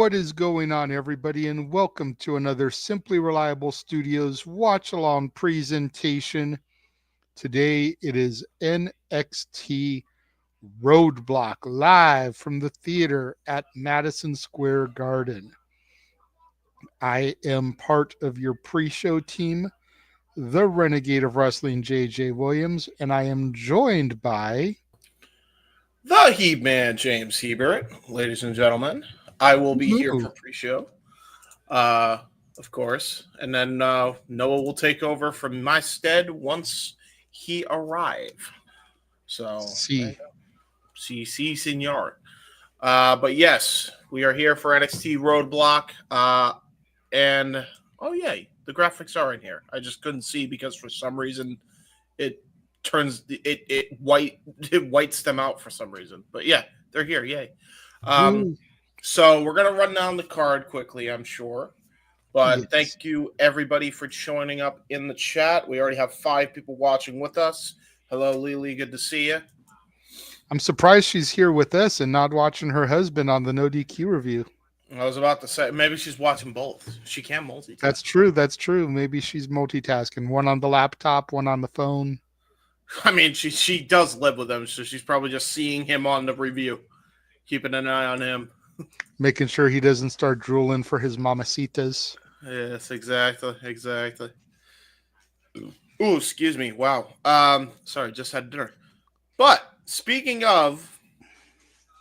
What is going on, everybody, and welcome to another Simply Reliable Studios watch-along presentation. Today, it is NXT Roadblock, live from the theater at Madison Square Garden. I am part of your pre-show team, the Renegade of Wrestling, J.J. Williams, and I am joined by... The He-Man, James Hebert, ladies and gentlemen. I will be here for pre-show, of course. And then Noah will take over from my stead once he arrive. So, C, senor. But yes, we are here for NXT Roadblock. And, oh, yay, the graphics are in here. I just couldn't see because for some reason it whites them out for some reason. But yeah, they're here. Yay. So we're going to run down the card quickly, I'm sure. But yes. Thank you, everybody, for joining up in the chat. We already have 5 people watching with us. Hello, Lily. Good to see you. I'm surprised she's here with us and not watching her husband on the No DQ review. I was about to say, maybe she's watching both. She can multitask. That's true. Maybe she's multitasking. One on the laptop, one on the phone. I mean, she does live with him, so she's probably just seeing him on the review, keeping an eye on him. Making sure he doesn't start drooling for his mamacitas. Yes, exactly. Ooh, excuse me. Wow. Sorry, just had dinner. But speaking of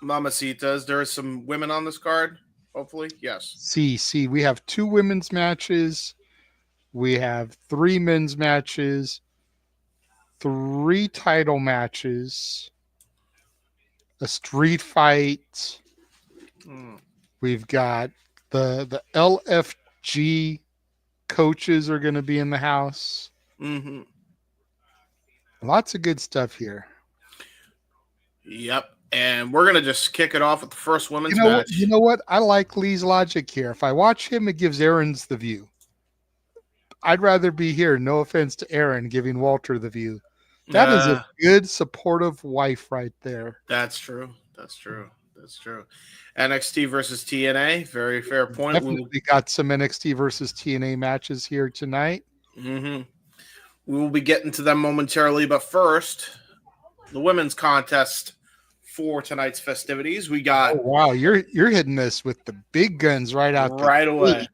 mamacitas, there are some women on this card, hopefully. Yes. See, we have 2 women's matches. We have 3 men's matches. 3 title matches, a street fight. We've got the LFG coaches are going to be in the house. Mm-hmm. Lots of good stuff here. Yep, and we're going to just kick it off with the first women's match. You know what? I like Lee's logic here. If I watch him, it gives Aaron's the view. I'd rather be here. No offense to Aaron giving Walter the view. That is a good, supportive wife right there. That's true. NXT versus TNA. Very fair point. We got some NXT versus TNA matches here tonight. Mm-hmm. We will be getting to them momentarily, but first, the women's contest for tonight's festivities. We got. Oh, wow, you're hitting this with the big guns right away.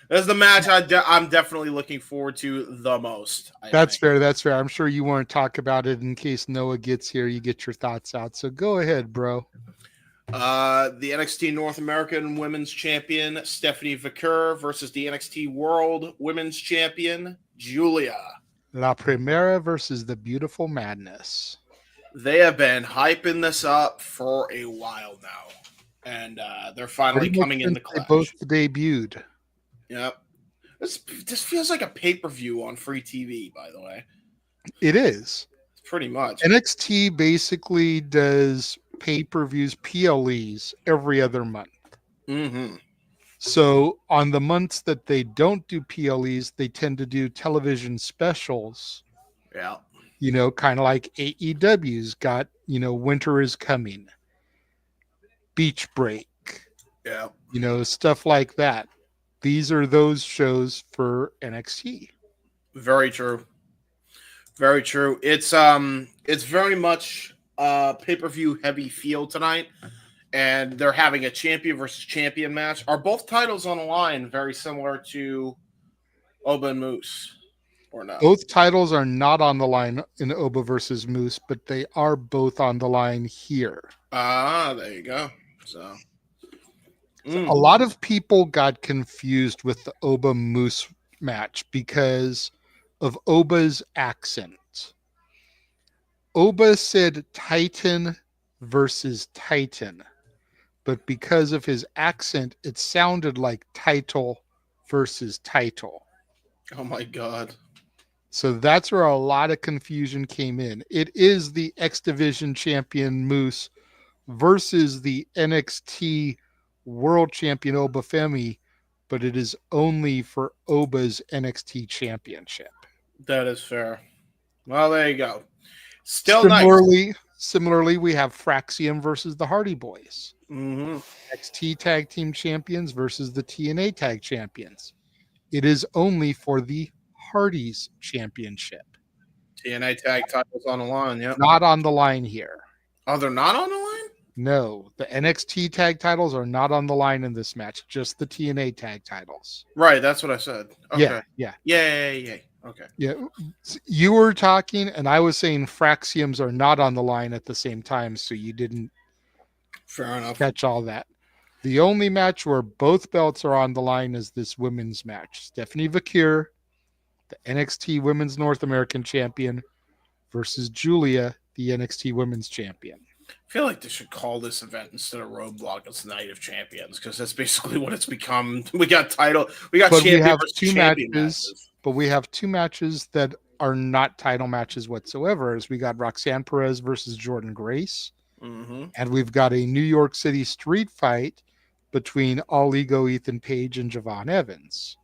This is the match I'm definitely looking forward to the most. That's fair. I'm sure you want to talk about it in case Noah gets here. You get your thoughts out. So go ahead, bro. The NXT North American Women's Champion, Stephanie Vaquer, versus the NXT World Women's Champion, Guilia. La Primera versus the Beautiful Madness. They have been hyping this up for a while now. And they're finally coming in the clash. They both debuted. Yep. This feels like a pay-per-view on free TV, by the way. It is. Pretty much. NXT basically does pay-per-views, PLEs, every other month. Mm-hmm. So on the months that they don't do PLEs, they tend to do television specials. Yeah. Kind of like AEW's got, Winter is Coming. Beach Break. Yeah. Stuff like that. These are those shows for NXT. Very true. It's very much pay-per-view heavy feel tonight, and they're having a champion versus champion match. Are both titles on the line very similar to Oba and Moose, or not? Both titles are not on the line in Oba versus Moose, but they are both on the line here. There you go. So. A lot of people got confused with the Oba Moose match because of Oba's accent. Oba said Titan versus Titan, but because of his accent, it sounded like title versus title. Oh my God. So that's where a lot of confusion came in. It is the X Division champion Moose versus the NXT World Champion Oba Femi, but it is only for Oba's NXT Championship. That is fair. Well, there you go. Still nice. Similarly, we have Fraxiom versus the Hardy Boys. Mm-hmm. NXT Tag Team Champions versus the TNA Tag Champions. It is only for the Hardys Championship. TNA tag titles on the line. Yep. Not on the line here. Oh, they're not on the line? No, the NXT tag titles are not on the line in this match, just the TNA tag titles. Right, that's what I said. Okay. Yeah. Yeah. Okay. Yeah. You were talking, and I was saying Fraxioms are not on the line at the same time, so you didn't Fair enough. catch all that. The only match where both belts are on the line is this women's match. Stephanie Vaquer, the NXT Women's North American Champion, versus Guilia, the NXT Women's Champion. I feel like they should call this event instead of Roadblock, it's Night of Champions, because that's basically what it's become. We got champion versus champion matches. But we have two matches that are not title matches whatsoever. As we got Roxanne Perez versus Jordynne Grace, and we've got a New York City street fight between All Ego Ethan Page and Javon Evans.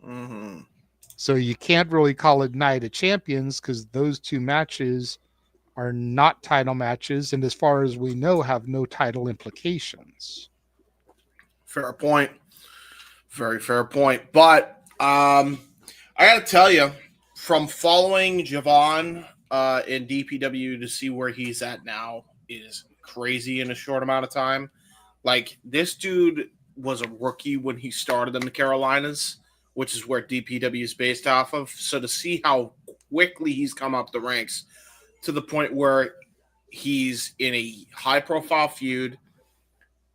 So you can't really call it Night of Champions because those two matches are not title matches, and as far as we know, have no title implications. Fair point. Very fair point. But I got to tell you, from following Javon in DPW to see where he's at now is crazy in a short amount of time. Like, this dude was a rookie when he started in the Carolinas, which is where DPW is based off of. So to see how quickly he's come up the ranks to the point where he's in a high-profile feud,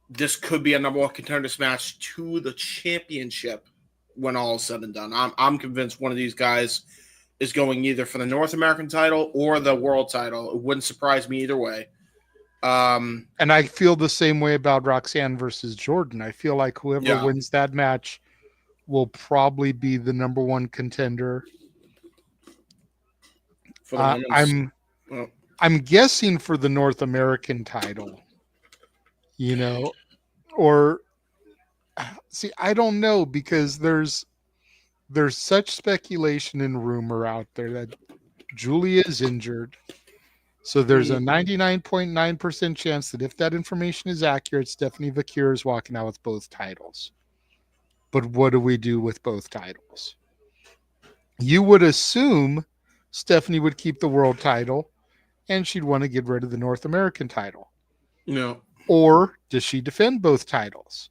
this could be a number one contenders match to the championship when all is said and done. I'm convinced one of these guys is going either for the North American title or the world title. It wouldn't surprise me either way. And I feel the same way about Roxanne versus Jordynne. I feel like whoever wins that match will probably be the number one contender. For the I'm guessing for the North American title, or see, I don't know, because there's such speculation and rumor out there that Julia is injured. So there's a 99.9% chance that if that information is accurate, Stephanie Vaquer is walking out with both titles. But what do we do with both titles? You would assume Stephanie would keep the world title and she'd want to get rid of the North American title. No. Or does she defend both titles?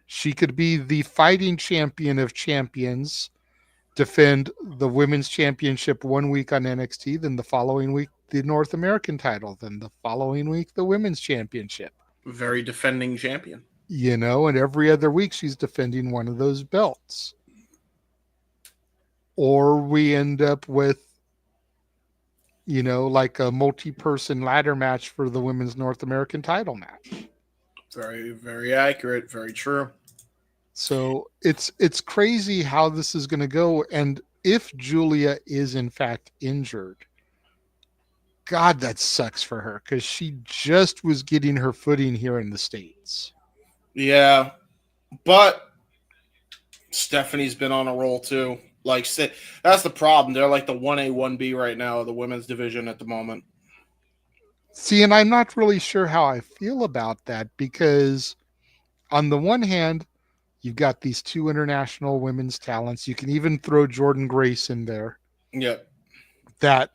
She could be the fighting champion of champions, defend the women's championship 1 week on NXT, then the following week the North American title, then the following week the women's championship. Very defending champion. And every other week she's defending one of those belts. Or we end up with, like a multi-person ladder match for the women's North American title match. Very, very accurate. Very true. So it's crazy how this is going to go. And if Julia is in fact injured, God, that sucks for her, because she just was getting her footing here in the States. Yeah, but Stephanie's been on a roll too. Like, that's the problem. They're like the 1A, 1B right now, the women's division at the moment. See, and I'm not really sure how I feel about that, because on the one hand, you've got these two international women's talents. You can even throw Jordynne Grace in there. Yeah. That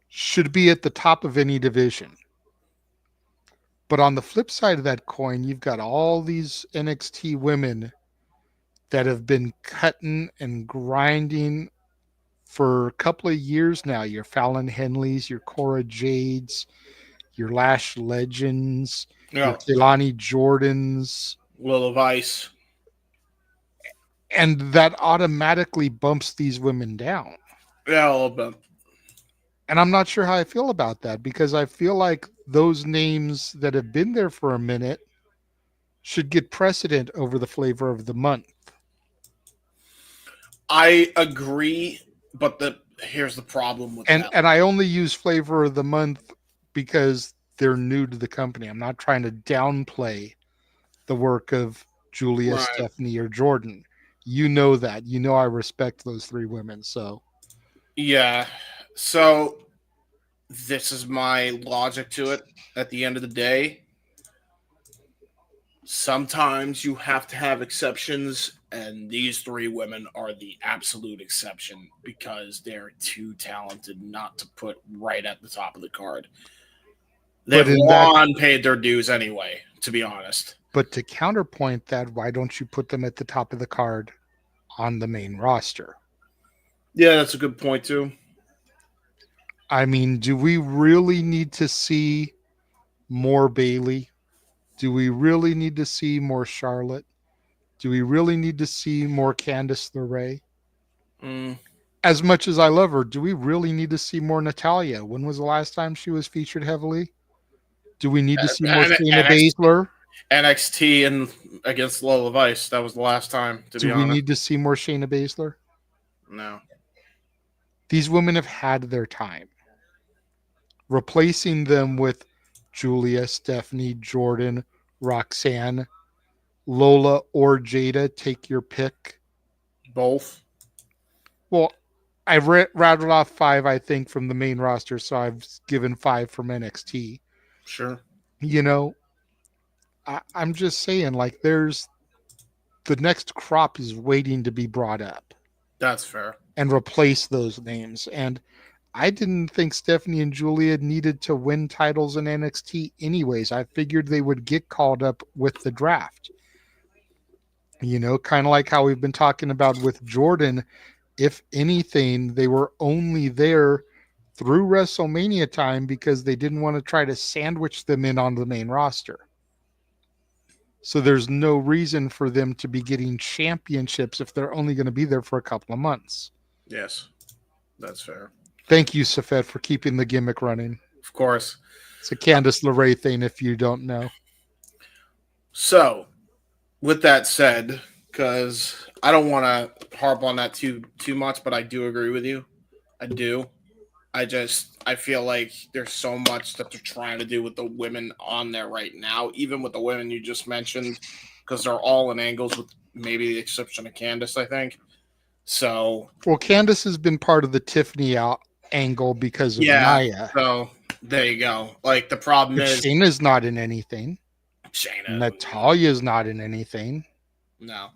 should be at the top of any division. But on the flip side of that coin, you've got all these NXT women that have been cutting and grinding for a couple of years now. Your Fallon Henleys, your Cora Jades, your Lash Legends, your Kehlani Jordans, Willow Vice. And that automatically bumps these women down. Yeah, a little bit. And I'm not sure how I feel about that, because I feel like those names that have been there for a minute should get precedent over the flavor of the month. I agree, but here's the problem with that. And I only use flavor of the month because they're new to the company. I'm not trying to downplay the work of Julia, right, Stephanie, or Jordynne. You know that. You know I respect those three women. So, yeah. So this is my logic to it. At the end of the day, sometimes you have to have exceptions, and these three women are the absolute exception because they're too talented not to put right at the top of the card. But They've in that, long paid their dues anyway, to be honest. but to counterpoint that, why don't you put them at the top of the card on the main roster? Yeah, that's a good point too. I mean, do we really need to see more Bailey? Do we really need to see more Charlotte? Do we really need to see more Candice LeRae? Mm. As much as I love her, do we really need to see more Natalia? When was the last time she was featured heavily? Do we need to see more Shayna Baszler? NXT and against Lola Vice. That was the last time, to be Do we honest. need to see more Shayna Baszler? No. These women have had their time. Replacing them with Julia, Stephanie, Jordynne, Roxanne, Lola, or Jada, take your pick. Both. Well, I've rattled off 5, I think, from the main roster, so I've given 5 from NXT. Sure. You know, I'm just saying, like, there's the next crop is waiting to be brought up That's fair. and replace those names. And I didn't think Stephanie and Julia needed to win titles in NXT anyways. I figured they would get called up with the draft. You know, kind of like how we've been talking about with Jordynne. If anything, they were only there through WrestleMania time because they didn't want to try to sandwich them in on the main roster. So there's no reason for them to be getting championships if they're only going to be there for a couple of months. Yes, that's fair. Thank you, Safed, for keeping the gimmick running. Of course. It's a Candice LeRae thing if you don't know. So, with that said, because I don't want to harp on that too much, but I do agree with you. I do. I feel like there's so much that they're trying to do with the women on there right now, even with the women you just mentioned, because they're all in angles with maybe the exception of Candice, I think. So, well, Candice has been part of the Tiffany angle because of Nia. So there you go. Like the problem But is Shayna's not in anything. Shayna. Natalia's not in anything. No.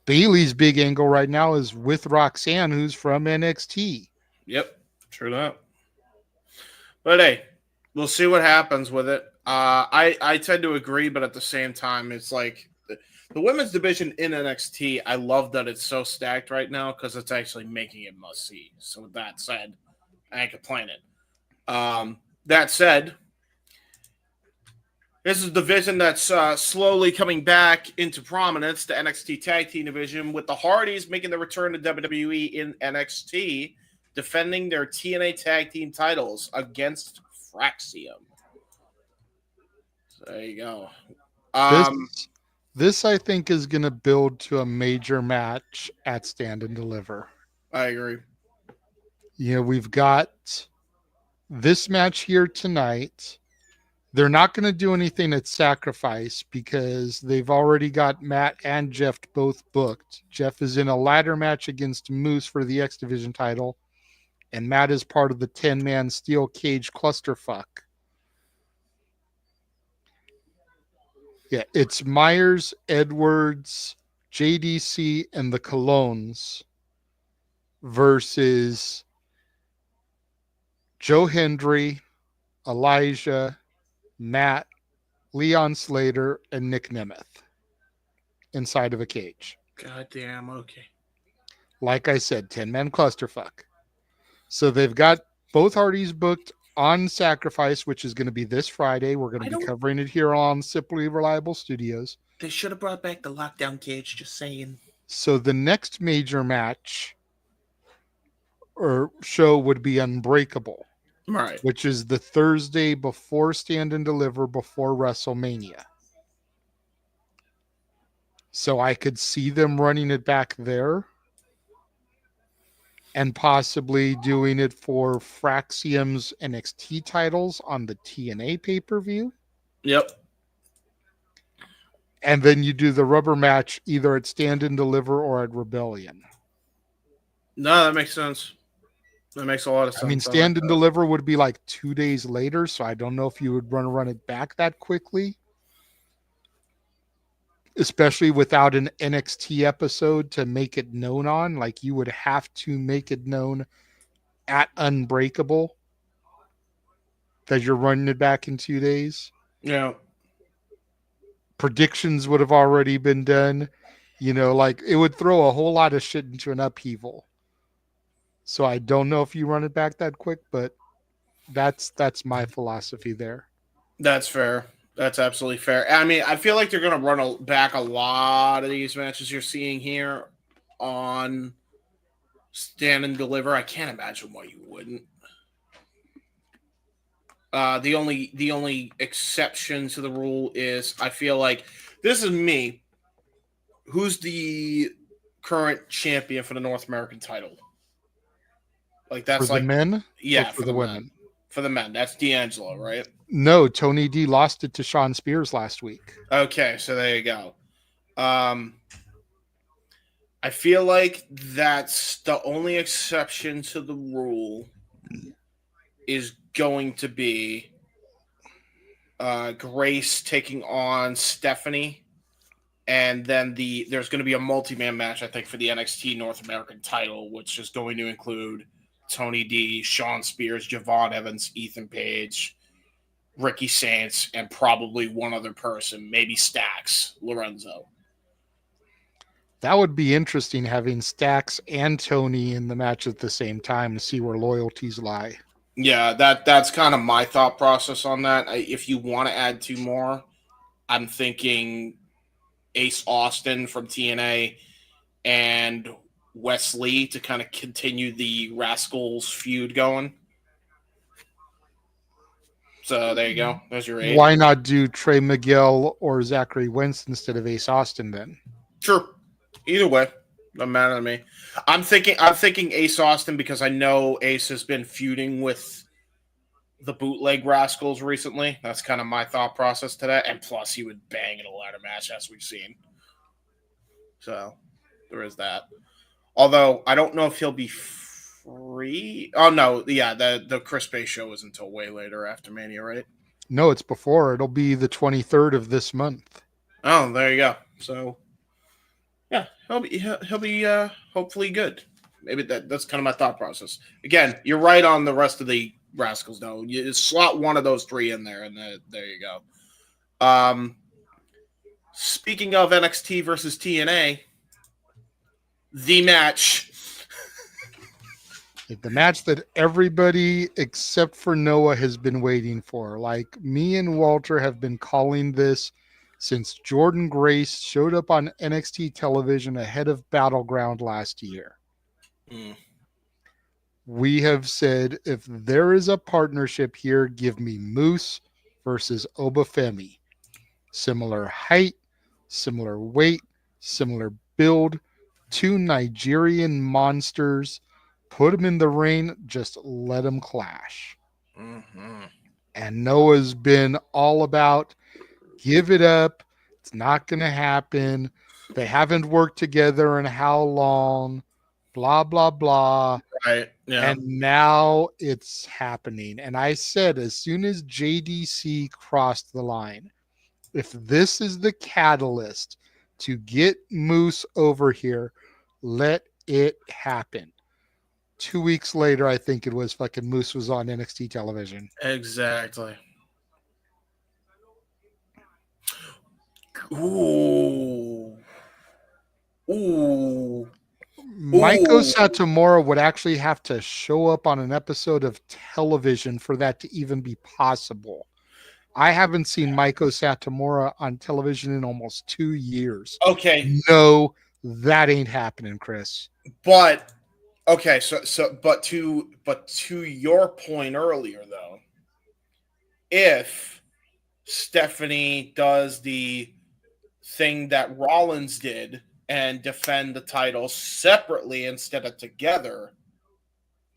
Bailey's big angle right now is with Roxanne, who's from NXT. Yep. True that. But hey, we'll see what happens with it. I tend to agree, but at the same time, it's like the women's division in NXT. I love that it's so stacked right now because it's actually making it must see. So with that said, I ain't complaining. That said, this is a division that's slowly coming back into prominence, the NXT Tag Team division, with the Hardys making their return to WWE in NXT, defending their TNA Tag Team titles against Fraxiom. So there you go. This I think, is going to build to a major match at Stand and Deliver. I agree. You know, we've got this match here tonight. They're not going to do anything at Sacrifice because they've already got Matt and Jeff both booked. Jeff is in a ladder match against Moose for the X Division title, and Matt is part of the 10-man steel cage clusterfuck. Yeah, it's Myers, Edwards, JDC, and the Colognes versus Joe Hendry, Elijah, Matt, Leon Slater, and Nick Nemeth inside of a cage. God damn, okay. Like I said, 10-man clusterfuck. So they've got both Hardys booked on Sacrifice, which is going to be this Friday. We're going to be covering it here on Simply Reliable Studios. They should have brought back the lockdown cage, just saying. So the next major match or show would be Unbreakable. Right. Which is the Thursday before Stand and Deliver, before WrestleMania. So I could see them running it back there and possibly doing it for Fraxiom's NXT titles on the TNA pay-per-view. Yep. And then you do the rubber match either at Stand and Deliver or at Rebellion. No, that makes sense. That makes a lot of I mean, sense. I like stand and that. deliver would be like 2 days later, so I don't know if you would run it back that quickly, especially without an NXT episode to make it known on. Like you would have to make it known at Unbreakable that you're running it back in 2 days. Yeah, Predictions would have already been done. Like it would throw a whole lot of shit into an upheaval. So I don't know if you run it back that quick, but that's my philosophy there. that's fair. That's absolutely fair. I mean, I feel like they're going to run back a lot of these matches you're seeing here on Stand and Deliver. I can't imagine why you wouldn't. The only exception to the rule is I feel like this is me. Who's the current champion for the North American title? Like For that's the like men or yeah, for for the the men. women? For the men, that's D'Angelo, right? No, Tony D lost it to Sean Spears last week. Okay, so there you go. Um, I feel like that's the only exception to the rule is going to be Grace taking on Stephanie, and then there's going to be a multi-man match I think for the NXT North American title, which is going to include Tony D, Sean Spears, Javon Evans, Ethan Page, Ricky Saints, and probably one other person, maybe Stax Lorenzo. That would be interesting having Stax and Tony in the match at the same time to see where loyalties lie. Yeah, that's kind of my thought process on that. If you want to add two more, I'm thinking Ace Austin from TNA and Wesley to kind of continue the Rascals feud going. So there you go. There's your eight. Why not do Trey Miguel or Zachary Wentz instead of Ace Austin then? Sure. Either way, doesn't matter to me. I'm thinking Ace Austin because I know Ace has been feuding with the bootleg Rascals recently. That's kind of my thought process to that. And plus, he would bang in a ladder match as we've seen. So there is that. Although I don't know if he'll be free. Oh no, yeah, the Chris Bay show is until way later after Mania, right? No, it's before. It'll be the 23rd of this month. Oh, there you go. So yeah, he'll be hopefully good. Maybe that's kind of my thought process. Again, you're right on the rest of the Rascals though. You slot one of those three in there, and there you go. Speaking of NXT versus TNA, the match. The match that everybody except for Noah has been waiting for. Like me and Walter have been calling this since Jordynne Grace showed up on NXT television ahead of Battleground last year. Mm. We have said if there is a partnership here, give me Moose versus Obafemi. Similar height, similar weight, similar build, two Nigerian monsters. Put them in the ring, just let them clash. Mm-hmm. And Noah's been all about give it up. It's not going to happen. They haven't worked together in how long? Blah, blah, blah. Right. Yeah. And now it's happening. And I said, as soon as JDC crossed the line, if this is the catalyst to get Moose over here, let it happen. 2 weeks later, I think it was fucking Moose was on NXT television. Exactly. Ooh. Ooh. Maiko Ooh. Satomura would actually have to show up on an episode of television for that to even be possible. I haven't seen Maiko Satomura on television in almost 2 years. Okay. No, that ain't happening, Chris. But okay, but to your point earlier though, if Stephanie does the thing that Rollins did and defend the title separately instead of together,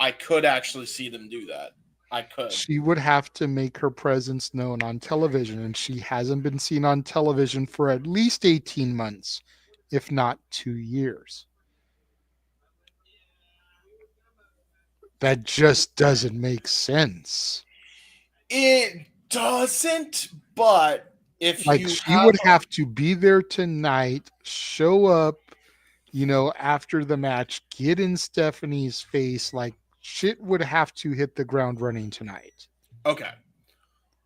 I could actually see them do that. I could. She would have to make her presence known on television, and she hasn't been seen on television for at least 18 months, if not 2 years. That just doesn't make sense. It doesn't, but if Like, you she have would have to be there tonight, show up, after the match, get in Stephanie's face. Like, shit would have to hit the ground running tonight. okay,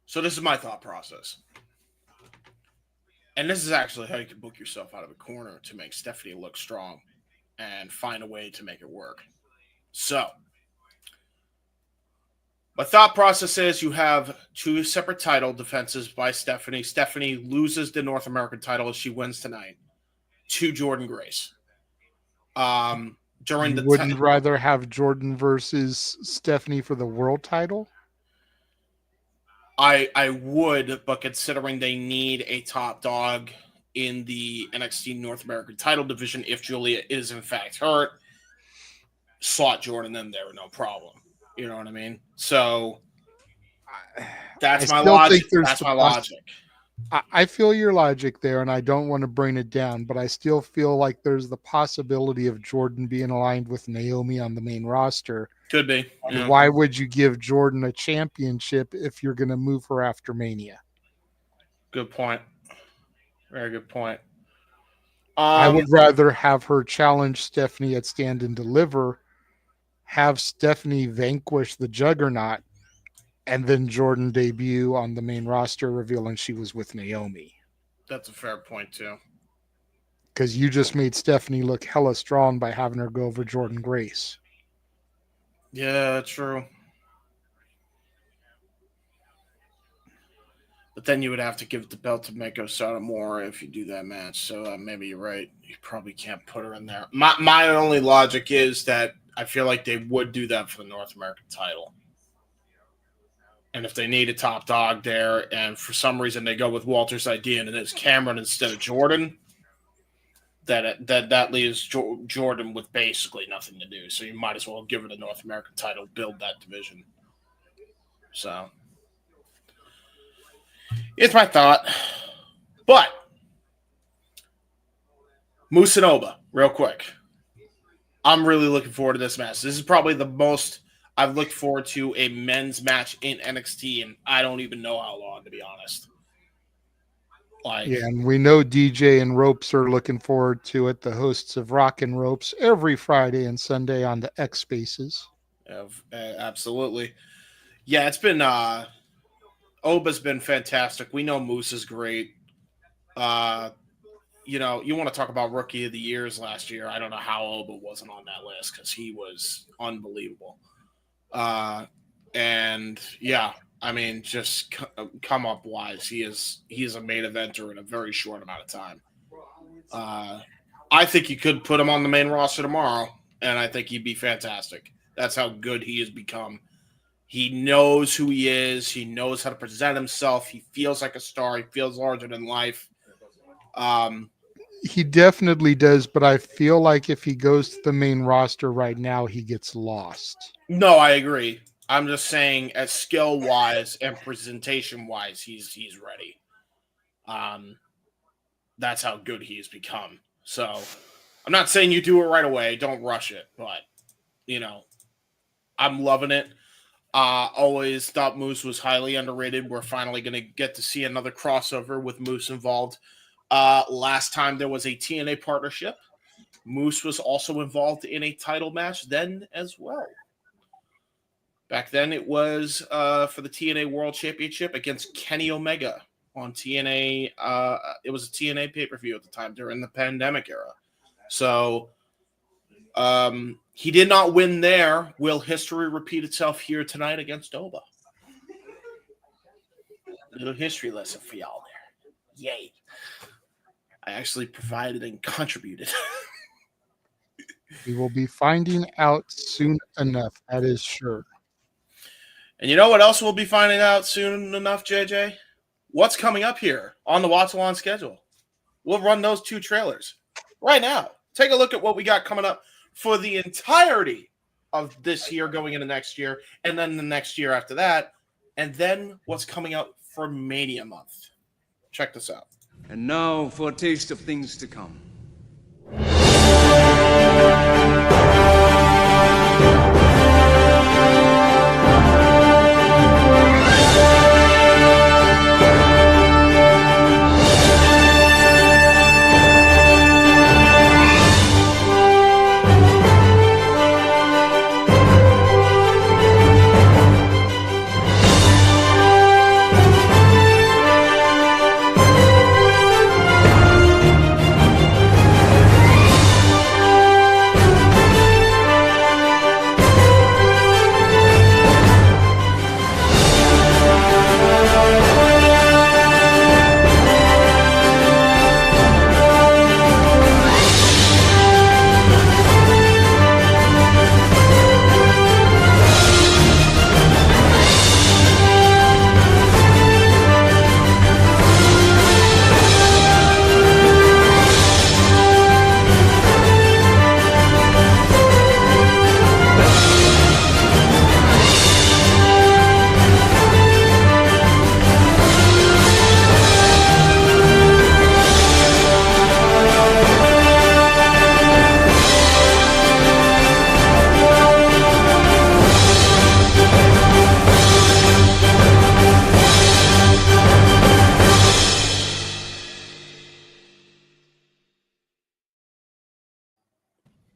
so this is my thought process. And this is actually how you can book yourself out of a corner to make Stephanie look strong and find a way to make it work. So, my thought process is you have two separate title defenses by Stephanie. Stephanie loses the North American title as she wins tonight to Jordynne Grace. During You the wouldn't rather have Jordynne versus Stephanie for the world title? I would, but considering they need a top dog in the NXT North American title division, if Giulia is in fact hurt, slot Jordynne in there, no problem. You know what I mean? So that's my logic. That's my logic. I feel your logic there, and I don't want to bring it down, but I still feel like there's the possibility of Jordynne being aligned with Naomi on the main roster. Could be. Yeah. Why would you give Jordynne a championship if you're going to move her after Mania? Good point. Very good point. I would rather have her challenge Stephanie at Stand and Deliver, have Stephanie vanquish the Juggernaut, and then Jordynne debut on the main roster revealing she was with Naomi. That's a fair point, too. Because you just made Stephanie look hella strong by having her go over Jordynne Grace. Yeah, true. But then you would have to give the belt to Meiko Satomura if you do that match. So maybe you're right. You probably can't put her in there. My only logic is that I feel like they would do that for the North American title. And if they need a top dog there, and for some reason they go with Walter's idea and it's Cameron instead of Jordynne, that leaves Jordynne with basically nothing to do. So you might as well give her the North American title, build that division. So it's my thought. But Moose and Oba, real quick. I'm really looking forward to this match. This is probably the most I've looked forward to a men's match in NXT, and I don't even know how long, to be honest. Yeah, and we know DJ and Ropes are looking forward to it. The hosts of Rock and Ropes every Friday and Sunday on the X Spaces. Absolutely. Yeah, it's been Oba's been fantastic. We know Moose is great. You want to talk about Rookie of the Years last year. I don't know how Oba wasn't on that list because he was unbelievable. And yeah, I mean, just come up wise. He is a main eventer in a very short amount of time. I think you could put him on the main roster tomorrow, and I think he'd be fantastic. That's how good he has become. He knows who he is. He knows how to present himself. He feels like a star. He feels larger than life. He definitely does, but I feel like if he goes to the main roster right now, he gets lost. No, I agree. I'm just saying, as skill-wise and presentation-wise, he's ready. That's how good he has become. So, I'm not saying you do it right away. Don't rush it. But, I'm loving it. Always thought Moose was highly underrated. We're finally going to get to see another crossover with Moose involved. Last time there was a TNA partnership, Moose was also involved in a title match then as well. Back then it was for the TNA World Championship against Kenny Omega on TNA. It was a TNA pay-per-view at the time during the pandemic era. So he did not win there. Will history repeat itself here tonight against Oba? Little history lesson for y'all there. Yay. I actually provided and contributed. We will be finding out soon enough. That is sure. And you know what else we'll be finding out soon enough, JJ? What's coming up here on the Watch Along schedule? We'll run those two trailers right now. Take a look at what we got coming up for the entirety of this year going into next year, and then the next year after that, and then what's coming up for Mania month. Check this out. And now for a taste of things to come.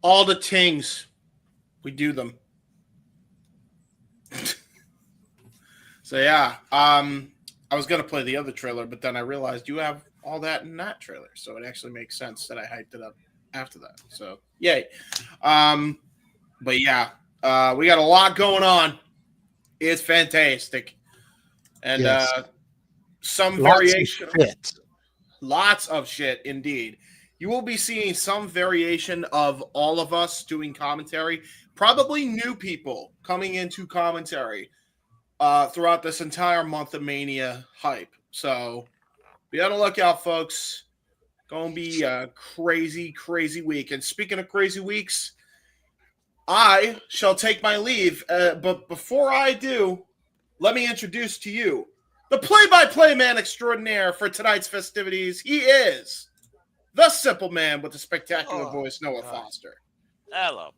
All the tings. We do them. So yeah, I was gonna play the other trailer, but then I realized you have all that in that trailer, so it actually makes sense that I hyped it up after that. So yay. But yeah, we got a lot going on. It's fantastic, and Yes. some Lots variation. of shit. Lots of shit, indeed. You will be seeing some variation of all of us doing commentary. Probably new people coming into commentary throughout this entire month of Mania hype. So be on the lookout, folks. Going to be a crazy, crazy week. And speaking of crazy weeks, I shall take my leave. But before I do, let me introduce to you the play-by-play man extraordinaire for tonight's festivities. He is the simple man with the spectacular voice, Noah Foster. Hello.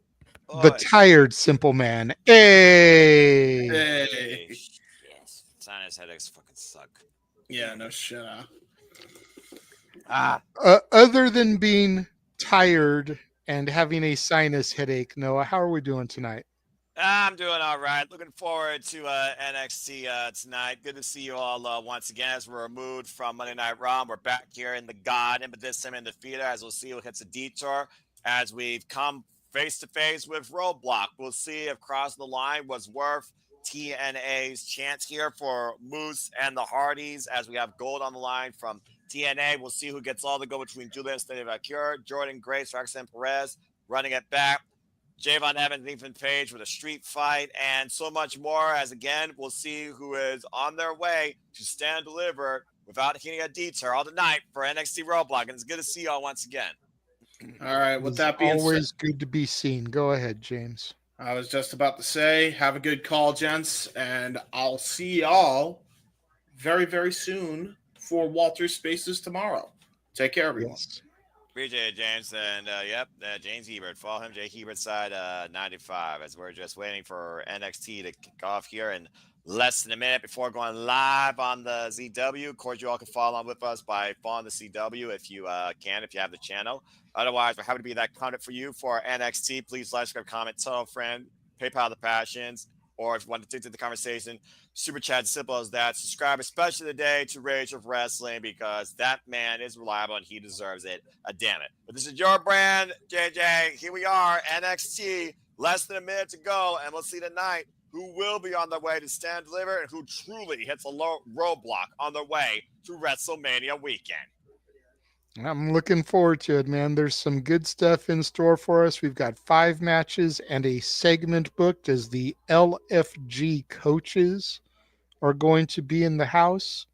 The Boys. tired simple man. Hey. Hey. Yes. Sinus headaches fucking suck. Yeah, no shit. Other than being tired and having a sinus headache, Noah, how are we doing tonight? I'm doing all right. Looking forward to NXT tonight. Good to see you all once again as we're removed from Monday Night Raw. We're back here in the God, and this time in the theater, as we'll see who hits a detour as we've come face to face with Roadblock. We'll see if crossing the line was worth TNA's chance here for Moose and the Hardys as we have gold on the line from TNA. We'll see who gets all the go between Julian and Vaquer, Jordynne, Grace, Roxanne, Perez running it back. Javon Evans and Ethan Page with a street fight and so much more as, again, we'll see who is on their way to stand deliver without hitting a detour all tonight for NXT Roadblock. And it's good to see y'all once again. All right, with It's that being always said, good to be seen. Go ahead, James. I was just about to say, have a good call, gents, and I'll see y'all very, very soon for Walter's Spaces tomorrow. Take care, everyone. Yes. Appreciate it, James. And, James Hebert. Follow him, Jay Hebert side 95, as we're just waiting for NXT to kick off here in less than a minute before going live on the ZW. Of course, you all can follow on with us by following the CW if you can, if you have the channel. Otherwise, we're happy to be that content for you for NXT. Please like, subscribe, comment, tell a friend, PayPal the Passions, or if you want to take to the conversation, super chat, simple as that. Subscribe, especially today, to Rage of Wrestling because that man is reliable and he deserves it. Damn it. But this is your brand, JJ. Here we are, NXT. Less than a minute to go, and we'll see tonight who will be on their way to stand deliver and who truly hits a low roadblock on their way to WrestleMania weekend. I'm looking forward to it, man. There's some good stuff in store for us. We've got 5 matches and a segment booked as the LFG coaches are going to be in the house.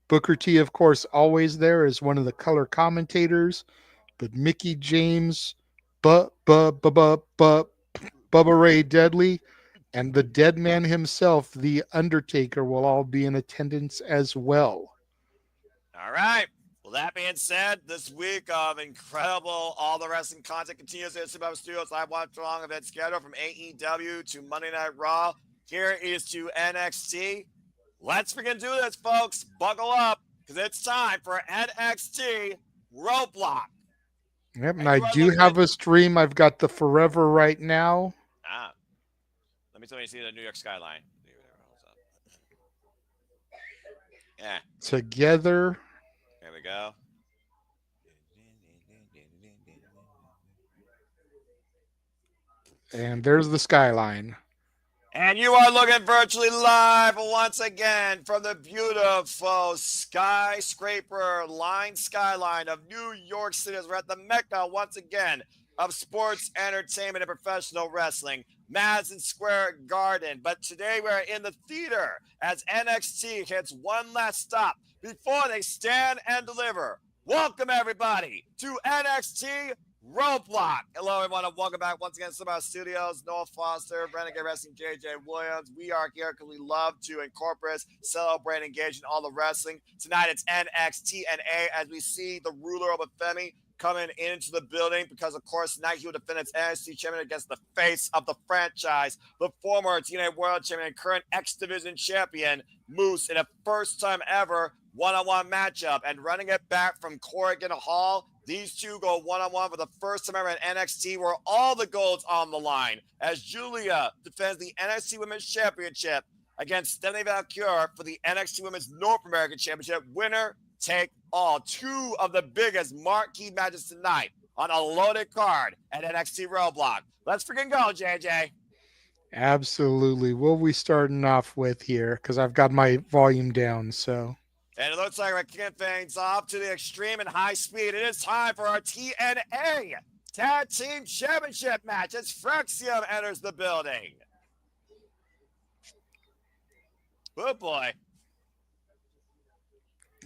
Booker T, of course, always there as one of the color commentators, but Mickey James, Bubba Ray Dudley, and the dead man himself, The Undertaker, will all be in attendance as well. All right. Well, that being said, this week of incredible all the wrestling content continues at Super Studios Live Watch Along event schedule from AEW to Monday Night Raw. Here is to NXT. Let's begin do this, folks. Buckle up, because it's time for NXT Roadblock. Yep, and I do have a stream. I've got the Forever right now. Let me see the New York skyline. Yeah. Together. There we go. And there's the skyline. And you are looking virtually live once again from the beautiful skyscraper line skyline of New York City. We're at the Mecca once again of sports, entertainment, and professional wrestling, Madison Square Garden. But today we're in the theater as NXT hits one last stop before they stand and deliver. Welcome, everybody, to NXT Roadblock. Hello, everyone, and welcome back once again to Super Studios. Noah Foster, Renegade Wrestling, JJ Williams. We are here because we love to incorporate, celebrate, engage in all the wrestling. Tonight it's NXTNA as we see the ruler of Femi coming into the building because, of course, tonight he will defend its NXT champion against the face of the franchise, the former TNA World Champion and current X Division champion, Moose, in a first time ever one-on-one matchup. And running it back from Corrigan Hall, These two go one-on-one for the first time ever at NXT, where all the gold's on the line, as Guilia defends the NXT Women's Championship against Femi Vaquer for the NXT Women's North American Championship. Winner take all. Two of the biggest marquee matches tonight on a loaded card at NXT Roadblock. Let's freaking go, JJ. Absolutely. What are we starting off with here? Because I've got my volume down, so. And it looks like we're kicking things off to the extreme and high speed. It is time for our TNA Tag Team Championship match as Fraxiom enters the building. Oh, boy.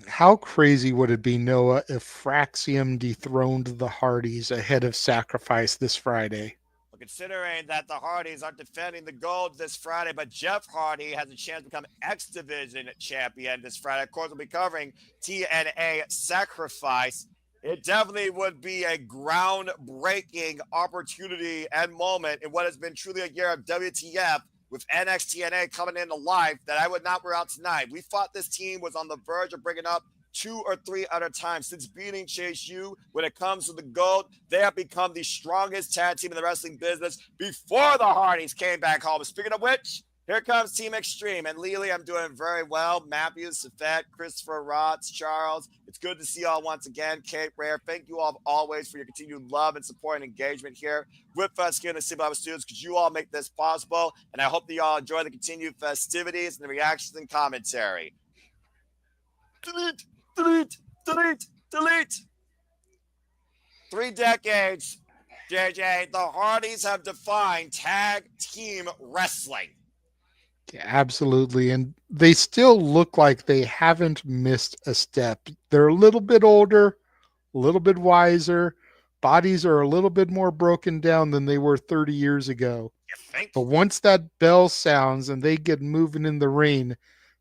How crazy would it be, Noah, if Fraxiom dethroned the Hardys ahead of Sacrifice this Friday? Well, considering that the Hardys are defending the gold this Friday, but Jeff Hardy has a chance to become X Division champion this Friday. Of course, we'll be covering TNA Sacrifice. It definitely would be a groundbreaking opportunity and moment in what has been truly a year of WTF, with NXT coming into life, that I would not wear out tonight. We thought this team was on the verge of bringing up 2 or 3 other times since beating Chase U. When it comes to the gold, they have become the strongest tag team in the wrestling business before the Hardys came back home. Speaking of which, here comes Team Extreme. And Lily, I'm doing very well. Matthew, Safette, Christopher, Rods, Charles. It's good to see you all once again. Kate Rare, thank you all always for your continued love and support and engagement here with us here in the Simple Bible Studios, because you all make this possible. And I hope that you all enjoy the continued festivities and the reactions and commentary. Delete, delete, delete, delete. 3 decades, JJ, the Hardys have defined tag team wrestling. Yeah, absolutely. And they still look like they haven't missed a step. They're a little bit older, a little bit wiser. Bodies are a little bit more broken down than they were 30 years ago. You think? But once that bell sounds and they get moving in the ring,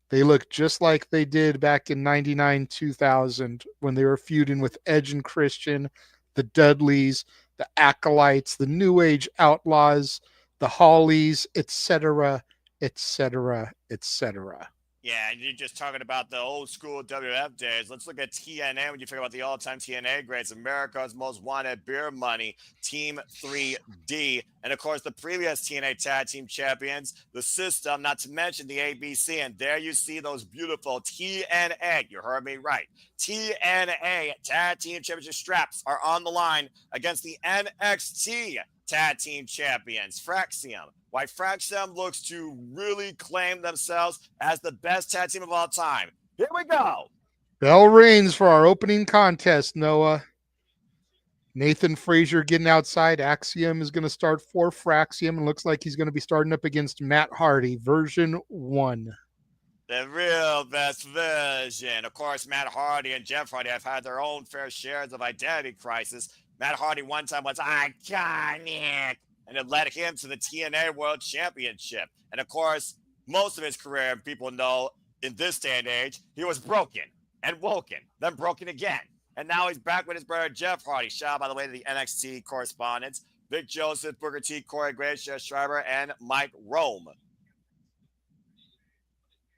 they look just like they did back in 99, 2000, when they were feuding with Edge and Christian, the Dudleys, the Acolytes, the New Age Outlaws, the Hollies, etc., etc., etc. Yeah, you're just talking about the old school WF days. Let's look at TNA when you figure about the all-time TNA greats. America's Most Wanted, Beer Money, Team 3D, and of course the previous TNA Tag Team Champions, the System, not to mention the ABC. And there you see those beautiful TNA, you heard me right, TNA Tag Team Championship straps are on the line against the NXT Tag Team Champions, Fraxiom. Why Fraxiom looks to really claim themselves as the best tag team of all time. Here we go. Bell rings for our opening contest, Noah. Nathan Frazier getting outside. Axiom is going to start for Fraxiom, and looks like he's going to be starting up against Matt Hardy, version 1. The real best version. Of course, Matt Hardy and Jeff Hardy have had their own fair shares of identity crisis. Matt Hardy one time was iconic, and it led him to the TNA World Championship. And of course, most of his career, people know in this day and age, he was broken and woken, then broken again. And now he's back with his brother Jeff Hardy. Shout out, by the way, to the NXT correspondents, Vic Joseph, Booker T, Corey Graves, Jeff Schreiber, and Mike Rome.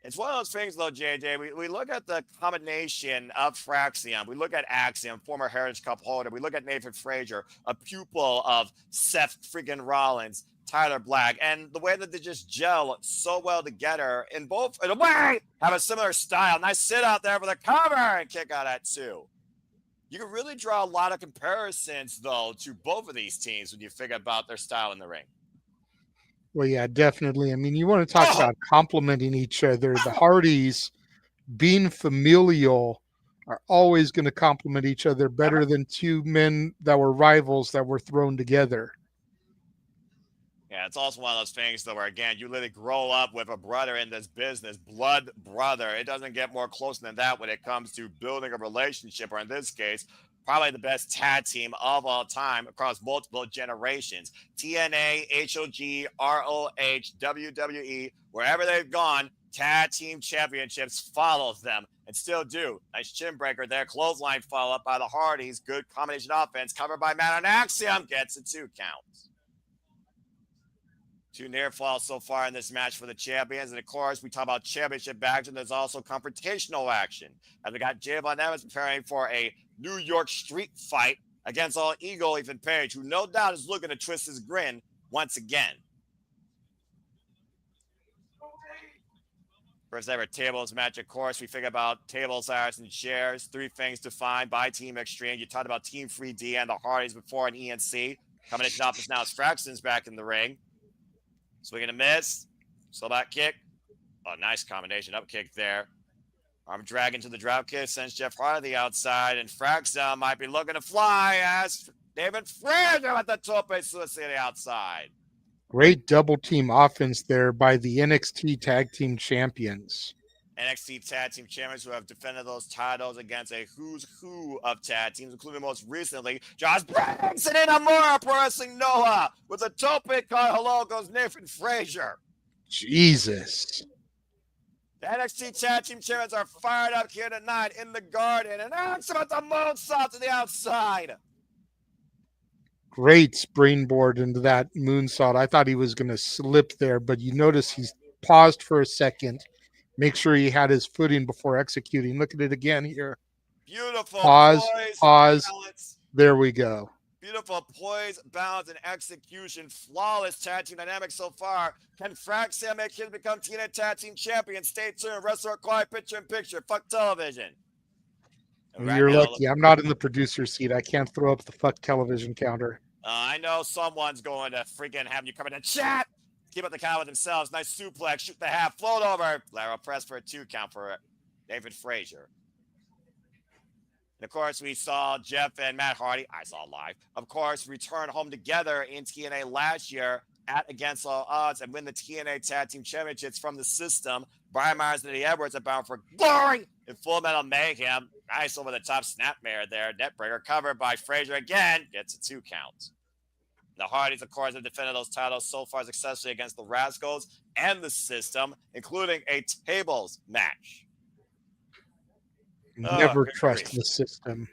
It's one of those things, though, JJ. We look at the combination of Fraxiom. We look at Axiom, former Heritage Cup holder. We look at Nathan Frazier, a pupil of Seth freaking Rollins, Tyler Black, and the way that they just gel so well together in both, in a way, have a similar style. Nice sit out there for the cover and kick out at 2. You can really draw a lot of comparisons, though, to both of these teams when you figure about their style in the ring. Well, yeah, definitely. I mean, you want to talk about complementing each other. The Hardys, being familial, are always going to complement each other better than 2 men that were rivals that were thrown together. Yeah, it's also one of those things, though, where, again, you literally grow up with a brother in this business, blood brother. It doesn't get more close than that when it comes to building a relationship, or in this case, probably the best tag team of all time across multiple generations. TNA, HOG, ROH, WWE, wherever they've gone, tag team championships follows them and still do. Nice chin breaker there. Clothesline follow-up by the Hardys. Good combination offense covered by Matt on Axiom. Gets a 2 count. 2 near falls so far in this match for the champions. And of course, we talk about championship action. There's also confrontational action. And we got Javon Evans preparing for a New York street fight against All Ego Ethan Page, who no doubt is looking to twist his grin once again. First ever tables match, of course. We think about tables, hours, and chairs. 3 things defined by Team Extreme. You talked about Team 3D and the Hardys before in ENC. Combination office now is Fraxiom's back in the ring. Swing and a miss. Slow back kick. Oh, nice combination. Up kick there. Arm drag into the drop kick. Sends Jeff Hardy to the outside. And Fraxiom might be looking to fly as David Frazier at the tope suicide to the outside. Great double team offense there by the NXT Tag Team Champions. NXT Tag Team Champions who have defended those titles against a who's who of tag teams, including most recently Josh Briggs and Inamura pressing Noah with a tope caught. Hello goes Nathan Frazier. Jesus. The NXT Tag Team Champions are fired up here tonight in the Garden, and Axiom at the moonsault to the outside. Great springboard into that moonsault. I thought he was going to slip there, but you notice he's paused for a second. Make sure he had his footing before executing. Look at it again here. Beautiful Pause, poise, pause. balance. There we go. Beautiful poise, balance, and execution. Flawless tag team dynamics so far. Can Fraxiom make him become TNA Tag Team Champion? Stay tuned. Wrestler Quiet Picture in Picture. Fuck television. And you're now, lucky. I'm not in the producer seat. I can't throw up the fuck television counter. I know someone's going to freaking have you come in the chat. Keep up the count with themselves. Nice suplex. Shoot the half. Float over. Lateral press for a 2 count for David Frazier. And of course, we saw Jeff and Matt Hardy. I saw live. Of course, return home together in TNA last year at Against All Odds and win the TNA Tag Team Championships from the system. Brian Myers and Eddie Edwards are bound for glory in Full Metal Mayhem. Nice over the top snapmare there. Netbreaker covered by Frazier again. Gets a 2 count. The Hardys, of course, have defended those titles so far successfully against the Rascals and the system, including a tables match. Never trust the system.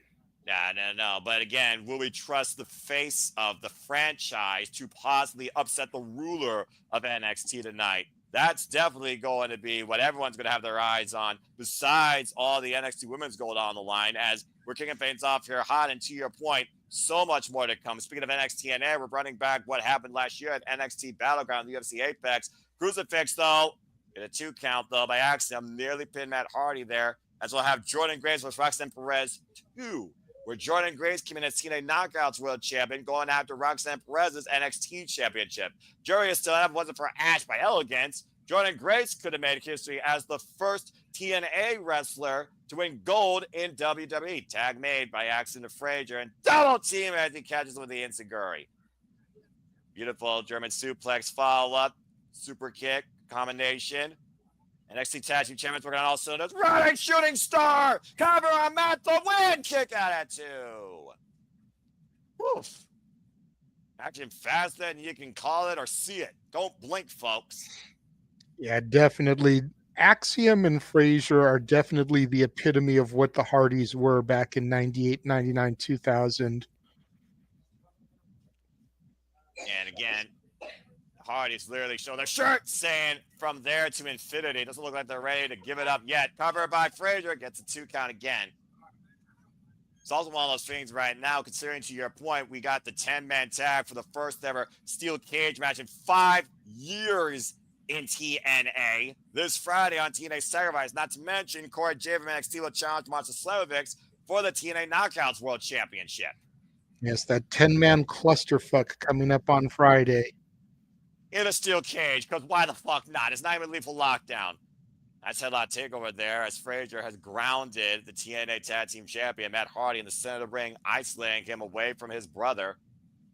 No. But again, will we trust the face of the franchise to possibly upset the ruler of NXT tonight? That's definitely going to be what everyone's going to have their eyes on, besides all the NXT women's gold on the line, as we're kicking things off here hot. And to your point, so much more to come. Speaking of NXT NA, we're running back what happened last year at NXT Battleground, UFC Apex. Crucifix, though, get a 2 count, though, by Axiom. Nearly pinned Matt Hardy there, as we'll have Jordynne Grace versus Roxanne Perez 2, where Jordynne Grace came in as TNA Knockouts World Champion, going after Roxanne Perez's NXT Championship. Jury is still out. If it wasn't for Ash by Elegance, Jordynne Grace could have made history as the first TNA wrestler to win gold in WWE. Tag made by Axiom to Frazier and double team as he catches with the Insiguri. Beautiful German suplex follow-up, super kick combination. NXT Tag Team Champions working on all cylinders. Running shooting star. Cover on Matt the win. Kick out at 2. Woof. Action faster than you can call it or see it. Don't blink, folks. Yeah, definitely. Axiom and Frazier are definitely the epitome of what the Hardys were back in 98, 99, 2000. And again, Hardys literally show their shirt saying from there to infinity. Doesn't look like they're ready to give it up yet. Covered by Frazier, gets a 2 count again. It's also one of those things right now, considering to your point, we got the 10-man tag for the first ever steel cage match in 5 years in TNA. This Friday on TNA Sacrifice, not to mention Corey J from NXT will challenge Monster Slamovic for the TNA Knockouts World Championship. Yes, that 10-man clusterfuck coming up on Friday. In a steel cage, because why the fuck not? It's not even Lethal Lockdown. Nice headlock takeover there as Frazier has grounded the TNA Tag Team Champion, Matt Hardy, in the center of the ring, isolating him away from his brother.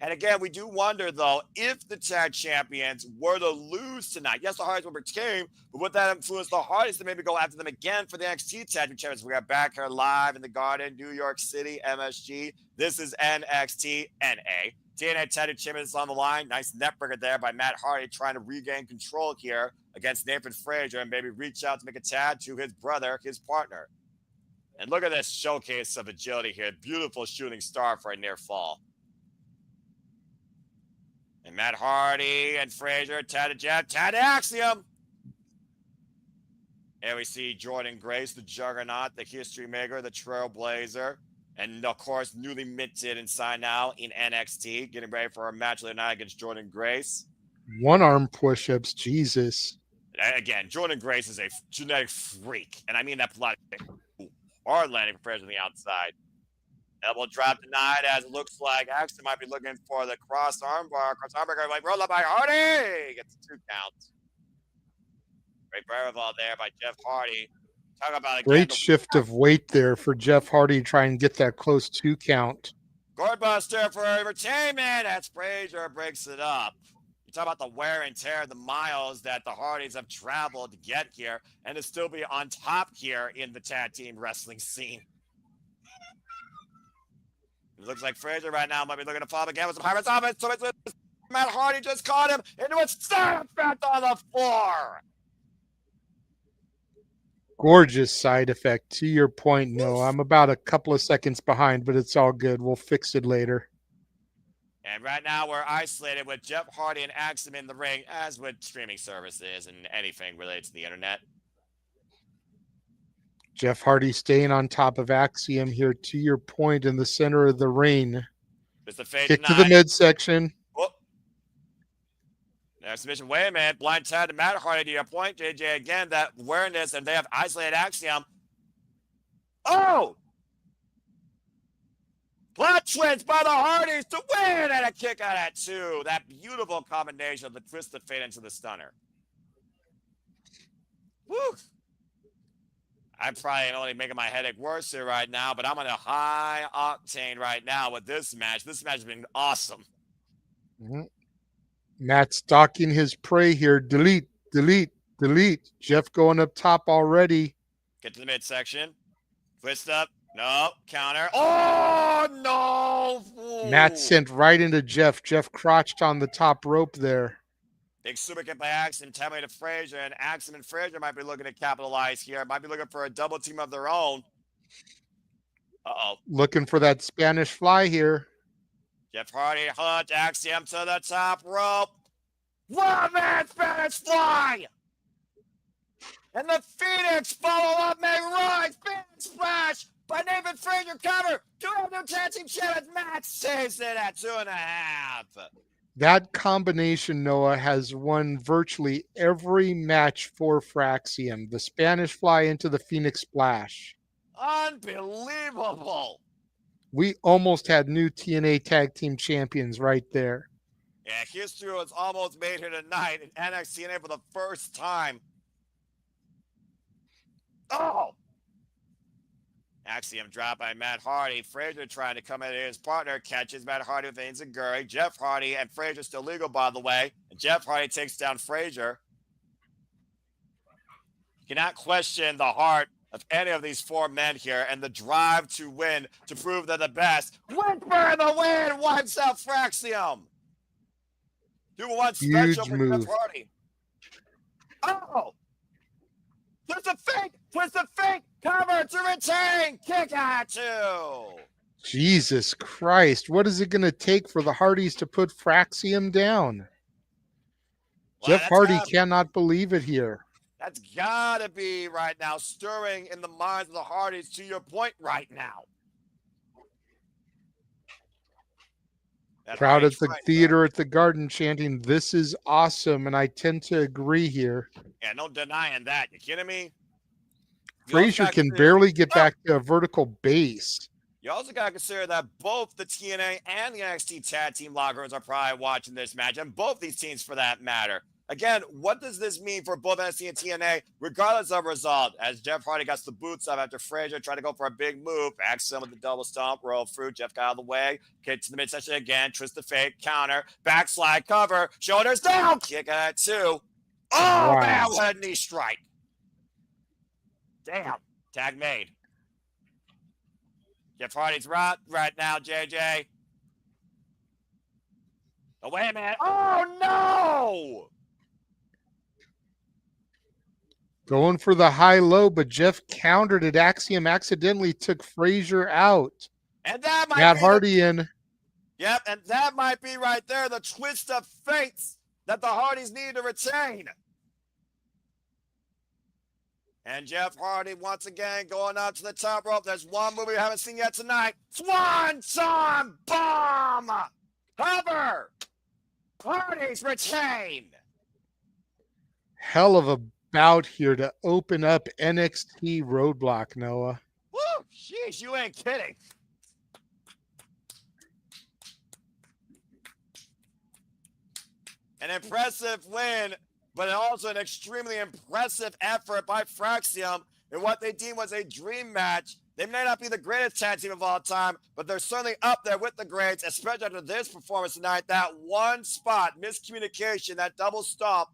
And again, we do wonder, though, if the tag champions were to lose tonight. Yes, the Hardys will retain, but would that influence the Hardys to maybe go after them again for the NXT Tag Team Champions? We are back here live in the Garden, New York City, MSG. This is NXT NA. TNA Tag Team Champions on the line. Nice neckbreaker there by Matt Hardy, trying to regain control here against Nathan Frazier and maybe reach out to make a tag to his brother, his partner. And look at this showcase of agility here. Beautiful shooting star for a near fall. And Matt Hardy and Frazier, Tad to Jeff, Tad to Axiom. And we see Jordynne Grace, the juggernaut, the history maker, the trailblazer. And of course, newly minted and signed now in NXT, getting ready for a match of the night against Jordynne Grace. One arm push-ups, Jesus. Again, Jordynne Grace is a genetic freak, and I mean that politely. Hard landing for Perez on the outside. Elbow drop denied as it looks like Axiom might be looking for the cross armbar. Cross armbar, like roll up by Hardy. Gets a 2 count. Great Bravo there by Jeff Hardy. Talk about again. Great shift of weight there for Jeff Hardy to try and get that close 2 count. Gourdbuster for retainment as Frazier breaks it up. You talk about the wear and tear, the miles that the Hardys have traveled to get here and to still be on top here in the tag team wrestling scene. It looks like Frazier right now might be looking to follow again with some Pirates offense. So it's Matt Hardy just caught him into a stomp on the floor. Gorgeous side effect. To your point, no, I'm about a couple of seconds behind, but it's all good. We'll fix it later. And right now we're isolated with Jeff Hardy and Axiom in the ring, as with streaming services and anything related to the internet. Jeff Hardy staying on top of Axiom here, to your point, in the center of the ring. Just a fade Kick to denied. the midsection. Oh. There's submission. Wait a minute. Blind tag to Matt Hardy, to your point, JJ. Again, that awareness, and they have isolated Axiom. Oh! Plot twist by the Hardys to win, and a kick out at 2. That beautiful combination of the twisted fade into the stunner. Woo! I'm probably only making my headache worse here right now, but I'm on a high octane right now with this match. This match has been awesome. Mm-hmm. Matt stalking his prey here. Delete, delete, delete. Jeff going up top already. Get to the midsection. Twist up. No. Counter. Oh, no. Ooh. Matt sent right into Jeff. Jeff crouched on the top rope there. Big super kick by Axiom, tapping to Frazier, and Axiom and Frazier might be looking to capitalize here. Might be looking for a double team of their own. Uh-oh. Looking for that Spanish fly here. Jeff Hardy hunts Axiom to the top rope. One man Spanish fly! And the Phoenix follow up, may rise. Phoenix splash by Nathan Frazier cover. 2 new tag team champions. Matt saves it at 2.5. That combination, Noah, has won virtually every match for Fraxiom. The Spanish fly into the Phoenix splash. Unbelievable. We almost had new TNA tag team champions right there. Yeah, history was almost made here tonight in NXT TNA for the first time. Oh! Axiom drop by Matt Hardy. Frazier trying to come in his partner. Catches Matt Hardy with Enziguri. Jeff Hardy and Frazier still legal, by the way. And Jeff Hardy takes down Frazier. You cannot question the heart of any of these 4 men here and the drive to win, to prove they're the best. Whitburn the win, wipes out Fraxiom. 2-1 special for move. Jeff Hardy. Oh! Twist the fake, cover to retain, kick out 2. Jesus Christ. What is it going to take for the Hardys to put Fraxiom down? Well, Jeff Hardy cannot believe it here. That's got to be right now stirring in the minds of the Hardys, to your point right now. Crowd at the theater at the Garden chanting, "This is awesome," and I tend to agree here. Yeah, no denying that. You kidding me? Frazier can barely get back to a vertical base. You also got to consider that both the TNA and the NXT tag team locker rooms are probably watching this match, and both these teams for that matter. Again, what does this mean for both NXT and TNA, regardless of result? As Jeff Hardy got the boots up after Frazier tried to go for a big move, Axiom with the double stomp, roll through, Jeff got out of the way, kick to the midsection again, twist the fake, counter, backslide, cover, shoulders down, kick at 2. Oh, wow. Man, what a knee strike. Damn, tag made. Jeff Hardy's right now, JJ. Oh, wait a minute. Oh, no! Going for the high-low, but Jeff countered it. Axiom accidentally took Frazier out. And that might Matt Hardy in. Yep, and that might be right there, the twist of fates that the Hardys need to retain. And Jeff Hardy once again going up to the top rope. There's one move we haven't seen yet tonight. Swanton Bomb! Cover! Hardy's retain! Hell of a bout here to open up NXT Roadblock, Noah. Woo! Jeez, you ain't kidding. An impressive win, but also an extremely impressive effort by Fraxiom in what they deemed was a dream match. They may not be the greatest tag team of all time, but they're certainly up there with the greats, especially after this performance tonight. That one spot, miscommunication, that double stomp,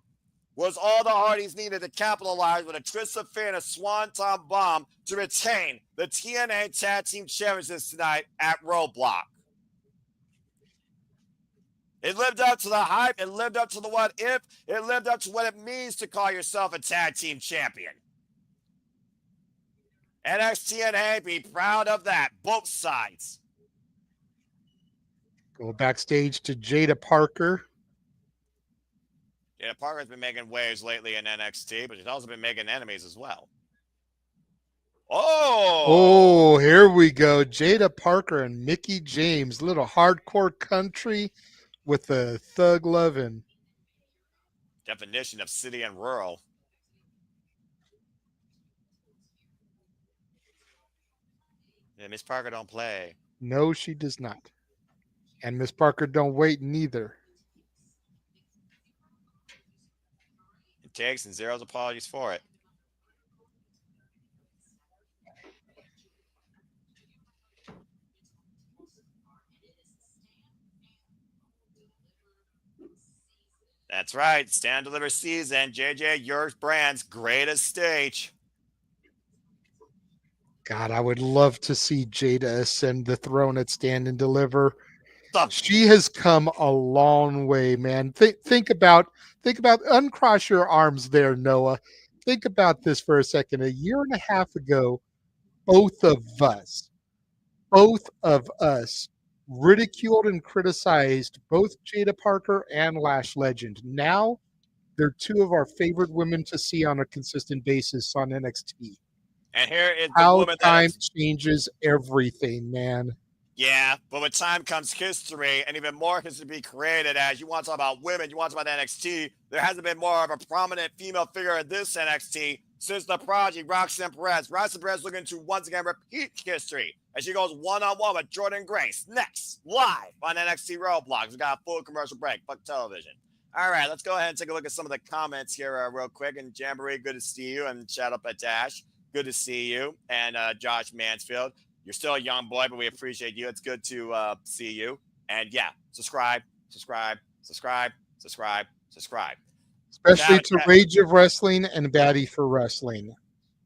was all the Hardys needed to capitalize with a twist of fate and a swanton bomb to retain the TNA Tag Team Championships tonight at Roadblock. It lived up to the hype. It lived up to the what if. It lived up to what it means to call yourself a tag team champion. NXT and be proud of that. Both sides. Go backstage to Jada Parker. Jada Parker's been making waves lately in NXT, but she's also been making enemies as well. Oh, here we go. Jada Parker and Mickie James. Little hardcore country with the thug lovin'. Definition of city and rural. Yeah, Miss Parker don't play. No, she does not. And Miss Parker don't wait neither. It takes and zero's apologies for it. That's right. Stand Deliver season. JJ, your brand's greatest stage. God, I would love to see Jada ascend the throne at Stand and Deliver. She has come a long way, man. Think about uncross your arms there, Noah. Think about this for a second. A year and a half ago, both of us ridiculed and criticized both Jada Parker and Lash Legend. Now, they're two of our favorite women to see on a consistent basis on NXT. And here is the How woman time that changes everything, man. Yeah, but with time comes history, and even more history to be created. As you want to talk about women, you want to talk about NXT, there hasn't been more of a prominent female figure in this NXT since the project Roxanne Perez. Roxanne Perez looking to once again repeat history as she goes one-on-one with Jordynne Grace. Next, live on NXT Roadblock. We got a full commercial break. Fuck television. All right, let's go ahead and take a look at some of the comments here real quick. And Jamboree, good to see you. And shout out at Dash. Good to see you. And Josh Mansfield. You're still a young boy, but we appreciate you. It's good to see you. And yeah, subscribe. Especially To Rage of Wrestling and Baddie for Wrestling.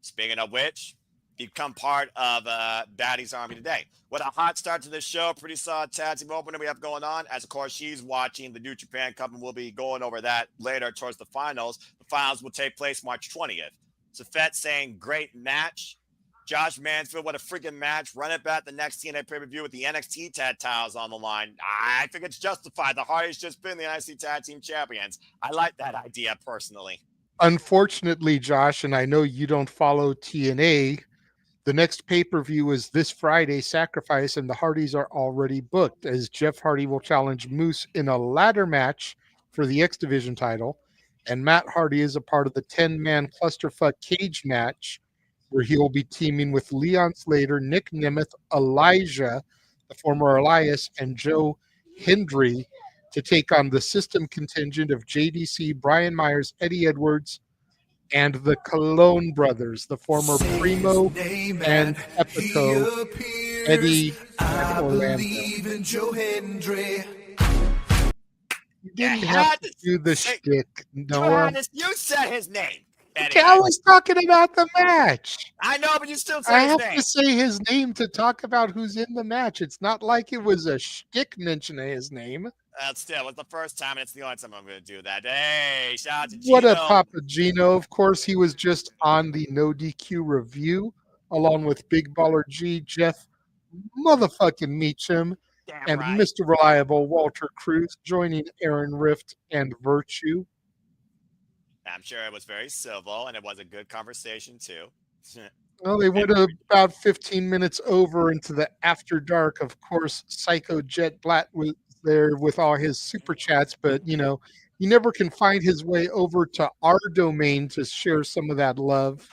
Speaking of which, become part of Baddie's Army today. What a hot start to this show. Pretty solid tag team opener we have going on. As, of course, she's watching the New Japan Cup, and we'll be going over that later towards the finals. The finals will take place March 20th. Safet saying, great match. Josh Mansfield, what a freaking match. Run it back the next TNA pay-per-view with the NXT tag titles on the line. I think it's justified. The Hardys just been the NXT tag team champions. I like that idea personally. Unfortunately, Josh, and I know you don't follow TNA, the next pay-per-view is this Friday, Sacrifice, and the Hardys are already booked, as Jeff Hardy will challenge Moose in a ladder match for the X Division title, and Matt Hardy is a part of the 10-man clusterfuck cage match, where he will be teaming with Leon Slater, Nick Nemeth, Elijah, the former Elias, and Joe Hendry to take on the system contingent of JDC, Brian Myers, Eddie Edwards, and the Colon brothers, the former Primo and Epico, Eddie and Orlando. You didn't have to do the shtick, Noah. You said his name. Okay, I was talking about the match. I know, but you still I say his have name. to say his name to talk about who's in the match. It's not like it was a shtick mention of his name. Still, it's the first time, and it's the only time I'm going to do that. Hey, shout out to Gino. What a Papa Gino. Of course, he was just on the No DQ review, along with Big Baller G, Jeff motherfucking Meacham, Damn and right. Mr. Reliable Walter Cruz, joining Aaron Rift and Virtue. I'm sure it was very civil, and it was a good conversation too. Well, they went about 15 minutes over into the after dark. Of course, Psycho Jet Blatt was there with all his super chats, but he never can find his way over to our domain to share some of that love.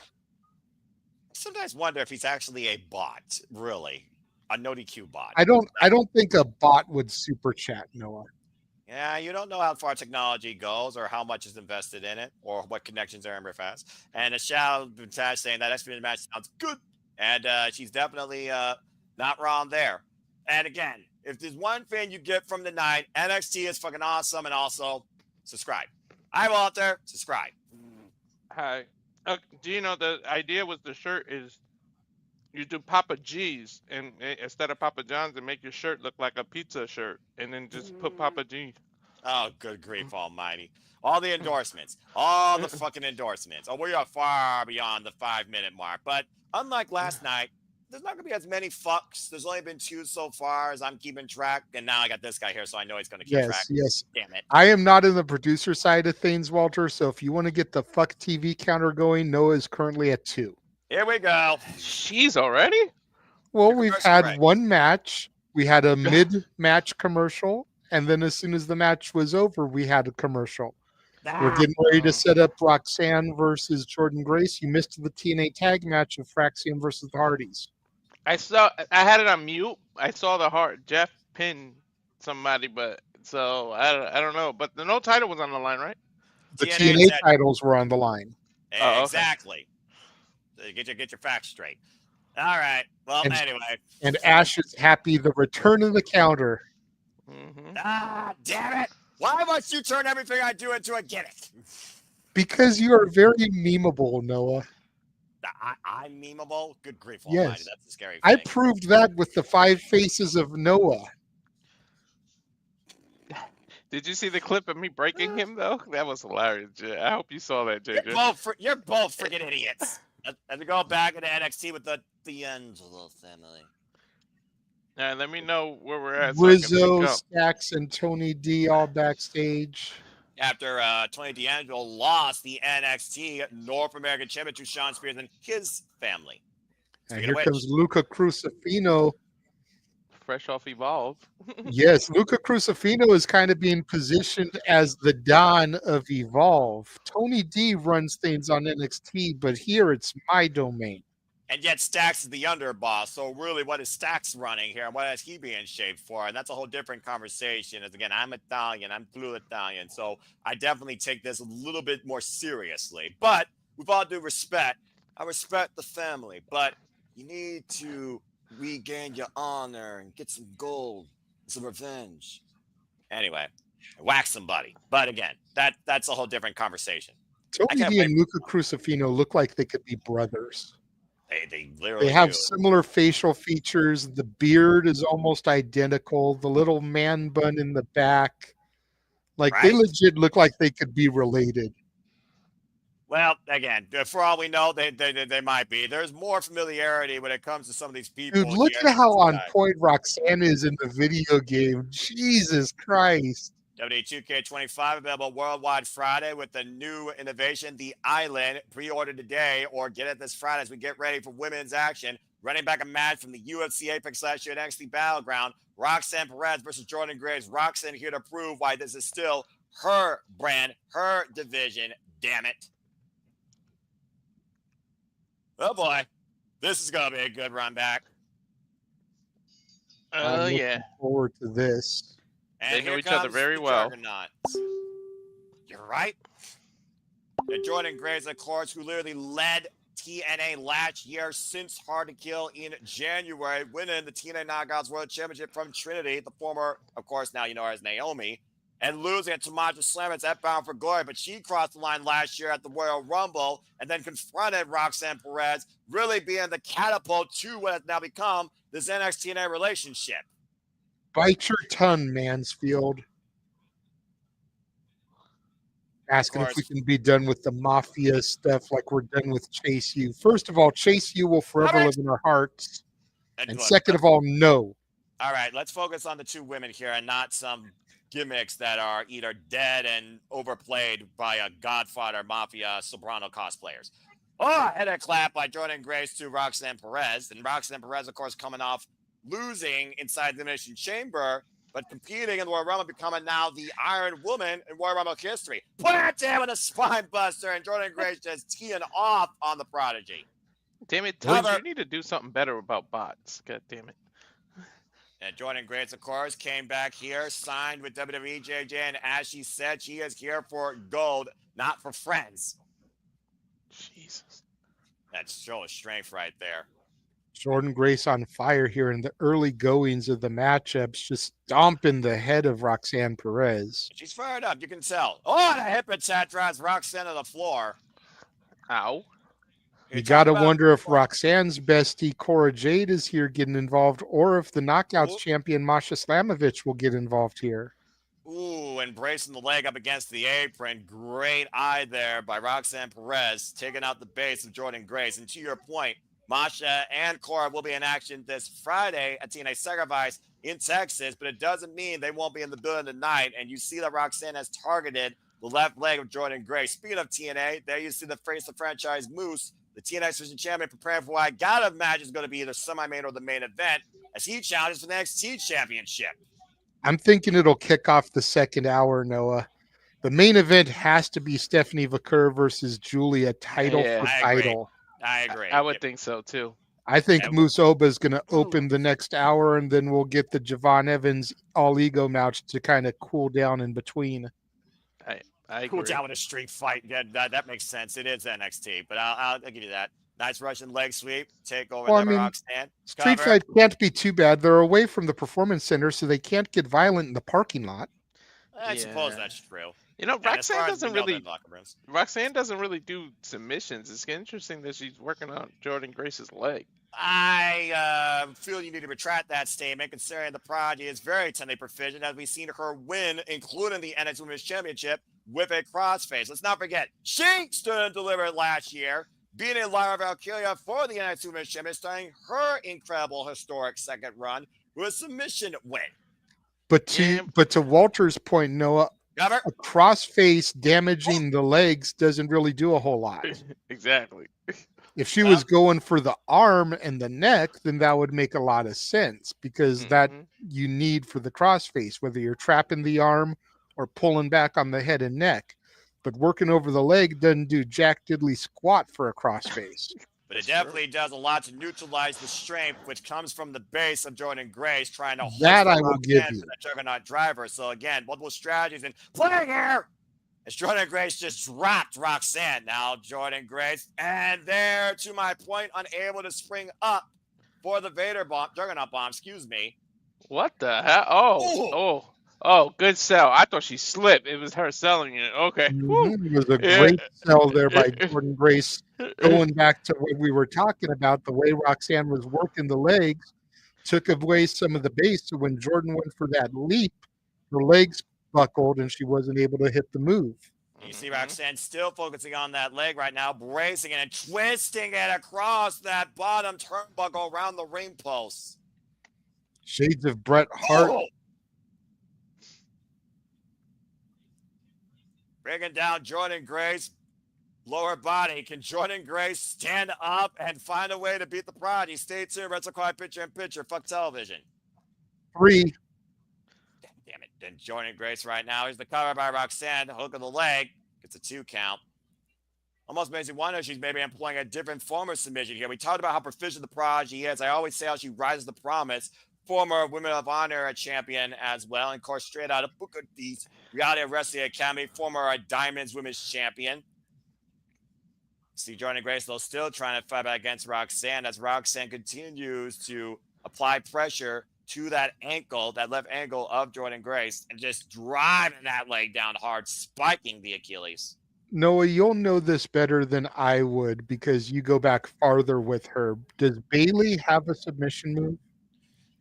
Sometimes wonder if he's actually a bot, really, a NoDQ bot. I don't think a bot would super chat, Noah. Yeah, you don't know how far technology goes or how much is invested in it or what connections Amber has. And Michelle Tash saying that Expedition match sounds good. And she's definitely not wrong there. And again, if there's one thing you get from the night, NXT is fucking awesome. And also, subscribe. Hi, Walter. Subscribe. Hi. Do you know the idea with the shirt is you do Papa G's and instead of Papa John's and make your shirt look like a pizza shirt and then just put Papa G. Oh, good grief almighty. All the endorsements. All the fucking endorsements. Oh, we are far beyond the 5-minute mark. But unlike last night, there's not going to be as many fucks. There's only been 2 so far as I'm keeping track. And now I got this guy here, so I know he's going to keep track. Yes. Damn it. I am not in the producer side of things, Walter. So if you want to get the fuck TV counter going, Noah is currently at 2. Here we go. She's already? Well, we've had right. one match. We had a mid-match commercial. And then as soon as the match was over, we had a commercial. We're getting ready to set up Roxanne versus Jordynne Grace. You missed the TNA tag match of Fraxiom versus the Hardys. I had it on mute. I saw Jeff pin somebody, but so I don't know. But the no title was on the line, right? The TNA titles were on the line. Exactly. Get your facts straight. All right. Well, anyway. And Ash is happy. The return of the counter. Mm-hmm. Ah, damn it. Why must you turn everything I do into a gimmick? Because you are very memeable, Noah. I'm memeable? Good grief yes. Almighty. That's a scary thing. I proved that with the 5 faces of Noah. Did you see the clip of me breaking him, though? That was hilarious. I hope you saw that, JJ. You're both freaking idiots. And to go back into NXT with the Angelo family. Yeah, let me know where we're at. Rizzo, Stacks, and Tony D all backstage. After Tony D'Angelo lost the NXT North American Championship to Shawn Spears and his family. And here comes Luca Crucifino. Fresh off Evolve. Yes, Luca Crucifino is kind of being positioned as the Don of Evolve. Tony D runs things on NXT, but here it's my domain. And yet Stacks is the underboss. So really, what is Stacks running here? And what is he being shaped for? And that's a whole different conversation. As again, I'm Italian. I'm blue Italian. So I definitely take this a little bit more seriously. But with all due respect, I respect the family. But you need to regain your honor and get some gold, some revenge. Anyway, whack somebody. But again, that's a whole different conversation. Tony D and Luca Crucifino look like they could be brothers. They literally have similar facial features. The beard is almost identical. The little man bun in the back. Like, they legit look like they could be related. Well, again, for all we know, they might be. There's more familiarity when it comes to some of these people. Dude, look at how on point Roxanne is in the video game. Jesus Christ. WWE 2K25 available worldwide Friday with the new innovation, The Island. Pre-order today or get it this Friday as we get ready for women's action. Running back a match from the UFC Apex last year at NXT Battleground. Roxanne Perez versus Jordynne Grace. Roxanne here to prove why this is still her brand, her division. Damn it. Oh, boy. This is going to be a good run back. Oh, yeah. Looking forward to this. And they know each other very well. You're right. And Jordynne Grace, of course, who literally led TNA last year since Hard to Kill in January, winning the TNA Knockouts World Championship from Trinity, the former, of course, now you know her as Naomi, and losing at Tommaso Slamets at Bound for Glory. But she crossed the line last year at the Royal Rumble and then confronted Roxanne Perez, really being the catapult to what has now become this NXT-TNA relationship. Bite your tongue, Mansfield. Asking if we can be done with the mafia stuff like we're done with Chase U. First of all, Chase U will forever live in our hearts. And second of all, no. All right, let's focus on the two women here and not some gimmicks that are either dead and overplayed by a Godfather Mafia soprano cosplayers. Oh, and a clap by Jordynne Grace to Roxanne Perez. And Roxanne Perez, of course, coming off losing inside the Elimination Chamber, but competing in the Royal Rumble, becoming now the Iron Woman in Royal Rumble history. Plant down with a spine buster, and Jordynne Grace just teeing off on the Prodigy. Damn it, Touch, Cover. you need to do something better about bots. God damn it. And Jordynne Grace, of course, came back here, signed with WWE JJ, and as she said, she is here for gold, not for friends. Jesus. That shows strength right there. Jordynne Grace on fire here in the early goings of the matchups, just stomping the head of Roxanne Perez. She's fired up, you can tell. Oh, and a hip attack drives Roxanne to the floor. Ow. You got to wonder if Roxanne's bestie Cora Jade is here getting involved, or if the Knockouts champion Masha Slamovich will get involved here. Ooh, embracing the leg up against the apron. Great eye there by Roxanne Perez, taking out the base of Jordynne Grace. And to your point, Masha and Cora will be in action this Friday at TNA Sacrifice in Texas, but it doesn't mean they won't be in the building tonight. And you see that Roxanne has targeted the left leg of Jordynne Grace. Speaking of TNA, there you see the face of the franchise Moose, the TNA Division Champion, preparing for what I gotta imagine is going to be either semi-main or the main event as he challenges for the NXT Championship. I'm thinking it'll kick off the second hour, Noah. The main event has to be Stephanie Vaquer versus Giulia, title for title. I agree. I would think so, too. I think Moose Oba is going to open the next hour, and then we'll get the Javon Evans all-ego match to kind of cool down in between. I agree. Cool down with a street fight. Yeah, that makes sense. It is NXT, but I'll give you that. Nice Russian leg sweep. Take over Roxanne. Street fight can't be too bad. They're away from the performance center, so they can't get violent in the parking lot. I suppose that's true. You know, Roxanne doesn't really do submissions. It's interesting that she's working on Jordynne Grace's leg. I feel you need to retract that statement, considering the Prodigy is very technically proficient, as we've seen her win, including the NXT Women's Championship, with a crossface. Let's not forget, she stood and delivered last year, beating Lyra Valkyria for the NXT Women's Championship, starting her incredible historic second run with a submission win. But to Walter's point, Noah, a crossface damaging the legs doesn't really do a whole lot. Exactly. If she was going for the arm and the neck, then that would make a lot of sense, because that you need for the crossface, whether you're trapping the arm or pulling back on the head and neck. But working over the leg doesn't do jack diddly squat for a crossface. But it definitely does a lot to neutralize the strength, which comes from the base of Jordynne Grace trying to hold that I will give you. The Juggernaut driver. So again, multiple strategies in play here. As Jordynne Grace just dropped Roxanne. Now Jordynne Grace, and there, to my point, unable to spring up for the Vader bomb, Juggernaut bomb. Excuse me. What the hell? Oh, good sell. I thought she slipped. It was her selling it. Okay. It was a great sell there by Jordynne Grace. Going back to what we were talking about, the way Roxanne was working the legs took away some of the base. So when Jordynne went for that leap, her legs buckled and she wasn't able to hit the move. You see Roxanne still focusing on that leg right now, bracing it and twisting it across that bottom turnbuckle around the ring post. Shades of Bret Hart. Bringing down Jordynne Grace, lower body. Can Jordynne Grace stand up and find a way to beat the Prodigy? Stay tuned. Retro Quiet Picture in Picture. Fuck television. 3. Damn it. Then Jordynne Grace right now. Here's the cover by Roxanne. Hook of the leg. Gets a 2 count. Almost makes me wonder if she's maybe employing a different form of submission here. We talked about how proficient the Prodigy is. I always say how she rises to promise. Former Women of Honor champion as well. And of course, straight out of Booker T's Reality Wrestling Academy, former Diamonds Women's Champion. See Jordynne Grace, though, still trying to fight back against Roxanne as Roxanne continues to apply pressure to that ankle, that left ankle of Jordynne Grace, and just driving that leg down hard, spiking the Achilles. Noah, you'll know this better than I would because you go back farther with her. Does Bayley have a submission move?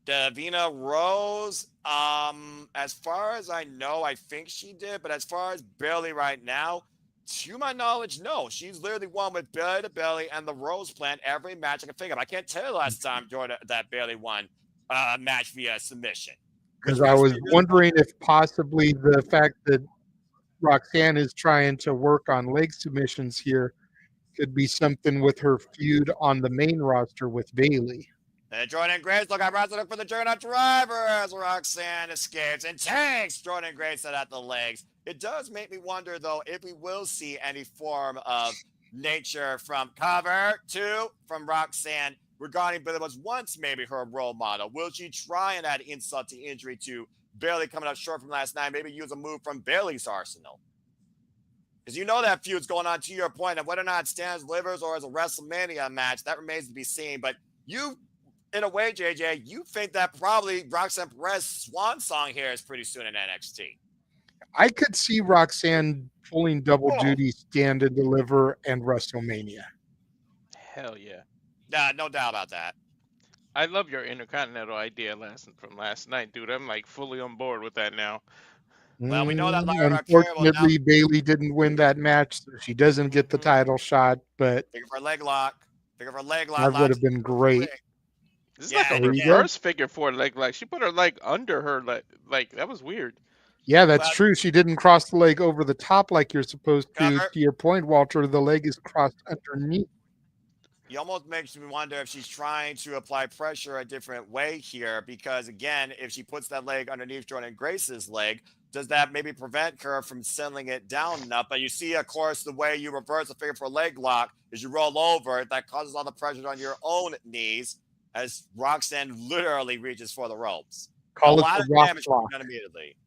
Davina Rose, as far as I know, I think she did, but as far as Bayley right now, to my knowledge, no. She's literally won with belly to belly and the Rose plant every match I can think of. I can't tell you the last time that Bayley won match via submission. Because I was wondering if possibly the fact that Roxanne is trying to work on leg submissions here could be something with her feud on the main roster with Bailey. And Jordynne Grace look for the Juggernaut driver as Roxanne escapes and takes Jordynne Grace out at the legs. It does make me wonder, though, if we will see any form of nature from cover two from Roxanne regarding Billy was once maybe her role model. Will she try and add insult to injury to Bailey coming up short from last night? Maybe use a move from Bailey's arsenal. Because you know that feud's going on, to your point, of whether or not it stands, delivers, or as a WrestleMania match. That remains to be seen. But you, in a way, JJ, you think that probably Roxanne Perez's swan song here is pretty soon in NXT. I could see Roxanne pulling double duty, stand and deliver, and WrestleMania. Hell yeah. Nah, no doubt about that. I love your Intercontinental idea from last night, dude. I'm like fully on board with that now. Well, we know that unfortunately Bailey didn't win that match, so she doesn't get the title shot. But figure for a leg lock. That would have been great. This is like a reverse figure 4 leg lock. She put her leg under her leg. Like that was weird. Yeah, that's true. She didn't cross the leg over the top like you're supposed to. To your point, Walter, the leg is crossed underneath. It almost makes me wonder if she's trying to apply pressure a different way here, because again, if she puts that leg underneath Jordynne Grace's leg, does that maybe prevent her from settling it down enough? But you see, of course, the way you reverse a figure 4 leg lock is you roll over. That causes all the pressure on your own knees as Roxanne literally reaches for the ropes. Call a it lot the of rock damage lock. done immediately.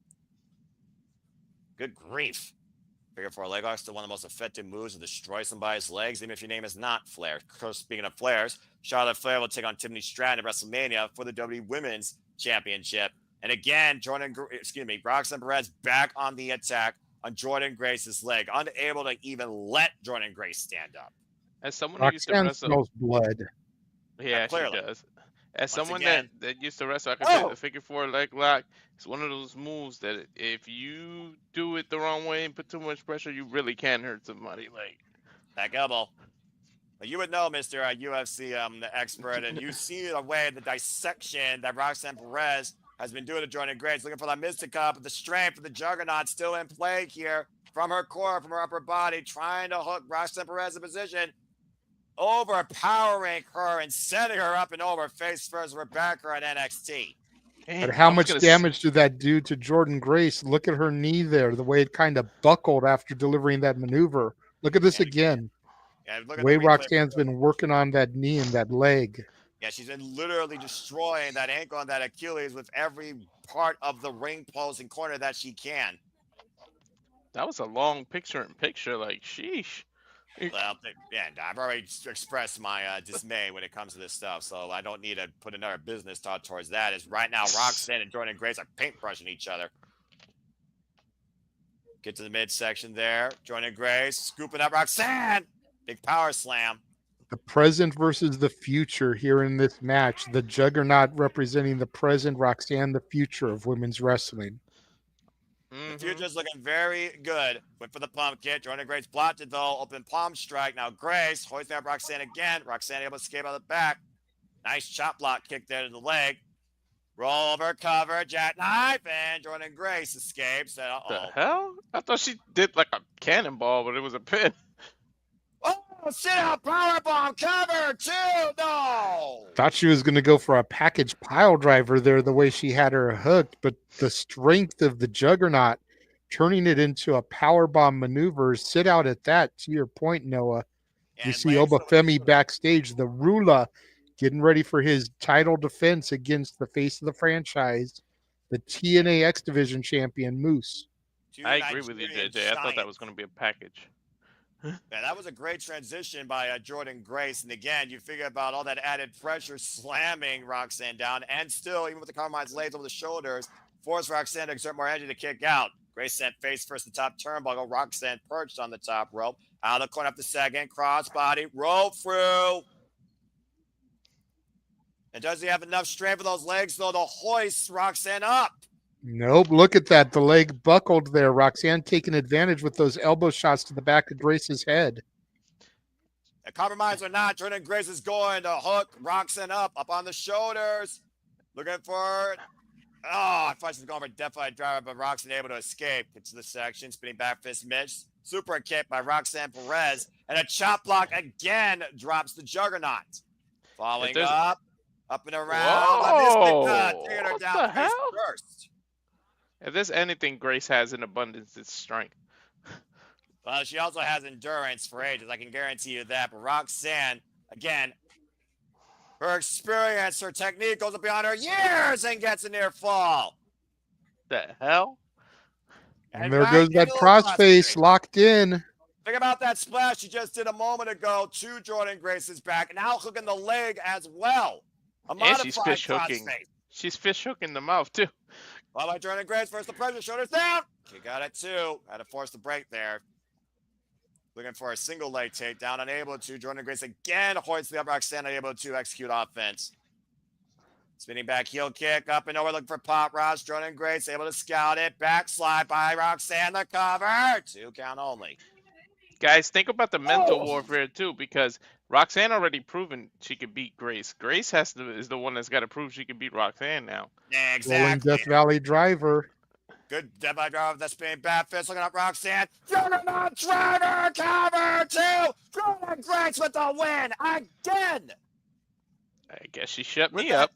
Good grief. Figure 4 leg lock is still one of the most effective moves to destroy somebody's legs, even if your name is not Flair. Of course, speaking of Flairs, Charlotte Flair will take on Tiffany Stratton at WrestleMania for the WWE Women's Championship. And again, Roxanne Perez back on the attack on Jordynne Grace's leg, unable to even let Jordynne Grace stand up. As someone who used to wrestle, smells blood. Yeah, she clearly. does. As someone again. that used to wrestle, I can say the figure 4 leg lock is one of those moves that if you do it the wrong way and put too much pressure, you really can hurt somebody. Like back elbow. Well, you would know, Mr. UFC the expert, and you see the way the dissection that Roxanne Perez has been doing to Jordynne Grace, looking for that Mystic Cup, but the strength of the Juggernaut still in play here from her core, from her upper body, trying to hook Roxanne Perez in position, overpowering her and setting her up and over face first with Vaquer at NXT. But how much damage did that do to Jordynne Grace? Look at her knee there, the way it kind of buckled after delivering that maneuver. Look at this again. Yeah, look the at way the Roxanne's been working on that knee and that leg. Yeah, she's been literally destroying that ankle and that Achilles with every part of the ring post and corner that she can. That was a long picture-in-picture. Like, sheesh. Well, yeah, I've already expressed my dismay when it comes to this stuff, so I don't need to put another business thought towards that. Is right now Roxanne and Jordynne Grace are paintbrushing each other. Get to the midsection there. Jordynne Grace scooping up Roxanne. Big power slam. The present versus the future here in this match. The Juggernaut representing the present, Roxanne the future of women's wrestling. The future's looking very good. Went for the pump kick. Jordynne Grace blocked it, though. Open palm strike. Now Grace hoisting up Roxanne again. Roxanne able to escape out of the back. Nice chop block kick there to the leg. Roll over, cover, jackknife, and Jordynne Grace escapes. The hell? I thought she did like a cannonball, but it was a pin. Oh, sit out, powerbomb, cover, 2, no! Thought she was going to go for a package pile driver there, the way she had her hooked, but the strength of the Juggernaut turning it into a powerbomb maneuver, sit out at that, to your point, Noah. And you see Femi backstage, the Rula, getting ready for his title defense against the face of the franchise, the TNA X Division champion, Moose. I agree with you, JJ. I thought that was going to be a package. Yeah, that was a great transition by Jordynne Grace. And again, you figure about all that added pressure slamming Roxanne down, and still, even with the compromised legs over the shoulders, forced Roxanne to exert more energy to kick out. Grace sent face first to top turnbuckle. Roxanne perched on the top rope. Out of the corner up the second. Crossbody. Roll through. And does he have enough strength for those legs, though, to hoist Roxanne up? Nope. Look at that. The leg buckled there. Roxanne taking advantage with those elbow shots to the back of Grace's head. A compromise or not, Jordynne Grace is going to hook Roxanne up on the shoulders. Looking for. Oh, I thought she was going for a death driver, but Roxanne able to escape. Gets to the section, spinning back fist miss. Super kick by Roxanne Perez. And a chop block again drops the Juggernaut. If Following there's up and around. Whoa! Taking her What down the face hell? first. If there's anything Grace has in abundance, it's strength. Well, she also has endurance for ages. I can guarantee you that. But Roxanne, again, her experience, her technique goes beyond her years and gets a near fall. The hell? And there goes that crossface locked in. Think about that splash she just did a moment ago to Jordynne Grace's back. Now hooking the leg as well. And she's fish hooking. She's fish hooking the mouth too. Well, by Jordynne Grace, first the pressure, shoulders down. She got it too. Had to force the break there. Looking for a single leg takedown, unable to. Jordynne Grace again hoists the up Roxanne, unable to execute offense. Spinning back heel kick, up and over, looking for pop Ross. Jordynne Grace able to scout it. Backslide by Roxanne, the cover. 2 count only. Guys, think about the mental warfare too, because Roxanne already proven she could beat Grace. Grace is the one that's got to prove she can beat Roxanne now. Yeah, Rolling exactly. Death Valley driver. Good Death Valley driver. That's spinning back fist, looking up Roxanne. Juggernaut driver, cover 2. Jordynne Grace with the win again. I guess she shut me up.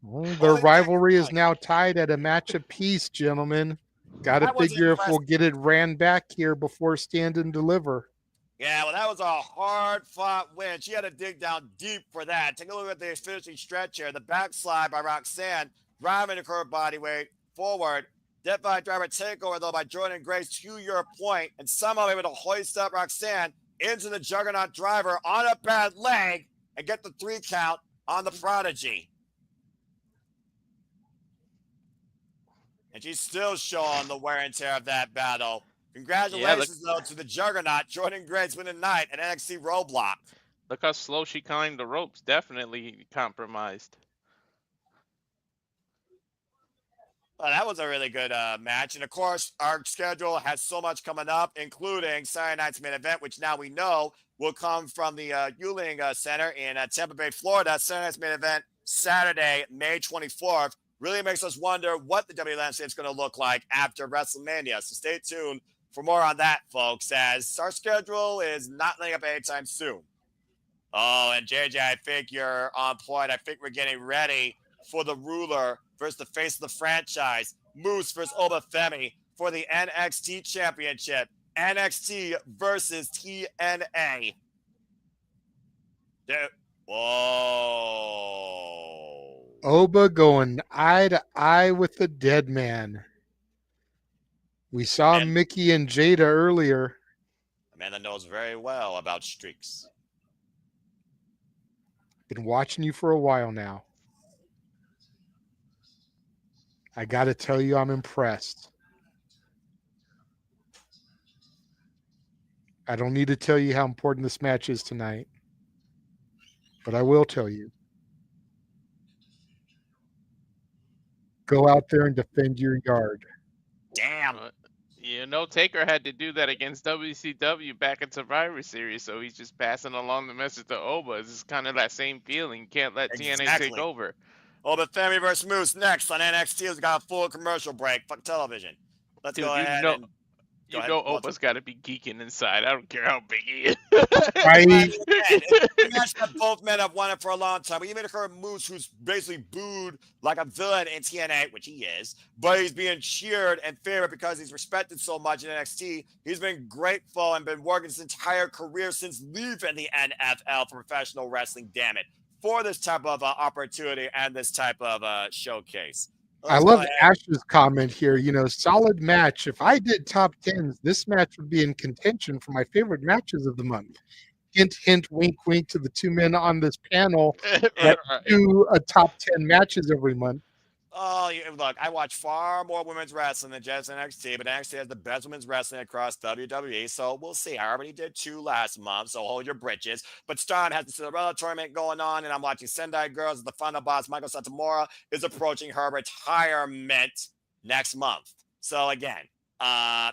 Well, their rivalry is now tied at a match apiece, gentlemen. Got to figure if we'll get it ran back here before Stand and Deliver. Yeah, well, that was a hard-fought win. She had to dig down deep for that. Take a look at the finishing stretch here. The backslide by Roxanne, driving the curved body weight forward. Death by driver takeover, though, by Jordynne Grace to your point, and somehow able to hoist up Roxanne into the Juggernaut driver on a bad leg and get the 3 count on the Prodigy. And she's still showing the wear and tear of that battle. Congratulations, though, to the Juggernaut, Jordynne Grace winning night at NXT Roadblock. Look how slow she climbed the ropes. Definitely compromised. Well, that was a really good match. And, of course, our schedule has so much coming up, including Saturday night's main event, which now we know will come from the Yuling Center in Tampa Bay, Florida. Saturday night's main event, Saturday, May 24th. Really makes us wonder what the WWE landscape is going to look like after WrestleMania. So stay tuned for more on that, folks, as our schedule is not letting up anytime soon. Oh, and JJ, I think you're on point. I think we're getting ready for the ruler versus the face of the franchise. Moose versus Oba Femi for the NXT Championship. NXT versus TNA. Whoa. Oba going eye to eye with the dead man. We saw Mickey and Jada earlier. Amanda knows very well about streaks. Been watching you for a while now. I got to tell you, I'm impressed. I don't need to tell you how important this match is tonight, but I will tell you. Go out there and defend your yard. Damn. You know, Taker had to do that against WCW back in Survivor Series, so he's just passing along the message to Oba. It's kind of that same feeling. You can't let TNA take over. Oba Femi versus Moose next on NXT. Has got a full commercial break. Fuck television. Let's go ahead. You know Opa's got to be geeking inside. I don't care how big he is. Both men have won it for a long time. We even heard Moose, who's basically booed like a villain in TNA, which he is, but he's being cheered and favored because he's respected so much in NXT. He's been grateful and been working his entire career since leaving the NFL for professional wrestling, damn it, for this type of opportunity and this type of showcase. I love Ash's comment here. You know, solid match. If I did top 10s, this match would be in contention for my favorite matches of the month. Hint, hint, wink, wink to the 2 men on this panel that do a top 10 matches every month. Oh, look, I watch far more women's wrestling than just NXT, but NXT has the best women's wrestling across WWE, so we'll see. I already did 2 last month, so hold your britches. But Stardom has the Cinderella tournament going on, and I'm watching Sendai Girls. The final boss, Michael Satomura, is approaching her retirement next month. So, again,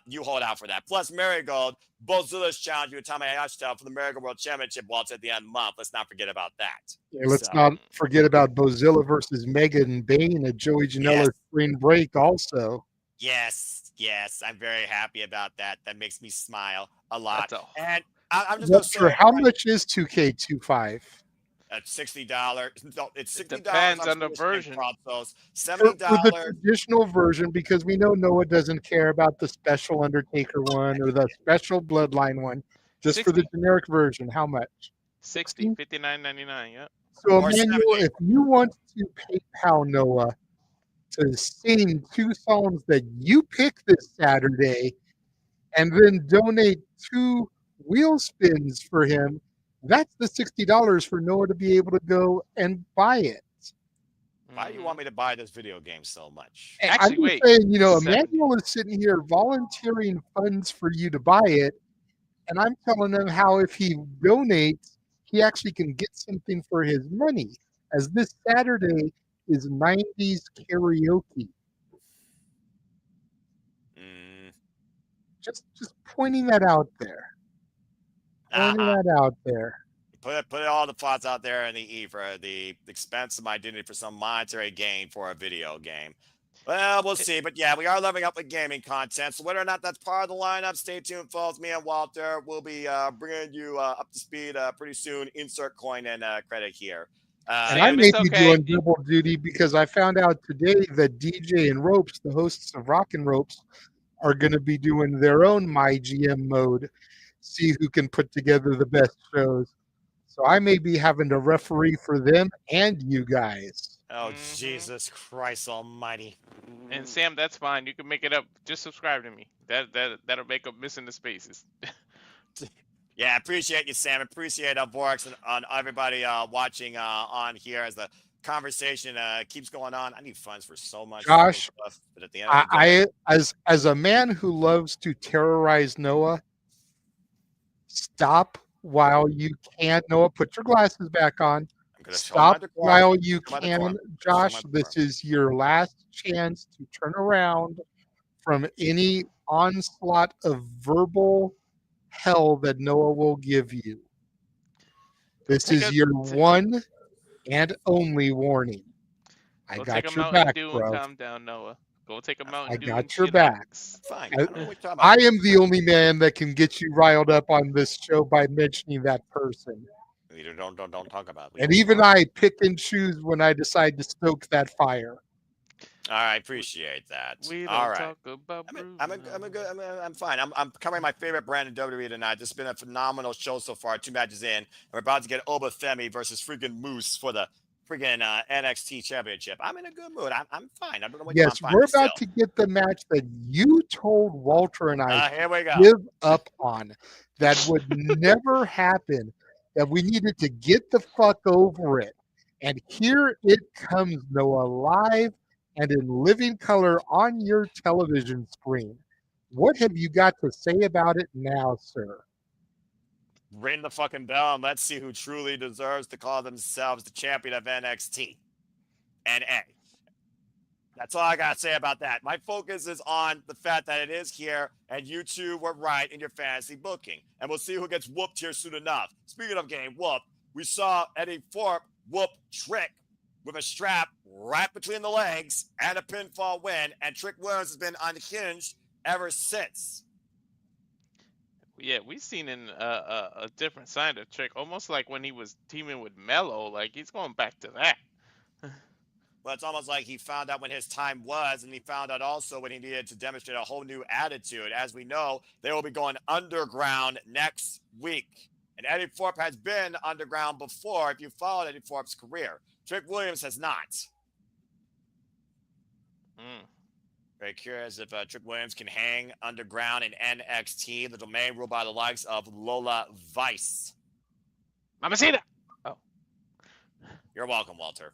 you hold out for that. Plus, Marigold, Bozilla's challenge you to Tommy Ashton for the Marigold World Championship while it's at the end of the month. Let's not forget about that. Yeah, let's not forget about Bozilla versus Megan Bain at Joey Janela's spring break also. Yes, I'm very happy about that. That makes me smile a lot. That's And I'm just going to say, for how much is 2K25? At $60. No, it's $60. It depends on the version. $70. For the traditional version, because we know Noah doesn't care about the special Undertaker one or the special Bloodline one. Just 60. for the generic version, how much? 60, $59.99. Yeah. So, Or Emmanuel, 70. if you want to PayPal Noah to sing 2 songs that you pick this Saturday and then donate 2 wheel spins for him, that's the $60 for Noah to be able to go and buy it. Why do you want me to buy this video game so much? Actually, I'm wait. just saying, 70. Emmanuel is sitting here volunteering funds for you to buy it, and I'm telling him how if he donates, he actually can get something for his money, as this Saturday is 90s karaoke. Just pointing that out there. Pointing that out there. Put all the plots out there in the E for the expense of my identity for some monetary gain for a video game. Well, we'll see. But yeah, we are leveling up with gaming content. So whether or not that's part of the lineup, stay tuned, folks. Me and Walter will be bringing you up to speed pretty soon. Insert coin and credit here. And I may be doing double duty because I found out today that DJ and Ropes, the hosts of Rock and Ropes, are going to be doing their own My GM mode. See who can put together the best shows. So I may be having to referee for them and you guys. Oh, Jesus Christ almighty. And Sam, that's fine. You can make it up. Just subscribe to me. That'll make up missing the spaces. Yeah, appreciate you, Sam. Appreciate Borx and on everybody watching on here as the conversation keeps going on. I need funds for so much Josh, stuff, but at the end of the day, as a man who loves to terrorize Noah, stop while you can. Noah, put your glasses back on. Stop while you can, Josh. This is your last chance to turn around from any onslaught of verbal hell that Noah will give you. This is your one and only warning. I got your back, bro. Calm down, Noah. Go take a Mountain Dew. I got your back. Fine. I am the only man that can get you riled up on this show by mentioning that person. Don't talk about it. And even I pick and choose when I decide to stoke that fire. All right, appreciate that. All right. I'm fine. I'm covering my favorite brand in WWE tonight. This has been a phenomenal show so far. 2 matches in. We're about to get Oba Femi versus freaking Moose for the freaking NXT Championship. I'm in a good mood. I'm fine. I don't know what. Yes, we're about to get the match that you told Walter and I here we go. give up on. That would never happen. That we needed to get the fuck over it. And here it comes, Noah, live and in living color on your television screen. What have you got to say about it now, sir? Ring the fucking bell and let's see who truly deserves to call themselves the champion of NXT. NA. That's all I got to say about that. My focus is on the fact that it is here, and you two were right in your fantasy booking. And we'll see who gets whooped here soon enough. Speaking of getting whooped, we saw Eddie Thorpe whoop Trick with a strap right between the legs and a pinfall win, and Trick Williams has been unhinged ever since. Yeah, we've seen a different side of Trick, almost like when he was teaming with Mello. Like, he's going back to that. Well, it's almost like he found out when his time was, and he found out also when he needed to demonstrate a whole new attitude. As we know, they will be going underground next week. And Eddie Thorpe has been underground before, if you followed Eddie Thorpe's career. Trick Williams has not. Very curious if Trick Williams can hang underground in NXT, the domain ruled by the likes of Lola Vice. Mamacita! Oh. You're welcome, Walter.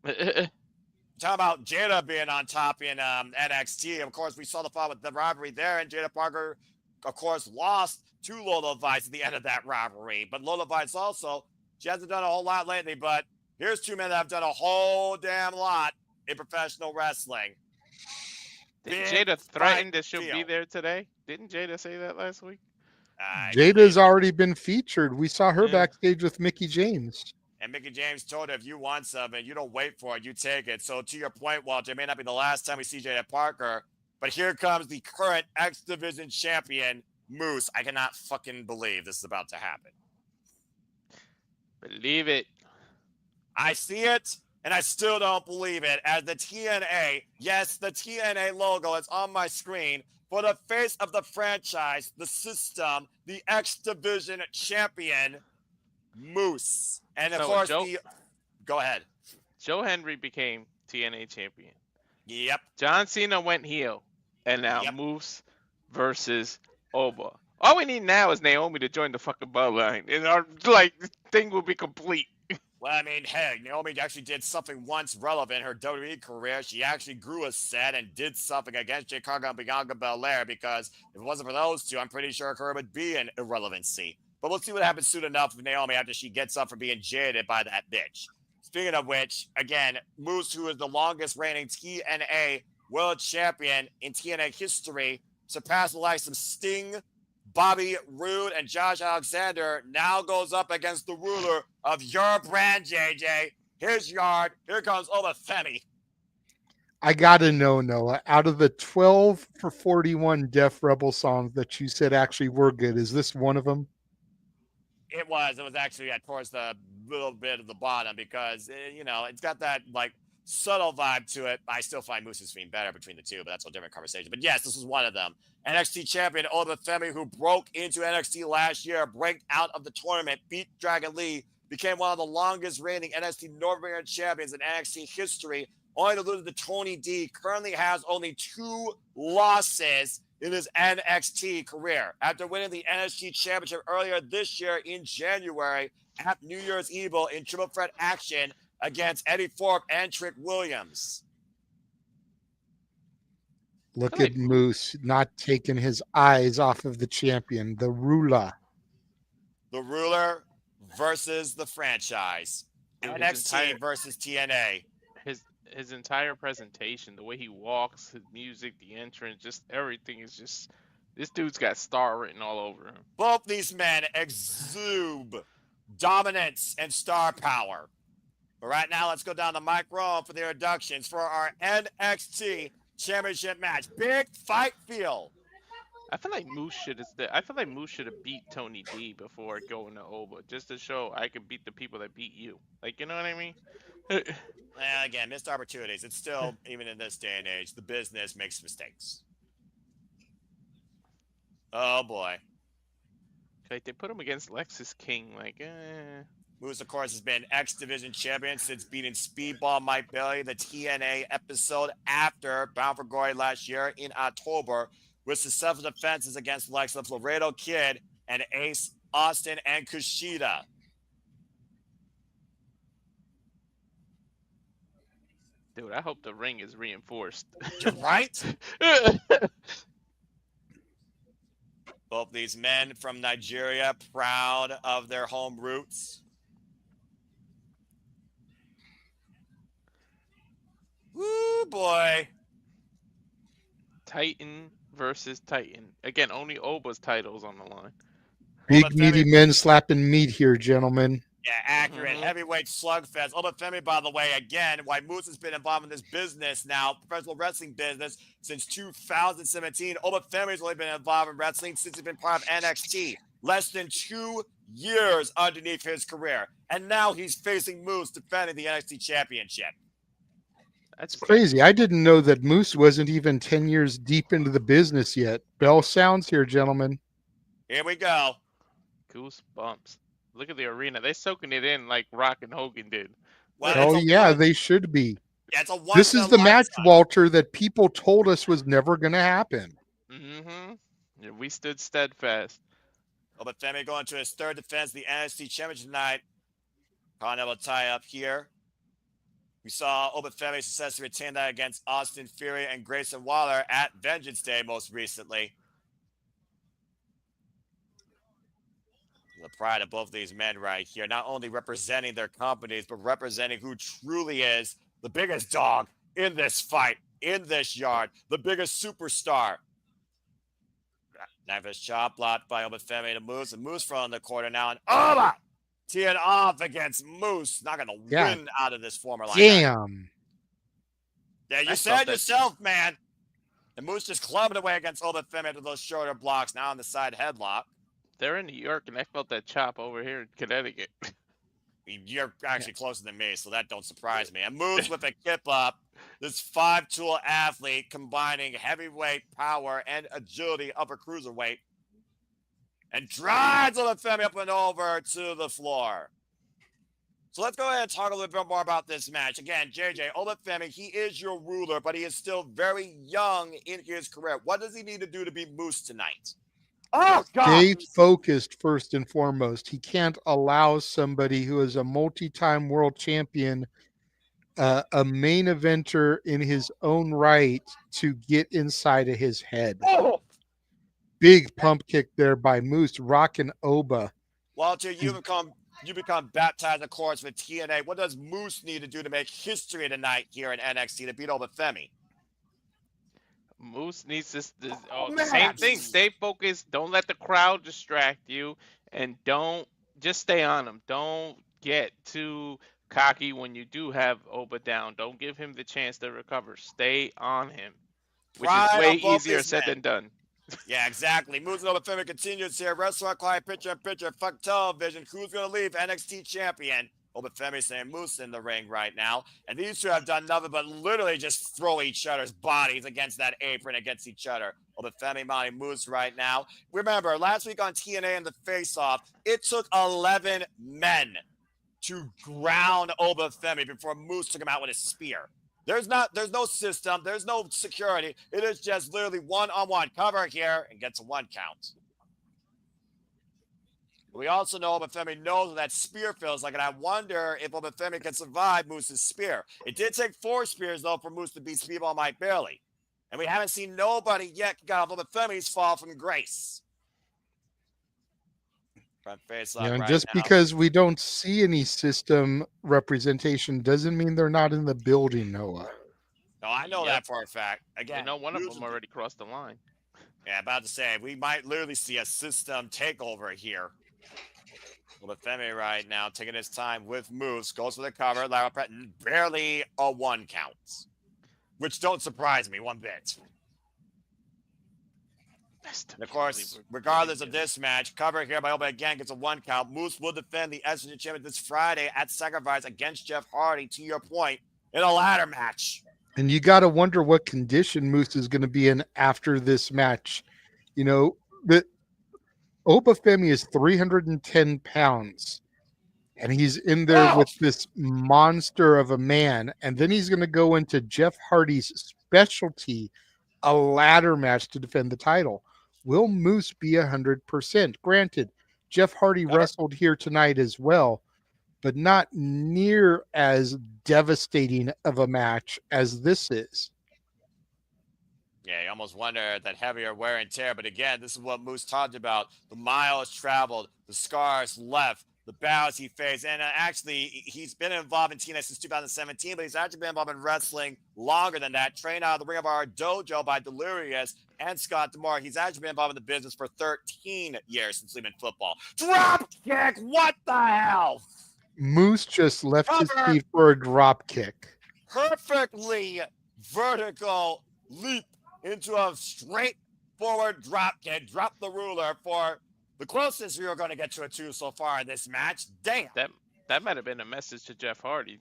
Talking about Jada being on top in NXT. Of course, we saw the fight with the rivalry there, and Jada Parker, of course, lost to Lola Vice at the end of that rivalry. But Lola Vice also, she hasn't done a whole lot lately, but here's 2 men that have done a whole damn lot in professional wrestling. Didn't Big Jada fight threaten that she'll be feel. there today? Didn't Jada say that last week? I Jada's believe- already been featured. We saw her Yeah. backstage with Mickey James. And Mickey James told her, if you want something, you don't wait for it, you take it. So to your point, Walter, it may not be the last time we see Jada Parker, but here comes the current X Division champion, Moose. I cannot fucking believe this is about to happen. Believe it. I see it, and I still don't believe it. As the TNA, yes, the TNA logo is on my screen for the face of the franchise, the system, the X Division champion, Moose. And of So, course, Joe- go ahead. Joe Henry became TNA champion. Yep. John Cena went heel, and now Yep. Moose versus Oba. All we need now is Naomi to join the fucking bloodline, and our thing will be complete. Well, I mean, hey, Naomi actually did something once relevant in her WWE career. She actually grew a set and did something against Jade Cargill and Bianca Belair, because if it wasn't for those two, I'm pretty sure her career would be an irrelevancy. But we'll see what happens soon enough with Naomi after she gets up for being jaded by that bitch. Speaking of which, again, Moose, who is the longest reigning TNA World Champion in TNA history, surpassed the likes of Sting, Bobby Roode, and Josh Alexander, now goes up against the ruler of your brand, JJ. His yard. Here comes Ola Femi. I gotta know, Noah, out of the 12 for 41 Def Rebel songs that you said actually were good, is this one of them? It was actually towards the little bit of the bottom, because, it's got that, subtle vibe to it. I still find Moose's theme better between the two, but that's a different conversation. But yes, this was one of them. NXT champion Ola Femi, who broke into NXT last year, break out of the tournament, beat Dragon Lee, became one of the longest reigning NXT North American champions in NXT history, only to lose to Tony D. Currently has only 2 losses in his NXT career, after winning the NXT championship earlier this year in January at New Year's Eve in triple threat action against Eddie Thorpe and Trick Williams. Look Like- at Moose not taking his eyes off of the champion, the ruler. The ruler versus the franchise. Dude, his NXT entire- versus TNA. His entire presentation, the way he walks, his music, the entrance, just everything is just. This dude's got star written all over him. Both these men exude dominance and star power. But right now, let's go down the mic row for the introductions for our NXT Championship match. Big fight feel. I feel like Moose should have beat Tony D before going to Oba, just to show I can beat the people that beat you. You know what I mean? Again, missed opportunities. It's still, even in this day and age, the business makes mistakes. Oh, boy. They put him against Lexus King, Moose, of course, has been X Division champion since beating Speedball Mike Bailey, the TNA episode after Bound for Glory last year in October, with successful defenses against the likes of Laredo Kid and Ace Austin and Kushida. Dude, I hope the ring is reinforced. You're right. Both these men from Nigeria, proud of their home roots. Woo, boy. Titan versus Titan. Again, only Oba's titles on the line. Big Oba meaty Femi- men slapping meat here, gentlemen. Yeah, accurate. Mhm. Heavyweight slugfest. Oba Femi, by the way, again, why Moose has been involved in this business now, professional wrestling business, since 2017. Oba Femi's only been involved in wrestling since he's been part of NXT. Less than 2 years underneath his career. And now he's facing Moose defending the NXT championship. That's Crazy. I didn't know that Moose wasn't even 10 years deep into the business yet. Bell sounds here, gentlemen. Here we go. Goosebumps. Look at the arena. They're soaking it in like Rock and Hogan did. Well, Oh, it's a yeah, one- they should be. it's a once This in is a the match, lifetime. Walter, that people told us was never going to happen. Mm-hmm. Yeah, we stood steadfast. Oba Femi going to his third defense of the NXT championship tonight. Continental tie up here. We saw Oba Femi successfully retain that against Austin Fury and Grayson Waller at Vengeance Day most recently. The pride of both these men right here, not only representing their companies, but representing who truly is the biggest dog in this fight. in this yard. The biggest superstar. Knife chop blocked by Femi to Moose. And Moose from the corner now. And Oba teeing off against Moose. Not going to Yeah. win out of this former line. Damn. Yeah, you I said thought that- yourself, man. And Moose just clubbing away against Femi after those shorter blocks. Now on the side headlock. They're in New York, and I felt that chop over here in Connecticut. You're actually closer than me, so that don't surprise me. And Moose with a kip up. This 5-tool athlete combining heavyweight power and agility of a cruiserweight. And drives Femi up and over to the floor. So let's go ahead and talk a little bit more about this match. Again, JJ, Femi, he is your ruler, but he is still very young in his career. What does he need to do to be Moose tonight? Oh, God. Stay focused first and foremost. He can't allow somebody who is a multi-time world champion, a main eventer in his own right, to get inside of his head. Oh. Big pump kick there by Moose, rocking Oba. Walter, you become baptized, of course, with TNA. What does Moose need to do to make history tonight here in NXT to beat Femi? Moose needs the same thing. Stay focused. Don't let the crowd distract you, and just stay on him. Don't get too cocky when you do have Oba down. Don't give him the chance to recover. Stay on him, which is way easier said than done. Yeah, exactly. Moose and Femi continues here. Wrestler Client picture. Fuck television. Who's going to leave? NXT champion. Femi saying Moose in the ring right now. And these two have done nothing but literally just throw each other's bodies against that apron against each other. Femi mounting Moose right now. Remember, last week on TNA in the face-off, it took 11 men to ground Femi before Moose took him out with a spear. There's no system. There's no security. It is just literally one-on-one. Cover here and gets a 1 count. We also know Femi knows what that spear feels like, and I wonder if Femi can survive Moose's spear. It did take 4 spears, though, for Moose to beat Speedball Mike Bailey. And we haven't seen nobody yet get off Femi's fall from grace. Front face lock And right just now. because we don't see any system representation doesn't mean they're not in the building, Noah. No, I know that for a fact. Again, One of Moose them already crossed the line. Yeah, about to say, we might literally see a system takeover here. Femi right now taking his time with Moose, goes for the cover, lateral press, barely a 1 count, which don't surprise me one bit. And of course, regardless of this match, cover here by Oba again gets a 1 count. Moose will defend the Estrogen Championship this Friday at Sacrifice against Jeff Hardy, to your point, in a ladder match. And you got to wonder what condition Moose is going to be in after this match. You know, Oba Femi is 310 pounds, and he's in there with this monster of a man. And then he's going to go into Jeff Hardy's specialty, a ladder match to defend the title. Will Moose be 100%? Granted, Jeff Hardy wrestled here tonight as well, but not near as devastating of a match as this is. Yeah, you almost wonder that heavier wear and tear. But again, this is what Moose talked about. The miles traveled, the scars left, the battles he faced. And actually, he's been involved in TNA since 2017, but he's actually been involved in wrestling longer than that. Trained out of the Ring of Our Dojo by Delirious and Scott Demore. He's actually been involved in the business for 13 years since leaving football. Drop kick! What the hell? Moose just left his feet for a drop kick. Perfectly vertical leap into a straightforward drop kick. Drop the ruler for the closest we were going to get to a 2 so far in this match. Damn. That might have been a message to Jeff Hardy.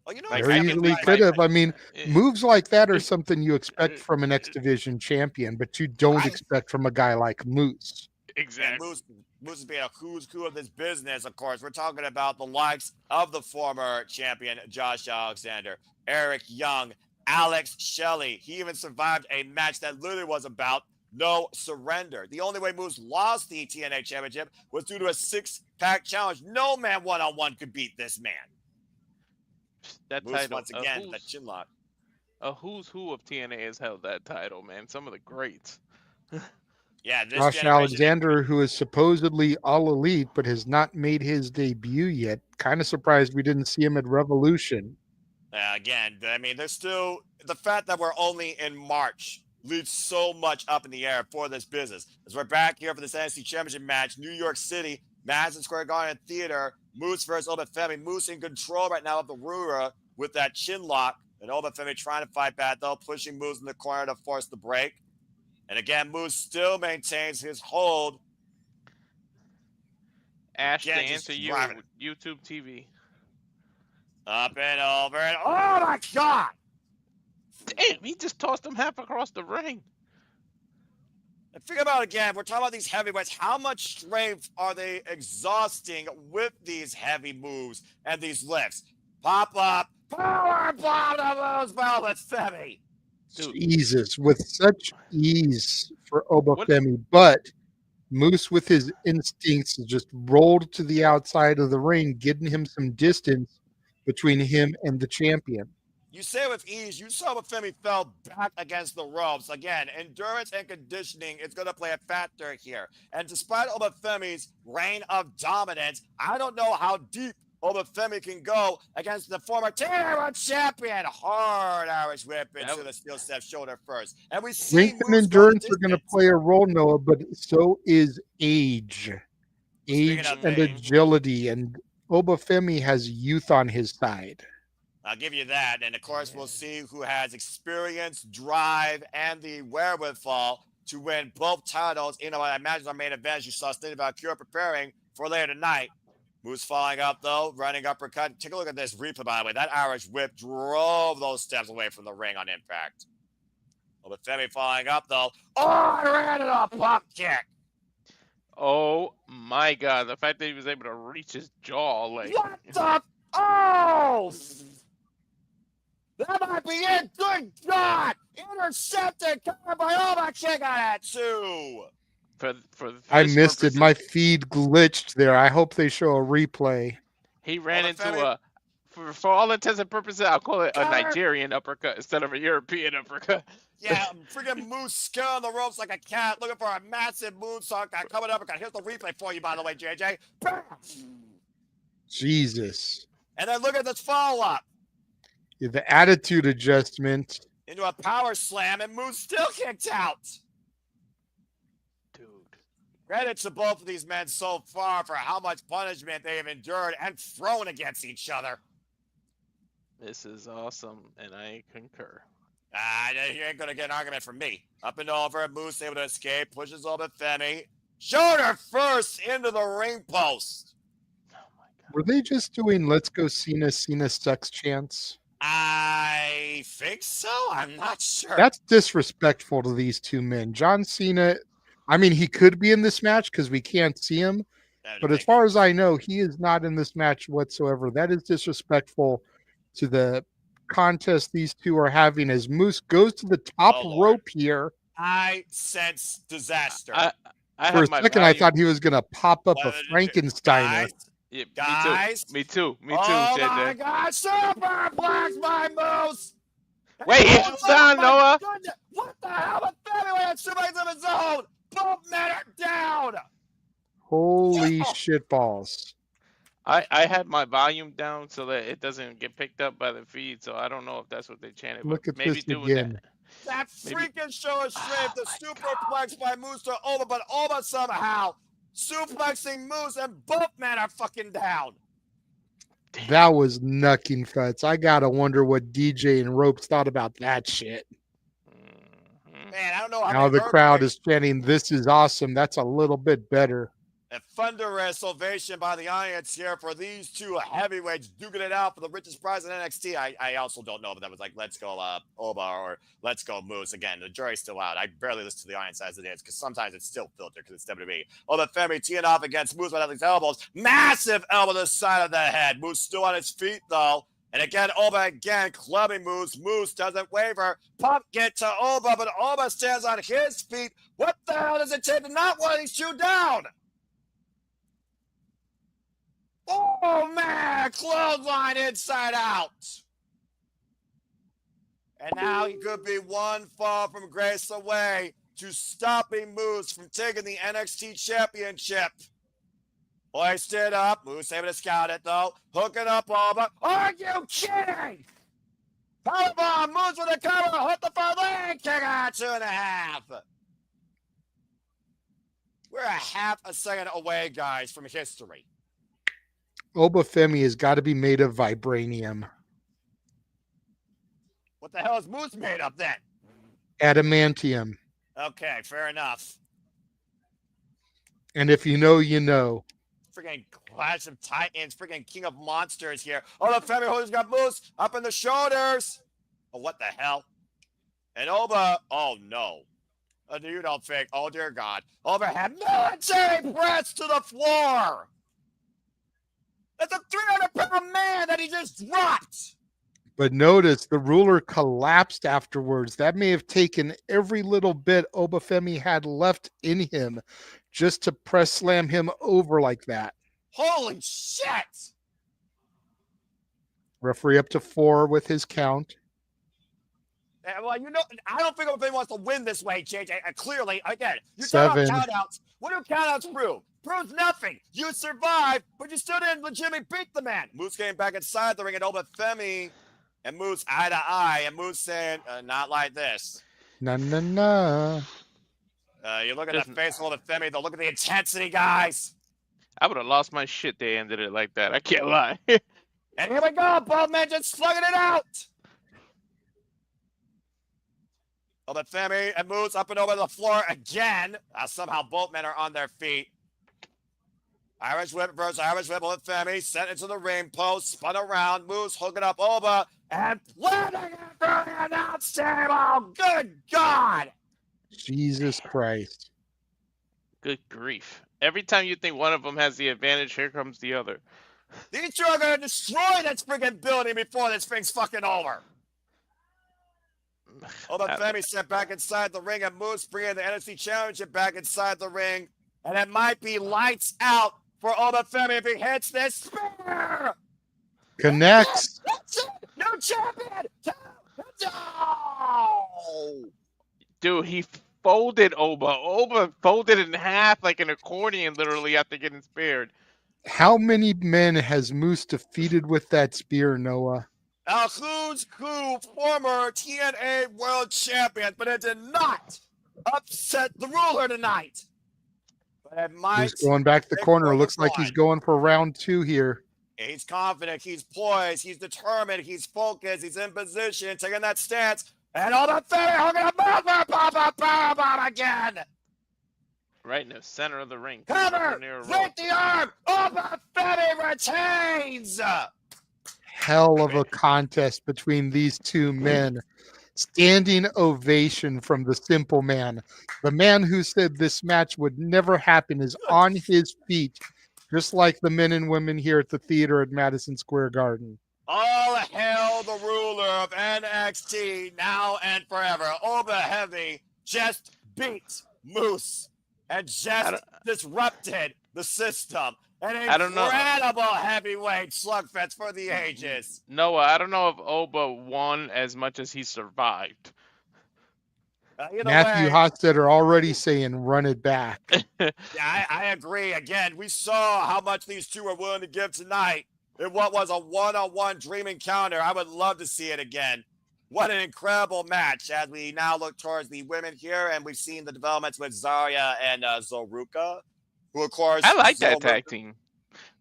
Well, you know, Very easily could have. I mean, moves like that are something you expect from an X Division champion, but you don't expect from a guy like Moose. Exactly. Moose is being a who's who of this business, of course. We're talking about the likes of the former champion, Josh Alexander, Eric Young, Alex Shelley. He even survived a match that literally was about no surrender. The only way Moose lost the TNA championship was due to a 6-pack challenge. No man one-on-one could beat this man. That Moose title, once again, that chin lock. A who's who of TNA has held that title, man. Some of the greats. Yeah, this Josh Alexander, who is supposedly all elite, but has not made his debut yet. Kind of surprised we didn't see him at Revolution. Again, I mean, there's still the fact that we're only in March leaves so much up in the air for this business. As we're back here for this NXT Championship match, New York City, Madison Square Garden Theater, Moose versus Femi. Moose in control right now of the Rura with that chin lock, and Femi trying to fight back though, pushing Moose in the corner to force the break. And again, Moose still maintains his hold. Ash, to Again, answer just you, driving. YouTube TV. Up and over, and oh my God! Damn, he just tossed him half across the ring. And think about it again, we're talking about these heavyweights. How much strength are they exhausting with these heavy moves and these lifts? Pop up, power bomb to Moose Velvet Femi. Dude. Jesus, with such ease for What- Obafemi, but Moose with his instincts just rolled to the outside of the ring, getting him some distance between him and the champion. You say with ease, you saw Femi fell back against the ropes. Again, endurance and conditioning is going to play a factor here. And despite Femi's reign of dominance, I don't know how deep Femi can go against the former TNA champion. Hard Irish whip into the steel step shoulder first. And we see Strength and endurance are going to play a role, Noah, but so is age. Age and agility. And Obafemi has youth on his side. I'll give you that. And of course, we'll see who has experience, drive, and the wherewithal to win both titles. You know, I imagine our main event, you saw Steve Vaquer preparing for later tonight. Moose falling up, though, running uppercut. Take a look at this replay, by the way. That Irish whip drove those steps away from the ring on impact. But Femi falling up, though. Oh, I ran it off pop kick. Oh, my God. The fact that he was able to reach his jaw. Like, what the? Oh! That might be it. Good God! Intercepted. Covered by my kick on that, too. I missed it. My feed glitched there. I hope they show a replay. He ran into for all intents and purposes, I'll call it a Nigerian uppercut instead of a European uppercut. Yeah, freaking Moose scaling the ropes like a cat, looking for a massive moonsault. Coming uppercut. Here's the replay for you, by the way, JJ. Jesus. And then look at this follow-up. Yeah, the attitude adjustment. Into a power slam, and Moose still kicked out. Credit to both of these men so far for how much punishment they have endured and thrown against each other. This is awesome, and I concur. You ain't going to get an argument from me. Up and over, Moose able to escape, pushes over Femi. Shoulder first into the ring post. Oh my God. Were they just doing "Let's Go Cena, Cena sucks" chants? I think so. I'm not sure. That's disrespectful to these two men. John Cena, I mean, he could be in this match because we can't see him. But as far as I know, he is not in this match whatsoever. That is disrespectful to the contest these two are having as Moose goes to the top rope here. I sense disaster. For a second, I thought he was going to pop up a Frankensteiner. Yeah, guys, me too. Oh my God! Superplex by Moose. Wait, it's down, Noah. Goodness. What the hell? The Femi had superplex of his own. Both men are down. Holy shit balls! I had my volume down so that it doesn't get picked up by the feed, so I don't know if that's what they chanted. Look at maybe this do again. That freaking show of strength, the superplex by Moose to Oba, but Oba somehow suplexing Moose, and both men are fucking down. That was knucking futs. I gotta wonder what DJ and Ropes thought about that shit. Man, I don't know how the crowd is chanting, "This is awesome." That's a little bit better. A thunderous ovation by the audience here for these two heavyweights duking it out for the richest prize in NXT. I also don't know if that was like, let's go Oba or let's go Moose. Again, the jury's still out. I barely listen to the audience as it is because sometimes it's still filtered because it's WWE. Oba Femi teeing off against Moose with his elbows. Massive elbow to the side of the head. Moose still on his feet though. And again, Oba again clubbing Moose. Moose doesn't waver. Pump get to Oba, but Oba stands on his feet. What the hell does it take to knock one of these two down? Oh, man, clothesline inside out. And now he could be one fall from grace away to stopping Moose from taking the NXT Championship. Hoisted up. Moose able to scout it, though. Hooking up Oba. Are you kidding? Powerbomb, moves with the cover, hit the front leg, kick out 2.5. We're a half a second away, guys, from history. Femi has got to be made of vibranium. What the hell is Moose made of then? Adamantium. Okay, fair enough. And if you know, you know. Freaking Clash of Titans, freaking King of Monsters here. Oh, the Femi who's got Moose up in the shoulders. Oh, what the hell? And Oba, oh no. You don't think, oh dear God. Overhead military press to the floor. That's a 300-pound man that he just dropped. But notice the ruler collapsed afterwards. That may have taken every little bit Femi had left in him just to press slam him over like that. Holy shit. Referee up to 4 with his count. Well, you know, I don't think Femi wants to win this way, JJ. Clearly, again, you talk 7. about countouts. What do countouts prove? Proves nothing. You survived, but you still didn't legitimately beat the man. Moose came back inside the ring and Femi and Moose eye to eye, and Moose saying, not like this. Na na na. You look at the face of Femi, though. Look at the intensity, guys. I would have lost my shit. They ended it like that. I can't lie. And here we go. Both men just slugging it out. Femi and Moose up and over the floor again. Somehow both men are on their feet. Irish whip versus Irish whip with Femi. Sent into the ring post. Spun around. Moose hooking up Oba. And planting it through the announce table. Good God. Jesus Christ. Good grief. Every time you think one of them has the advantage, here comes the other. These two are going to destroy this freaking building before this thing's fucking over. Femi sent back inside the ring, and Moose bringing the NXT Championship back inside the ring. And it might be lights out for Femi if he hits this spear. Connects. No champion. No. Dude, he folded Oba. Oba folded in half like an accordion, literally, after getting speared. How many men has Moose defeated with that spear, Noah? Who's who, former TNA World Champion, but it did not upset the ruler tonight. But it might. He's going back to the corner. Looks like he's going for round 2 here. He's confident. He's poised. He's determined. He's focused. He's in position, taking that stance. And Femi hooking up powerbomb again. Right in the center of the ring. Cover. Break the arm. Femi retains. Hell of a contest between these two men. Standing ovation from the simple man. The man who said this match would never happen is on his feet, just like the men and women here at the theater at Madison Square Garden. All hail the ruler of NXT now and forever. Heavy just beat Moose and just disrupted the system. An incredible heavyweight slugfest for the ages. Noah, I don't know if Oba won as much as he survived. Matthew Hofstetter already saying run it back. Yeah, I agree. Again, we saw how much these two were willing to give tonight in what was a one-on-one dream encounter. I would love to see it again. What an incredible match as we now look towards the women here, and we've seen the developments with Zarya and Zoruka, who, of course... I like that tag team.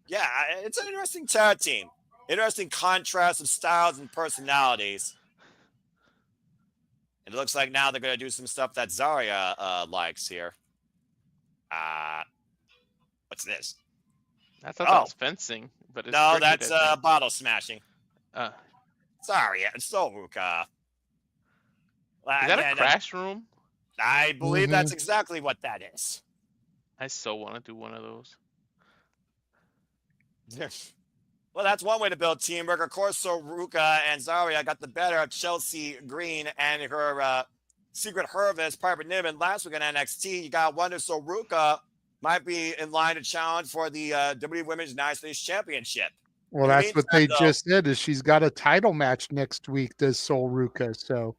Yeah, it's an interesting tag team. Interesting contrast of styles and personalities. It looks like now they're going to do some stuff that Zarya likes here. What's this? I thought that was fencing. But it's no, that's bottle smashing. Sorry, it's Zoruka. Is that a crash room? I believe that's exactly what that is. I so want to do one of those. Well, that's one way to build teamwork. Of course, Zoruka and Zarya got the better of Chelsea Green and her secret herbalist, Piper Niven, last week on NXT. You got wonder Zoruka might be in line to challenge for the WWE Women's United States Championship. Well, that's what they just said, is she's got a title match next week, does Zoruka. So,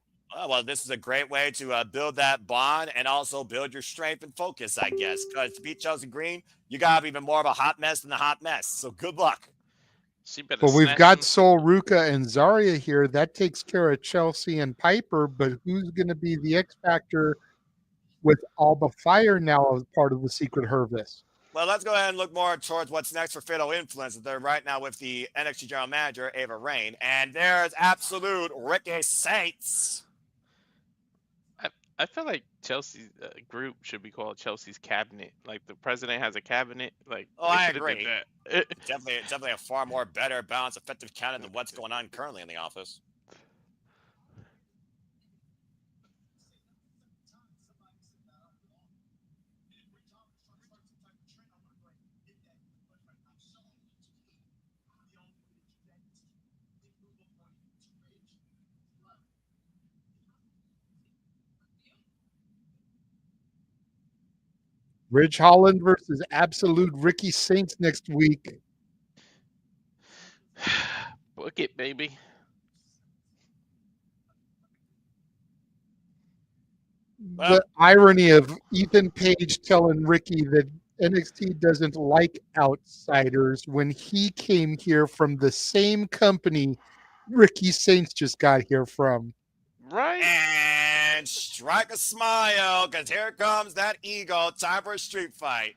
well, this is a great way to build that bond and also build your strength and focus, I guess. Because to beat Chelsea Green, you got to be even more of a hot mess than a hot mess. So good luck. She better But we've snatch got him. Sol Ruka and Zarya here. That takes care of Chelsea and Piper. But who's going to be the X Factor with Alba Fire now as part of the Secret Service? Well, let's go ahead and look more towards what's next for Fatal Influence. They're right now with the NXT General Manager, Ava Rain. And there's absolute Ricky Saints. I feel like Chelsea's group should be called Chelsea's cabinet. Like the president has a cabinet. Like Oh, they I should have did agree. that. Definitely a far more better, balanced, effective cabinet than what's going on currently in the office. Ridge Holland versus Absolute Ricky Saints next week. Book it, baby. The irony of Ethan Page telling Ricky that NXT doesn't like outsiders when he came here from the same company Ricky Saints just got here from. Right? And strike a smile, because here comes that ego. Time for a street fight.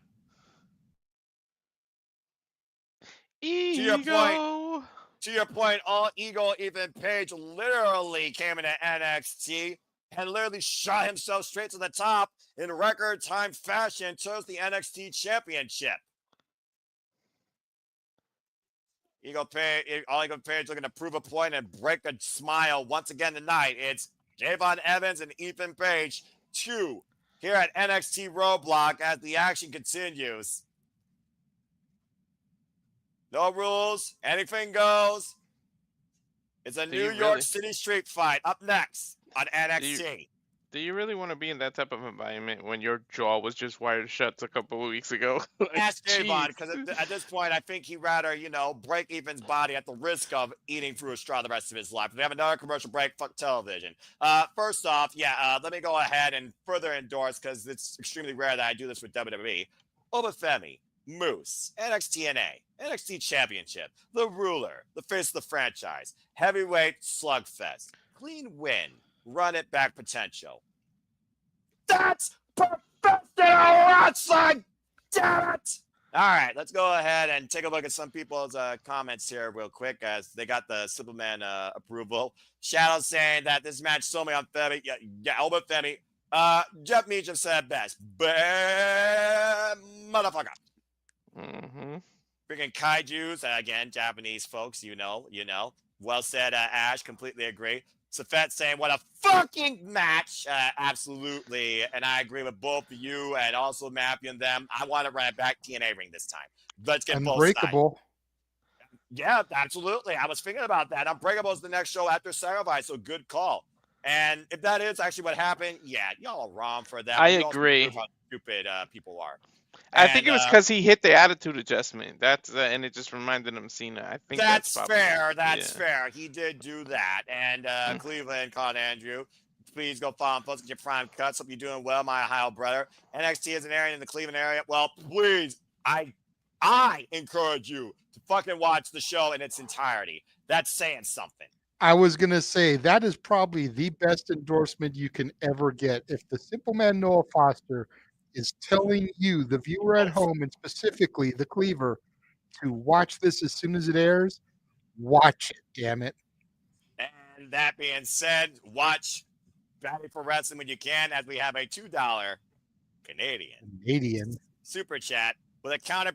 Ego. To your point, all ego Ethan Page literally came into NXT and literally shot himself straight to the top in record time fashion towards the NXT Championship. Ego Page looking to prove a point and break a smile once again tonight. It's Javon Evans and Ethan Page, 2 here at NXT Roadblock as the action continues. No rules, anything goes. It's a New York City street fight up next on NXT. Do you really want to be in that type of environment when your jaw was just wired shut a couple of weeks ago? Ask Javon, because at this point, I think he'd rather, break Ethan's body at the risk of eating through a straw the rest of his life. If we have another commercial break, fuck television. First off, let me go ahead and further endorse, because it's extremely rare that I do this with WWE. Femi, Moose, NXT NA, NXT Championship, The Ruler, the face of the franchise, heavyweight slugfest, clean win, run it back potential. That's professional wrestling! Damn it! All right, let's go ahead and take a look at some people's comments here real quick, as they got the Superman approval. Shadow saying that this match sold me on Femi. Yeah, Elba Femi. Jeff Meacham said best. Motherfucker. Mm-hmm. Freaking kaijus, again, Japanese folks, you know. Well said, Ash, completely agree. Safet saying, what a fucking match. Absolutely. And I agree with both of you and also Matthew and them. I want to run it back TNA ring this time. Let's get Unbreakable. Yeah, absolutely. I was thinking about that. Unbreakable is the next show after Sacrifice, so good call. And if that is actually what happened, yeah, y'all are wrong for that. I agree. How stupid people are. I think it was because he hit the attitude adjustment. That's and it just reminded him of Cena. I think that's fair. That's fair. He did do that. And Cleveland called Andrew. Please go follow and post your prime cuts. Hope you're doing well, my Ohio brother. NXT is an area in the Cleveland area. Well, please, I encourage you to fucking watch the show in its entirety. That's saying something. I was going to say, that is probably the best endorsement you can ever get. If the Simple Man Noah Foster is telling you, the viewer at home, and specifically the Cleaver, to watch this as soon as it airs, watch it, damn it. And that being said, watch Batty for Wrestling when you can, as we have a $2 Canadian super chat with a counter.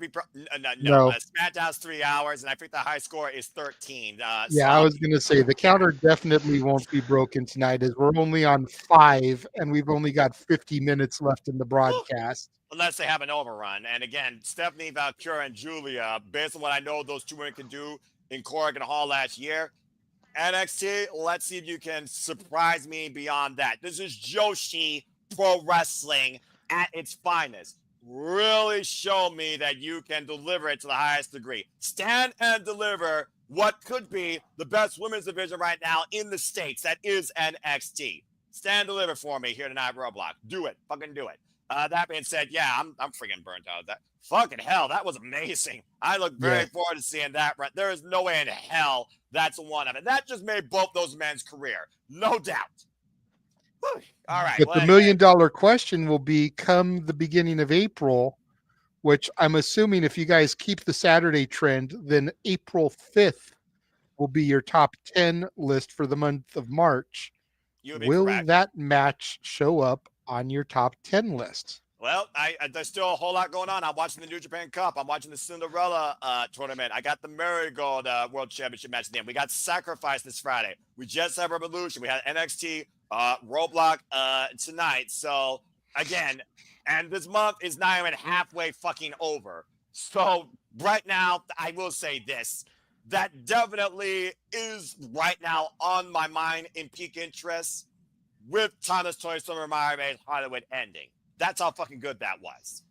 No. SmackDown's 3 hours, and I think the high score is 13. I was going to say the counter definitely won't be broken tonight, as we're only on 5, and we've only got 50 minutes left in the broadcast. Unless they have an overrun. And again, Stephanie, Vaquer, and Guilia, based on what I know those two women can do in Corrigan Hall last year, NXT, let's see if you can surprise me beyond that. This is Joshi Pro Wrestling at its finest. Really show me that you can deliver it to the highest degree. Stand and deliver what could be the best women's division right now in the States. That is NXT. Stand and deliver for me here tonight, Roadblock. Do it. Fucking do it. That being said, yeah, I'm freaking burnt out. That fucking hell, that was amazing. I look very Yeah. forward to seeing that. Right, there is no way in hell that's one of it. That just made both those men's career, no doubt. Whew. All right. But Well, the anyway, $1 million question will be come the beginning of April, which I'm assuming if you guys keep the Saturday trend, then April 5th will be your top 10 list for the month of March. you would be Will correct. that match show up on your top 10 list? Well, there's still a whole lot going on. I'm watching the New Japan Cup. I'm watching the Cinderella tournament. I got the Marigold World Championship match at the end. We got Sacrifice this Friday. We just had Revolution. We had NXT Roadblock tonight. So, again, and this month is not even halfway fucking over. So, right now, I will say this. That definitely is right now on my mind in peak interest with Thomas Toy Summer Mario's Hollywood ending. That's how fucking good that was.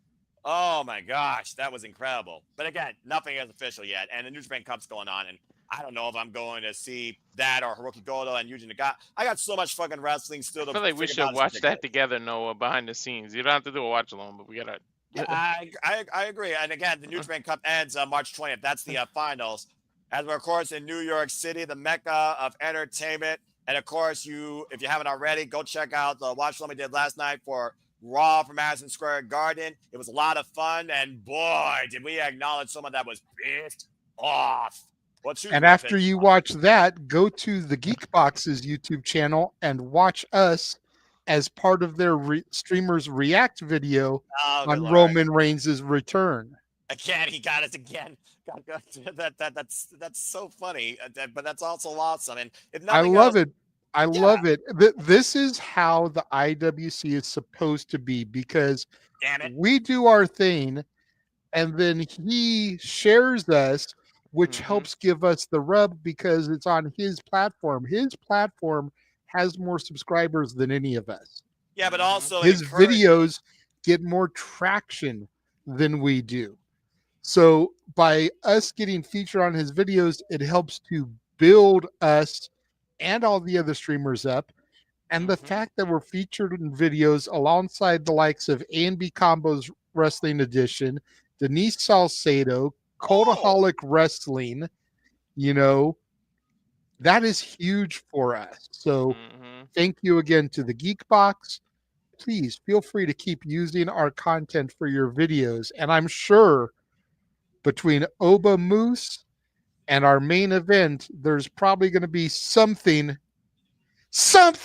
Oh my gosh, that was incredible. But again, nothing is official yet, and the New Japan Cup's going on, and I don't know if I'm going to see that or Hiroki Goto and Yuji Nagata. I got so much fucking wrestling still to I feel like we figure out should watch as that together, Noah, behind the scenes. You don't have to do a watch along, but we gotta. Yeah, I agree. And again, the New Japan Cup ends March 20th. That's the finals. As we're, of course, in New York City, the mecca of entertainment. And of course, if you haven't already, go check out the watch along we did last night for Raw from Madison Square Garden. It was a lot of fun, and boy, did we acknowledge someone that was pissed off. And after you watch that, go to the Geekbox's YouTube channel and watch us as part of their streamers react video on Roman Reigns' return. Again, he got us again. That's so funny, but that's also awesome. And if I nothing love else, it. I love it. This is how the IWC is supposed to be, because damn it, we do our thing and then he shares us, which helps give us the rub because it's on his platform. His platform has more subscribers than any of us. Yeah, but also his videos get more traction than we do. So by us getting featured on his videos, it helps to build us and all the other streamers up. And the fact that we're featured in videos alongside the likes of A&B Combos Wrestling Edition, Denise Salcedo, Cultaholic Wrestling, that is huge for us. So thank you again to the Geekbox. Please feel free to keep using our content for your videos. And I'm sure between Oba Moose and our main event, there's probably going to be something to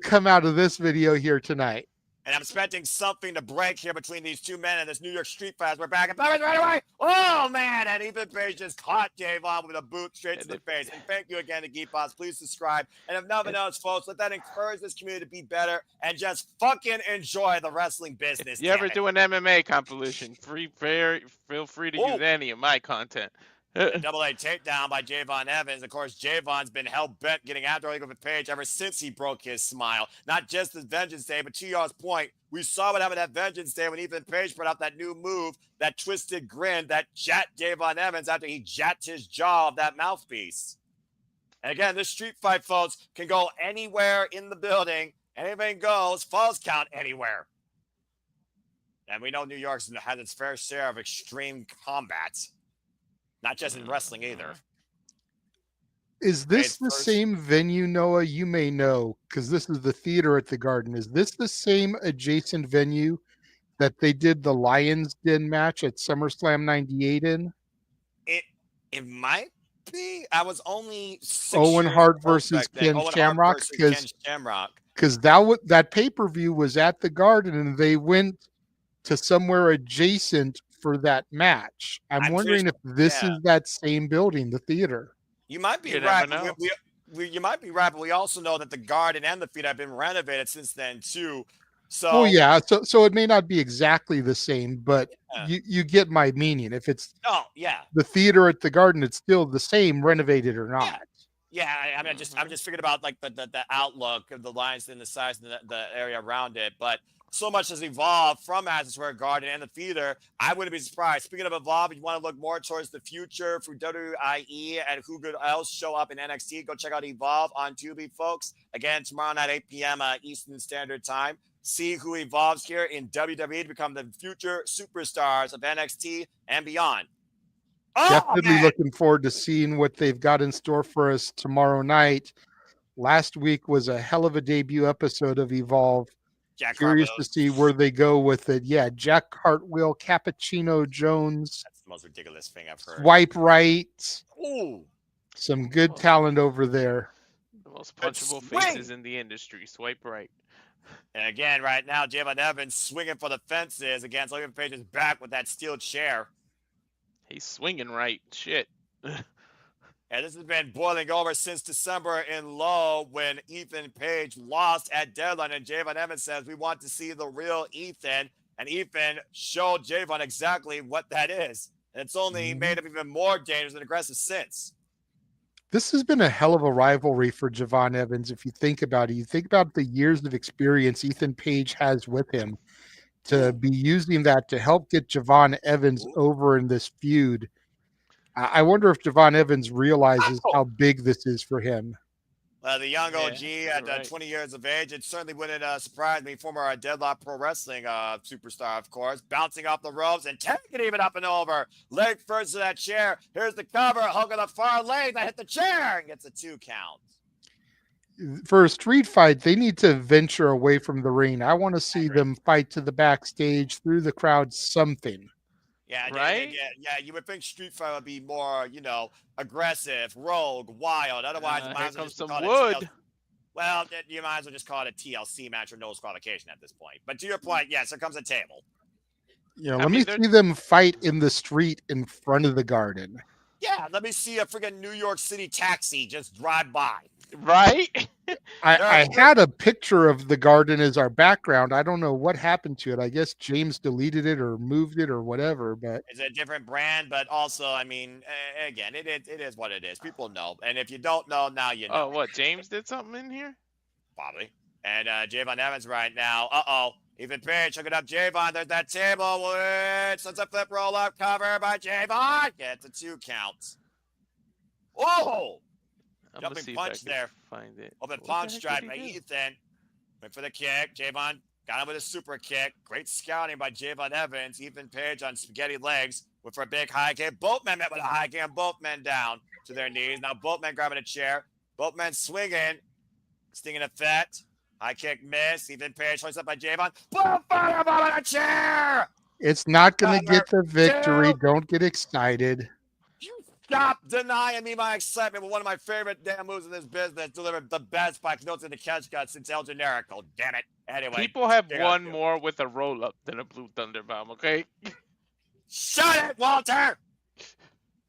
come out of this video here tonight. And I'm expecting something to break here between these two men and this New York Street Fight. We're back and Perez right away. Oh man, and Ethan Page just caught Javon with a boot straight to the face. And thank you again to Geekbox. Please subscribe. And if nothing else, folks, let that encourage this community to be better and just fucking enjoy the wrestling business. If you ever do an MMA compilation, feel free to use any of my content. A double-A takedown by Javon Evans. Of course, Javon's been hell-bent getting after Ethan Page ever since he broke his smile. Not just the Vengeance Day, but to y'all's point, we saw what happened at Vengeance Day when Ethan Page brought out that new move, that twisted grin that jacked Javon Evans after he jacked his jaw of that mouthpiece. And again, this street fight, folks, can go anywhere in the building. Anything goes, falls count anywhere. And we know New York has its fair share of extreme combat. Not just in wrestling either. Is this the same venue, Noah? You may know, because this is the theater at the Garden. Is this the same adjacent venue that they did the Lions Den match at SummerSlam 98 in? It might be. I was only 6 Owen years Hart old versus back then. Ken Owen Shamrock, Hart versus Ken Shamrock. because that pay-per-view was at the Garden and they went to somewhere adjacent for that match. I'm wondering if this is that same building, the theater. You might be right. You might be right, but we also know that the Garden and the theater have been renovated since then too. So so it may not be exactly the same, but you get my meaning. If it's the theater at the Garden, it's still the same, renovated or not. Yeah, I mean, I'm just figuring about like the outlook of the lines and the size and the area around it, but so much has evolved from Madison Square Garden and the theater. I wouldn't be surprised. Speaking of evolve, if you want to look more towards the future for WWE and who could else show up in NXT, go check out Evolve on Tubi, folks. Again, tomorrow night, 8 p.m. Eastern Standard Time. see who evolves here in WWE to become the future superstars of NXT and beyond. Oh, Definitely man. looking forward to seeing what they've got in store for us tomorrow night. Last week was a hell of a debut episode of Evolve. Jack Curious Harbaugh. to see where they go with it. Yeah, Jack Cartwheel, Cappuccino Jones, That's the most ridiculous thing I've heard. Swipe Right. Ooh. Some good talent over there. The most Good punchable swing. faces in the industry. Swipe right. And again, right now, Javon Evans swinging for the fences against Logan Page's back with that steel chair. He's swinging right. Shit. And this has been boiling over since December in Low when Ethan Page lost at deadline. And Javon Evans says, we want to see the real Ethan. And Ethan showed Javon exactly what that is. And it's only made him even more dangerous and aggressive since. This has been a hell of a rivalry for Javon Evans. If you think about it, you think about the years of experience Ethan Page has with him to be using that to help get Javon Evans over in this feud. I wonder if Javon Evans realizes how big this is for him. The young OG Yeah, at right. 20 years of age, it certainly wouldn't surprise me. Former Deadlock Pro Wrestling superstar, of course, bouncing off the ropes and taking even up and over. Leg first to that chair. Here's the cover. Hook on the far leg that hit the chair and gets a 2 count. For a street fight, they need to venture away from the ring. I want to see them fight to the backstage, through the crowd, something. Yeah, Right? yeah. You would think Street Fight would be more, aggressive, rogue, wild. Otherwise, you might Here as well comes just some call it wood. TLC. Well, you might as well just call it a TLC match or no disqualification at this point. But to your point, yes, here comes a table. Let me they're- see them fight in the street in front of the garden. Yeah, let me see a freaking New York City taxi just drive by. Right? I had a picture of the garden as our background. I don't know what happened to it. I guess James deleted it or moved it or whatever. But It's a different brand, but also, I mean, again, it is what it is. People know. And if you don't know, now you know. Oh, what? James did something in here? Probably. And Javon Evans right now. Uh-oh. Even Page hooking up Javon. There's that table. It's a flip roll up cover by Javon. Gets a 2 count. Oh! I'm Jumping gonna see punch if I can there. find it. Open What the punch heck strike did by he do? Ethan. Went for the kick. Javon got him with a super kick. Great scouting by Javon Evans. Ethan Page on spaghetti legs. Went for a big high kick. Both men met with a high kick. Both men down to their knees. Now both men grabbing a chair. Both men swinging. Stinging effect. High kick miss. Ethan Page hoisted up by Javon. Boom! Fireball on a chair! it's not going to Cover. get the victory. Two. Don't get excited. You stop denying me my excitement with one of my favorite damn moves in this business. Delivered the best by Notes in the Catch Cut since El Generico. Damn it. Anyway. People have check out won you. more with a roll up than a Blue Thunder Bomb, okay? Shut it, Walter!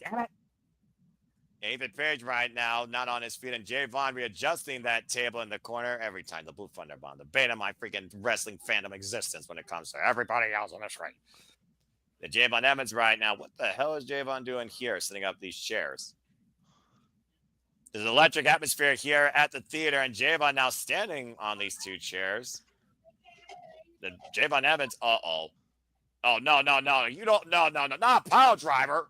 Damn it. Ethan Page right now, not on his feet, and Javon readjusting that table in the corner every time. The Blue Thunder Bomb, the bane of my freaking wrestling fandom existence when it comes to everybody else on this ring. The Javon Evans right now. What the hell is Javon doing here, setting up these chairs? There's an electric atmosphere here at the theater, and Javon now standing on these 2 chairs. The Javon Evans, uh-oh. Oh, no. You don't, no, not a pile driver.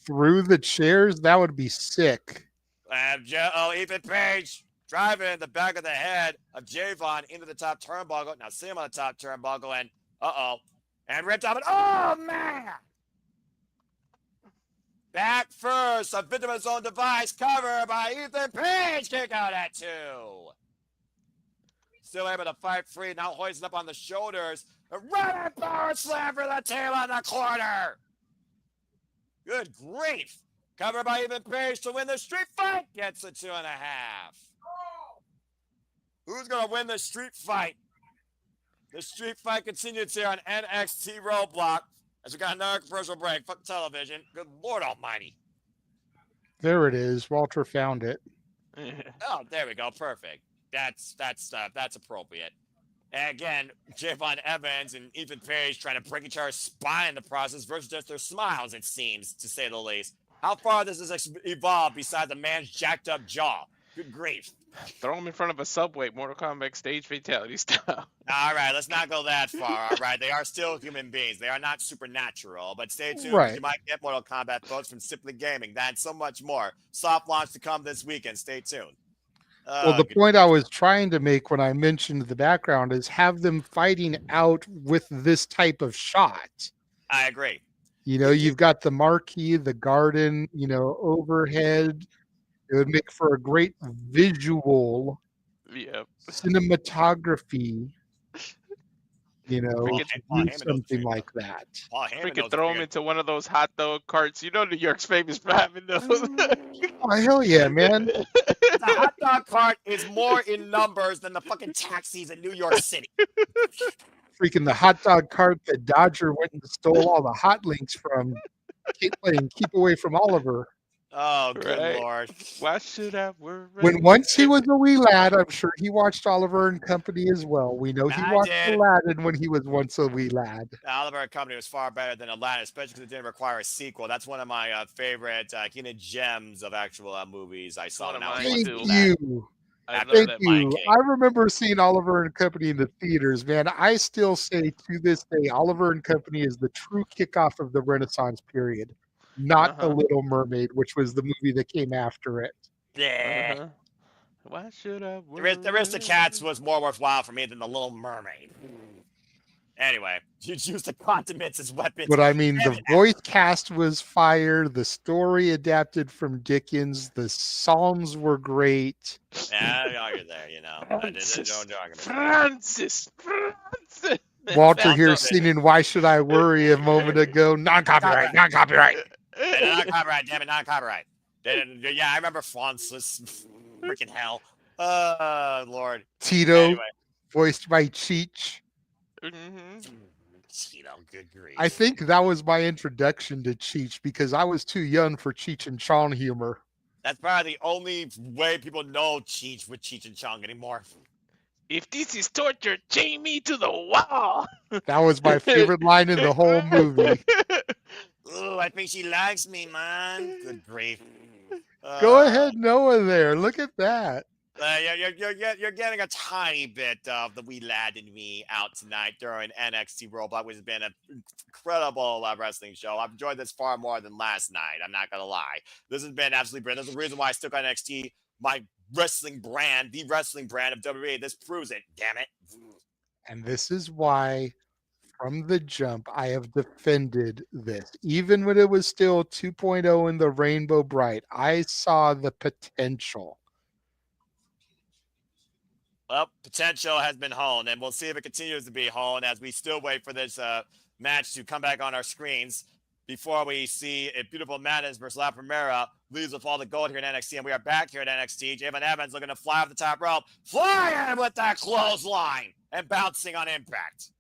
Through the chairs, that would be sick. Ethan Page driving the back of the head of Javon into the top turnbuckle. Now see him on the top turnbuckle, and and ripped off it. Oh, man! Back first, a victim of his own device, cover by Ethan Page. Kick out at 2. Still able to fight free. Now hoisting up on the shoulders. A running power slam for the tail on the corner. Good grief. Covered by Ethan Page to win the street fight. Gets a 2.5. Who's going to win the street fight? The street fight continues here on NXT Roadblock as we got another commercial break. Fuck television. Good Lord almighty. There it is. Walter found it. Oh, there we go. Perfect. That's appropriate. And again, Javon Evans and Ethan Page trying to break each other's spine in the process versus just their smiles, it seems, to say the least. How far does this evolve besides the man's jacked up jaw? Good grief. Throw him in front of a subway, Mortal Kombat stage fatality style. All right, let's not go that far. All right, they are still human beings. They are not supernatural. But stay tuned. Right. You might get Mortal Kombat votes from Simply Gaming. That and so much more. Soft launch to come this weekend. Stay tuned. Well, the Good point I grief. was trying to make when I mentioned the background is have them fighting out with this type of shot. I agree. You know, you've got the marquee, the garden, you know, overhead. It would make for a great visual Yeah. cinematography, you know, Freaking, to Paul do Heyman knows something freaking- like that. Paul Heyman freaking knows throw him freaking- into one of those hot dog carts. You know New York's famous for having those. Oh, hell yeah, man. The hot dog cart is more in numbers than the fucking taxis in New York City. Freaking the hot dog cart that Dodger went and stole all the hot links from. Keep playing Keep Away from Oliver. Oh, good Right. Lord. Why should I worry? When once he was a wee lad, I'm sure he watched Oliver and Company as well. We know he I watched did. Aladdin when he was once a wee lad. Oliver and Company was far better than Aladdin, especially because it didn't require a sequel. That's one of my favorite hidden gems of actual movies I saw one when of I was mine, Thank watching too. that. you. I After love Thank that Lion you. King. I remember seeing Oliver and Company in the theaters, man. I still say to this day, Oliver and Company is the true kickoff of the Renaissance period, not The Uh-huh. Little Mermaid, which was the movie that came after it. Yeah. Uh-huh. Why should I The worry? Aristocats was more worthwhile for me than the Little Mermaid. Anyway, you use the condiments as weapons. But I mean, Damn the it. voice cast was fire. The story adapted from Dickens. The songs were great. Yeah, you're there, you know. I did Francis. no argument. Francis. Walter That's here okay. singing "Why Should I Worry" a moment ago. Non-copyright. Non-copyright. Not copyright, damn it, not copyright. Yeah, I remember Francis. Freaking hell. Lord. Tito, Anyway. voiced by Cheech. Mhm. You know, good grief. I think that was my introduction to Cheech because I was too young for Cheech and Chong humor. That's probably the only way people know Cheech with Cheech and Chong anymore. If this is torture, chain me to the wall. That was my favorite line in the whole movie. Ooh, I think she likes me, man. Good grief. Go ahead, Noah. There, look at that. You're getting a tiny bit of the wee lad in me out tonight during NXT Roadblock, which has been an incredible wrestling show. I've enjoyed this far more than last night. I'm not gonna lie. This has been absolutely brilliant. There's a reason why I stuck on NXT, my wrestling brand, the wrestling brand of WWE. This proves it. Damn it. And this is why, from the jump, I have defended this. Even when it was still 2.0 in the Rainbow Bright, I saw the potential. Well, potential has been honed, and we'll see if it continues to be honed as we still wait for this match to come back on our screens before we see a beautiful Madness versus La Primera leaves with all the gold here in NXT. And we are back here at NXT. Javon Evans looking to fly off the top rope, flying with that clothesline and bouncing on impact.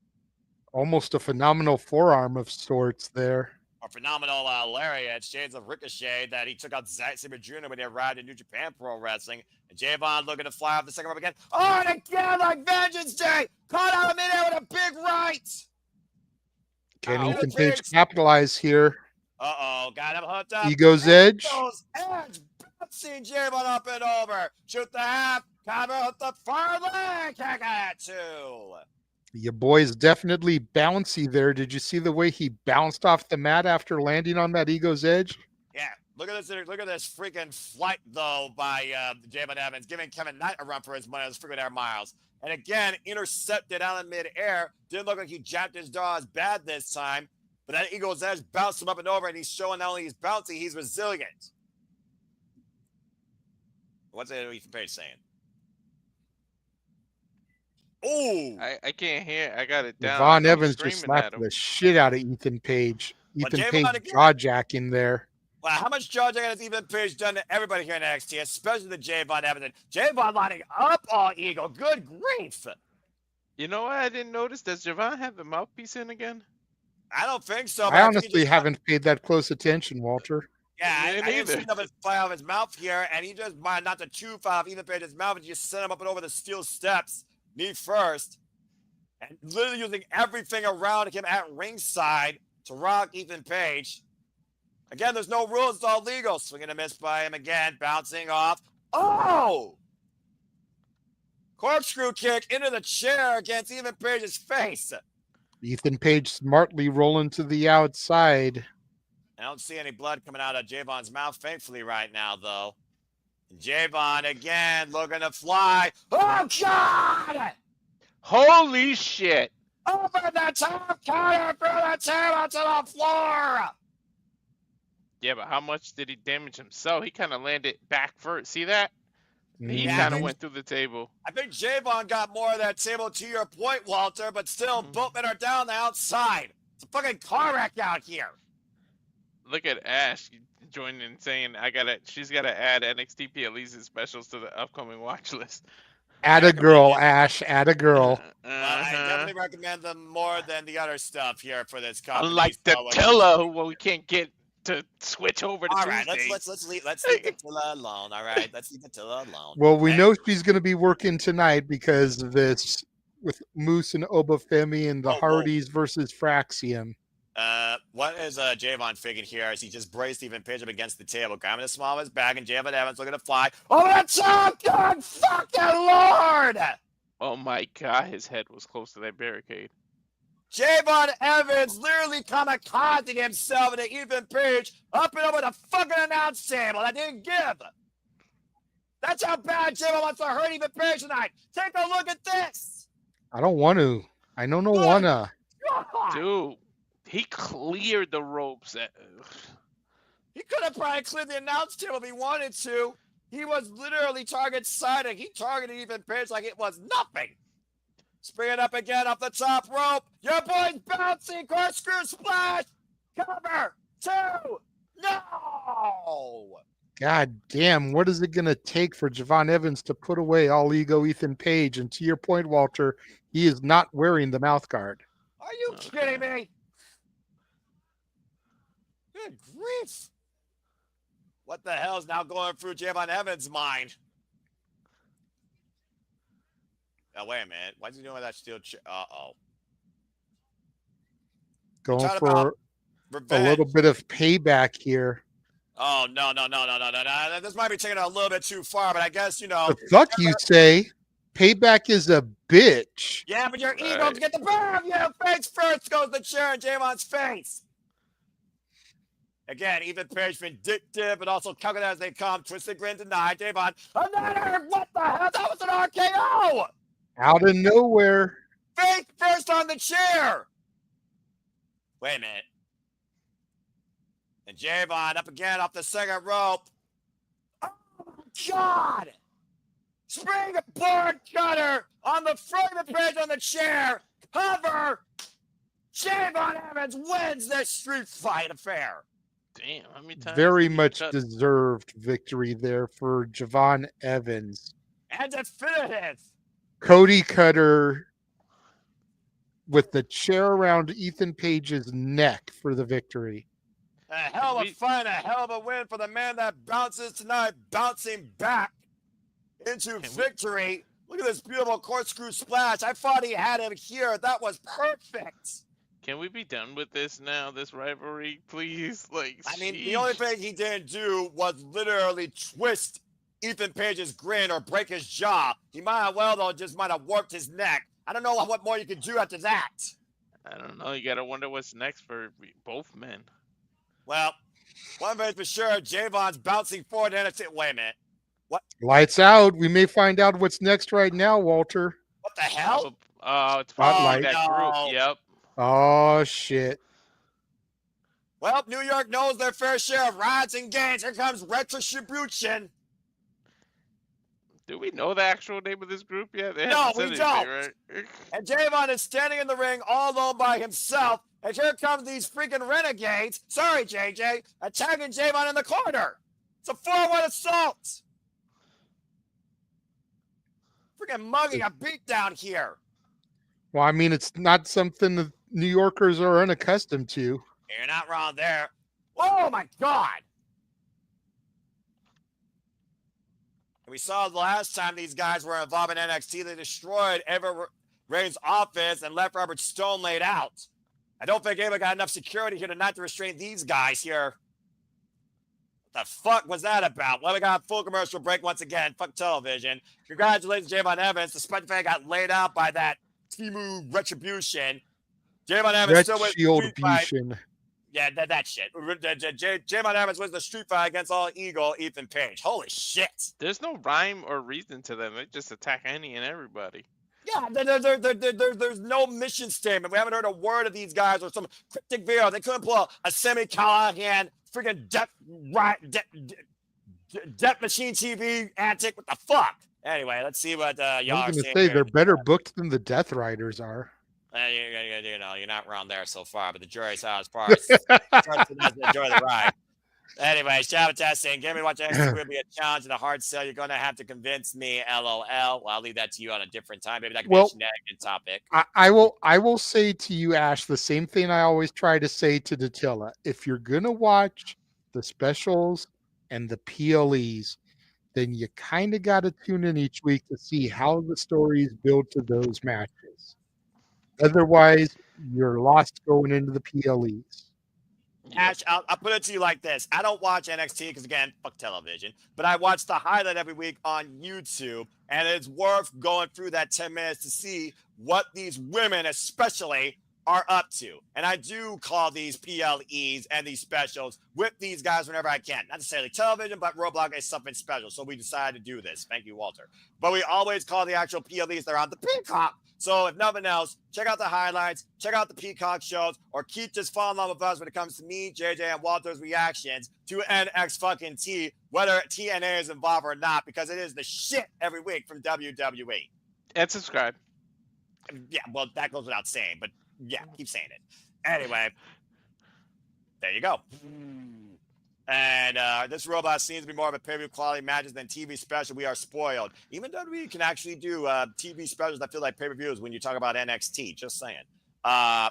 Almost a phenomenal forearm of sorts there. A phenomenal lariat, shades of Ricochet that he took out Zack Sabre Jr. when he arrived in New Japan Pro Wrestling. And Javon looking to fly off the second rope again. Oh, and again, like Vengeance Day, caught out of midair with a big right. Can Ow. Ethan Page capitalize here? Uh-oh, got him hooked up. Ego's Edge. Ego's Edge, bouncing Javon up and over. Shoot the half, cover hooked the far leg, kick it two. Your boy's definitely bouncy there. Did you see the way he bounced off the mat after landing on that Ego's Edge? Yeah, look at this freaking flight though by Javon Evans, giving Kevin Knight a run for his money. Those freaking air miles, and again intercepted out in midair. Didn't look like he jacked his jaw as bad this time, but that Ego's Edge bounced him up and over, and he's showing not only he's bouncy, he's resilient. What's Ethan Page saying? Oh, I can't hear. I got it down. Vaughn I'm Evans just screaming at slapped him. the shit out of Ethan Page. Well, Ethan Javon Page again. jaw-jacking there. wow, how much jaw jacking has Ethan Page done to everybody here in NXT, especially the Javon Evans? Javon lining up all Ego. Good grief. You know what I didn't notice? Does Javon have the mouthpiece in again? I don't think so. but I think he honestly just- haven't paid that close attention, Walter. Yeah, Me I didn't neither. see nothing fly out of his mouth here, and he just mind not to chew fly off Ethan Page's mouth and just sent him up and over the steel steps, knee first, and literally using everything around him at ringside to rock Ethan Page. Again, there's no rules, it's all legal. Swinging a miss by him again, bouncing off. Oh! Corkscrew kick into the chair against Ethan Page's face. Ethan Page smartly rolling to the outside. I don't see any blood coming out of Javon's mouth, thankfully, right now, though. Javon again looking to fly. Oh, God! Holy shit! Over the top, counter through the table to the floor. Yeah, but how much did he damage himself? He kind of landed back first. See that? He Yeah, kind of went through the table. I think Javon got more of that table to your point, Walter, but still, both men are down the outside. It's a fucking car wreck out here. Look at Ash joining and saying, she's got to add NXT PLE's specials to the upcoming watch list. Add a girl, Ash. Add a girl. I definitely recommend them more than the other stuff here for this company. Unlike the Tilla, who we can't get to switch over to all right, Tuesdays. let's leave the Tilla alone. All right, let's leave the Tilla alone. Well, we know she's going to be working tonight because of this with Moose and Femi and the Hardys versus Fraxiom. What is Javon figuring here as he just braced Ethan Page up against the table, grabbing the small of his bag, and Javon Evans looking to fly. Oh, that's top! God fucking Lord! Oh my God, his head was close to that barricade. Javon Evans literally kamikazing himself into Ethan Page up and over the fucking announce table. That didn't give. That's how bad Javon wants to hurt Ethan Page tonight. Take a look at this. I don't want to. I don't wanna. Dude, he cleared the ropes. He could have probably cleared the announce table if he wanted to. He was literally target siding. He targeted Ethan Page like it was nothing. Spring it up again off the top rope. Your boy's bouncing. Corkscrew splash. Cover. 2. No. God damn, what is it going to take for Javon Evans to put away all ego Ethan Page? And to your point, Walter, he is not wearing the mouth guard. Are you kidding me? Good grief. What the hell is now going through Javon Evans' mind? Oh, wait a minute. Why's he doing that steel chair? Uh-oh. Going for a little bit of payback here. Oh, no. This might be taking it a little bit too far, but I guess, you know. The fuck you say? Payback is a bitch. Yeah, but your ego to get the better of you. Face first goes the chair in Javon's face. Again, Ethan Page vindictive, but also calculated as they come. Twisted grin denied. Javon, another. What the hell? That was an RKO. Out of nowhere. Face first on the chair. Wait a minute. And Javon up again off the second rope. Oh, my God. Springboard cutter on the front of the Page on the chair. Cover. Javon Evans wins this street fight affair. Damn, how many times? Very much deserved victory there for Javon Evans. And definitive. Cody Cutter with the chair around Ethan Page's neck for the victory. A hell of a fight, a hell of a win for the man that bounces tonight, bouncing back into victory. Look at this beautiful corkscrew splash. I thought he had him here. That was perfect. Can we be done with this now, this rivalry, please? I mean, the only thing he didn't do was literally twist Ethan Page's grin or break his jaw. He might have might have warped his neck. I don't know what more you could do after that. I don't know. You got to wonder what's next for both men. Well, one thing's for sure, Javon's bouncing forward and wait a minute. What? Lights out. We may find out what's next right now, Walter. What the hell? It's probably that no. group. Yep. Oh, shit. Well, New York knows their fair share of rides and gains. Here comes Retribution. Do we know the actual name of this group yet? No, we don't. Right? And Javon is standing in the ring all alone by himself. And here comes these freaking renegades. Sorry, JJ. Attacking Javon in the corner. It's a 4-1 assault. Freaking mugging a beatdown here. Well, I mean, it's not something that New Yorkers are unaccustomed to. You're not wrong there. Oh, my God. We saw the last time these guys were involved in NXT, they destroyed Eva Ray's offense and left Robert Stone laid out. I don't think Eva got enough security here tonight to restrain these guys here. What the fuck was that about? Well, we got a full commercial break once again. Fuck television. Congratulations, Javon Evans, despite the fact he got laid out by that Timu Retribution. Javon Evans still wins the street fight. Yeah, that shit. Jamon Evans wins the street fight against All Eagle, Ethan Page. Holy shit. There's no rhyme or reason to them. They just attack any and everybody. Yeah, there's no mission statement. We haven't heard a word of these guys or some cryptic video. They couldn't pull a Semi Callahan freaking Death Machine TV antic. What the fuck? Anyway, let's see what y'all I are was going to saying. say here. they're better booked than the Death Riders are. You know, you're not around there so far, but the jury's out as far as enjoy the ride. Anyway, Shabbatai saying, "Give me watch NXT will be a challenge and a hard sell. You're going to have to convince me, LOL." Well, I'll leave that to you on a different time. Maybe that could be a shenanigan topic. I will say to you, Ash, the same thing I always try to say to Datilla. If you're going to watch the specials and the PLEs, then you kind of got to tune in each week to see how the stories build to those matches. Otherwise, you're lost going into the PLEs. Ash, I'll put it to you like this. I don't watch NXT because, again, fuck television. But I watch the highlight every week on YouTube, and it's worth going through that 10 minutes to see what these women especially are up to. And I do call these PLEs and these specials with these guys whenever I can. Not necessarily television, but Roadblock is something special. So we decided to do this. Thank you, Walter. But we always call the actual PLEs. They're on the Peacock. So if nothing else, check out the highlights, check out the Peacock shows, or keep just following along with us when it comes to me, JJ, and Walter's reactions to NX fucking T, whether TNA is involved or not, because it is the shit every week from WWE. And subscribe. Yeah, well, that goes without saying, but yeah, keep saying it. Anyway, there you go. And this robot seems to be more of a pay-per-view quality matches than TV special. We are spoiled. Even WWE can actually do TV specials that feel like pay-per-views when you talk about NXT. Just saying. All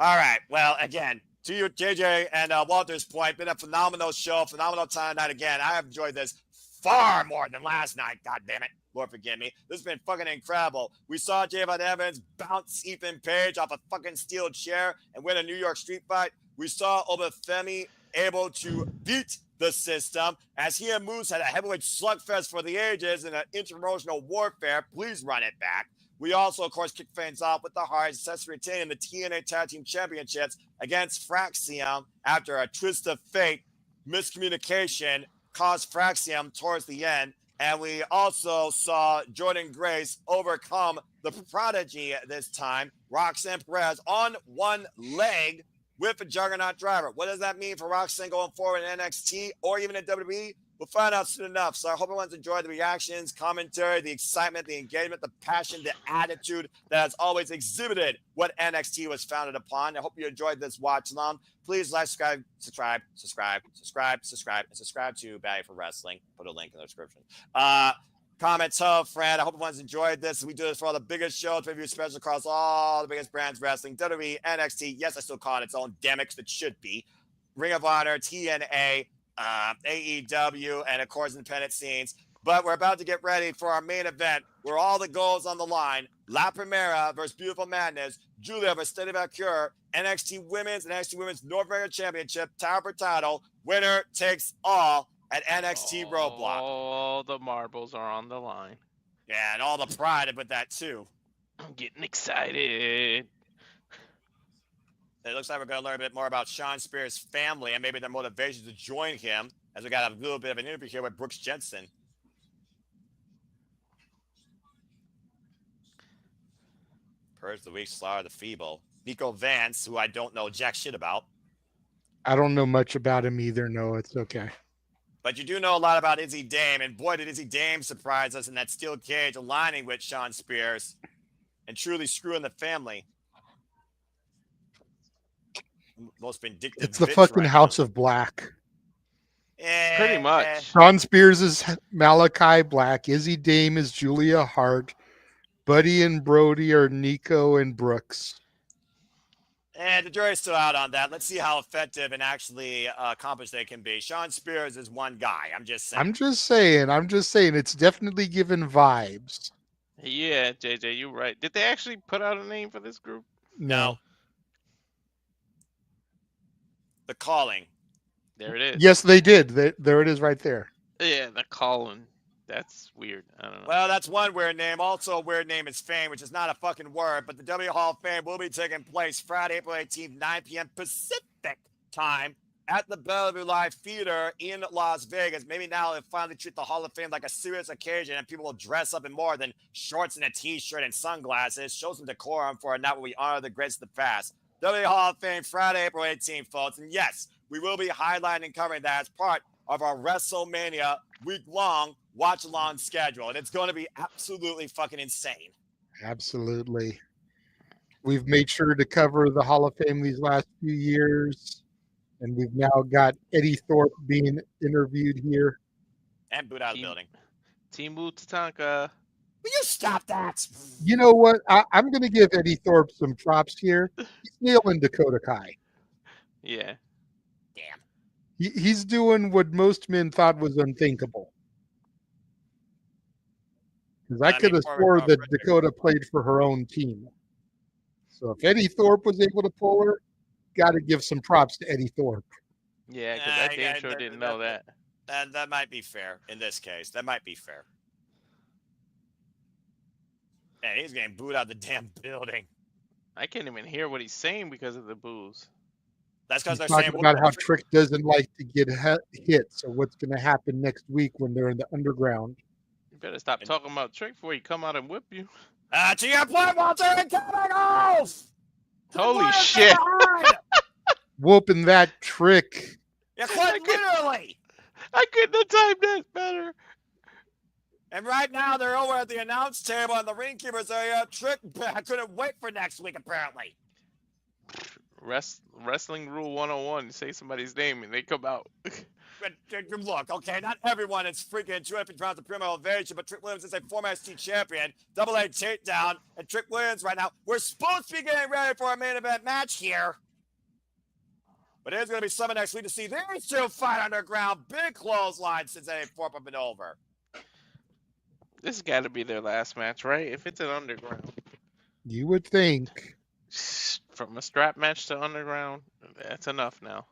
right. Well, again, to you, JJ and Walter's point, been a phenomenal show, phenomenal time tonight again. I have enjoyed this far more than last night. God damn it. Lord forgive me. This has been fucking incredible. We saw Javon Evans bounce Ethan Page off a fucking steel chair and win a New York street fight. We saw Femi able to beat the system as he and Moose had a heavyweight slugfest for the ages in an interpromotional warfare. Please run it back. We also, of course, kicked things off with the Hearts, successfully retaining the TNA Tag Team Championships against Fraxiom after a twist of fate, miscommunication caused Fraxiom towards the end. And we also saw Jordynne Grace overcome the Prodigy this time, Roxanne Perez, on one leg with a Juggernaut driver. What does that mean for Roxanne going forward in NXT or even in WWE? We'll find out soon enough. So I hope everyone's enjoyed the reactions, commentary, the excitement, the engagement, the passion, the attitude that has always exhibited what NXT was founded upon. I hope you enjoyed this watch along. Please like, subscribe to Value for Wrestling. Put a link in the description. Comment, tell a friend. I hope everyone's enjoyed this. We do this for all the biggest shows, review specials across all the biggest brands wrestling. WWE, NXT. Yes, I still call it its own damage that should be. Ring of Honor, TNA, AEW, and of course, independent scenes. But we're about to get ready for our main event where all the goals on the line. La Primera versus Beautiful Madness. Guilia versus Vaquer. NXT Women's and NXT Women's North American Championship. Title for title. Winner takes all at NXT Roadblock. All the marbles are on the line. Yeah, and all the pride with that too. I'm getting excited. It looks like we're going to learn a bit more about Shawn Spears' family and maybe their motivation to join him, as we got a little bit of an interview here with Brooks Jensen. Purge the Weak, Slaughter the Feeble. Nico Vance, who I don't know jack shit about. I don't know much about him either. No, it's okay. But you do know a lot about Izzy Dame, and boy, did Izzy Dame surprise us in that steel cage aligning with Shawn Spears and truly screwing the family. Most vindictive. It's the fucking House of Black. Pretty much. Shawn Spears is Malachi Black. Izzy Dame is Julia Hart. Buddy and Brody are Nico and Brooks. And the jury's still out on that. Let's see how effective and actually accomplished they can be. Shawn Spears is one guy. I'm just saying. It's definitely given vibes. Yeah, JJ, you're right. Did they actually put out a name for this group? No. The Calling. There it is. Yes, they did. There it is right there. Yeah, the Calling. That's weird. I don't know. Well, that's one weird name. Also, a weird name is Fame, which is not a fucking word, but the W Hall of Fame will be taking place Friday, April 18th, 9 p.m. Pacific time at the Bellevue Live Theater in Las Vegas. Maybe now they'll finally treat the Hall of Fame like a serious occasion and people will dress up in more than shorts and a t-shirt and sunglasses. Show some decorum for a night where we honor the greats of the past. WWE Hall of Fame, Friday, April 18th, folks. And yes, we will be highlighting and covering that as part of our WrestleMania week-long watch-along schedule. And it's going to be absolutely fucking insane. Absolutely. We've made sure to cover the Hall of Fame these last few years. And we've now got Eddie Thorpe being interviewed here. And boot out of the building. Timu Tatanka. Will you stop that? You know what? I'm going to give Eddie Thorpe some props here. He's nailing Dakota Kai. Yeah. Damn. He's doing what most men thought was unthinkable. Because I could have swore that Dakota played for her own team. So if Eddie Thorpe was able to pull her, got to give some props to Eddie Thorpe. Yeah, because I damn sure didn't know that. That might be fair in this case. That might be fair. Man, he's getting booed out the damn building. I can't even hear what he's saying because of the boos. That's because they're talking saying about how Trick doesn't like to get hit. So what's going to happen next week when they're in the underground? You better stop talking about Trick before he come out and whip you. To your point, Walter, and coming off! Holy shit. Whooping that Trick. Yeah, quite literally. I couldn't have timed that better. And right now, they're over at the announce table in the ring keepers area. Trick, I couldn't wait for next week, apparently. Wrestling Rule 101, say somebody's name and they come out. But look, okay, not everyone is freaking 250 pounds of primo elevation, but Trick Williams is a former ST champion, double A takedown, and Trick Williams right now, we're supposed to be getting ready for a main event match here. But it is going to be summer next week to see these two fight underground. Big clothesline since they Thorpe have been over. This has got to be their last match, right? If it's an underground. You would think. From a strap match to underground, that's enough now.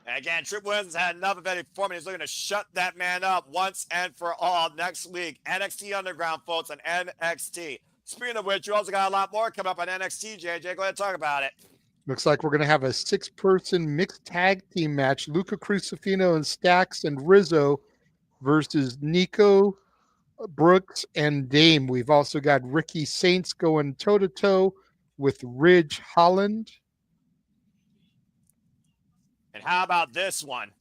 And again, Trick Williams has had enough of Eddie Thorpe. He's looking to shut that man up once and for all next week. NXT Underground, folks, on NXT. Speaking of which, you also got a lot more coming up on NXT, JJ. Go ahead and talk about it. Looks like we're going to have a 6-person mixed tag team match. Luca Crucifino and Stax and Rizzo versus Nico, Brooks, and Dame. We've also got Ricky Saints going toe-to-toe with Ridge Holland. And how about this one?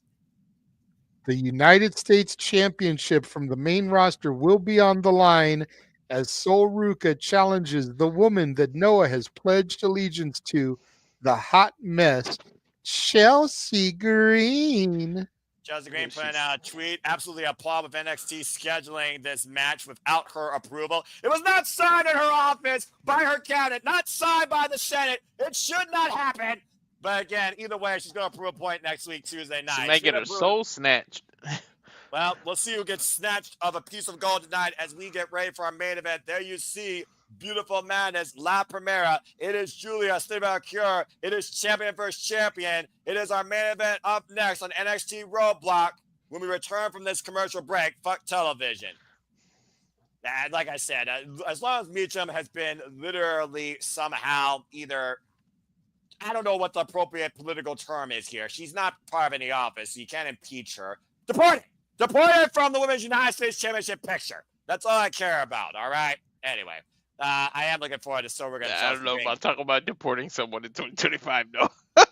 The United States Championship from the main roster will be on the line as Sol Ruca challenges the woman that Noah has pledged allegiance to, the hot mess, Chelsea Green. Chelsea Green putting out a tweet. Absolutely applaud with NXT scheduling this match without her approval. It was not signed in her office by her cabinet, not signed by the Senate. It should not happen. But again, either way, she's going to prove a point next week, Tuesday night. She may get her soul snatched. Well, we'll see who gets snatched of a piece of gold tonight as we get ready for our main event. There you see Beautiful Madness, La Primera. It is Guilia, Vaquer. It is champion versus champion. It is our main event up next on NXT Roadblock when we return from this commercial break. Fuck television. And like I said, as long as Meacham has been literally somehow either, I don't know what the appropriate political term is here. She's not part of any office, so you can't impeach her. Deported. Deported from the Women's United States Championship picture. That's all I care about, all right? Anyway, I am looking forward to so we're going to I don't know about talking about deporting someone in 2025, though.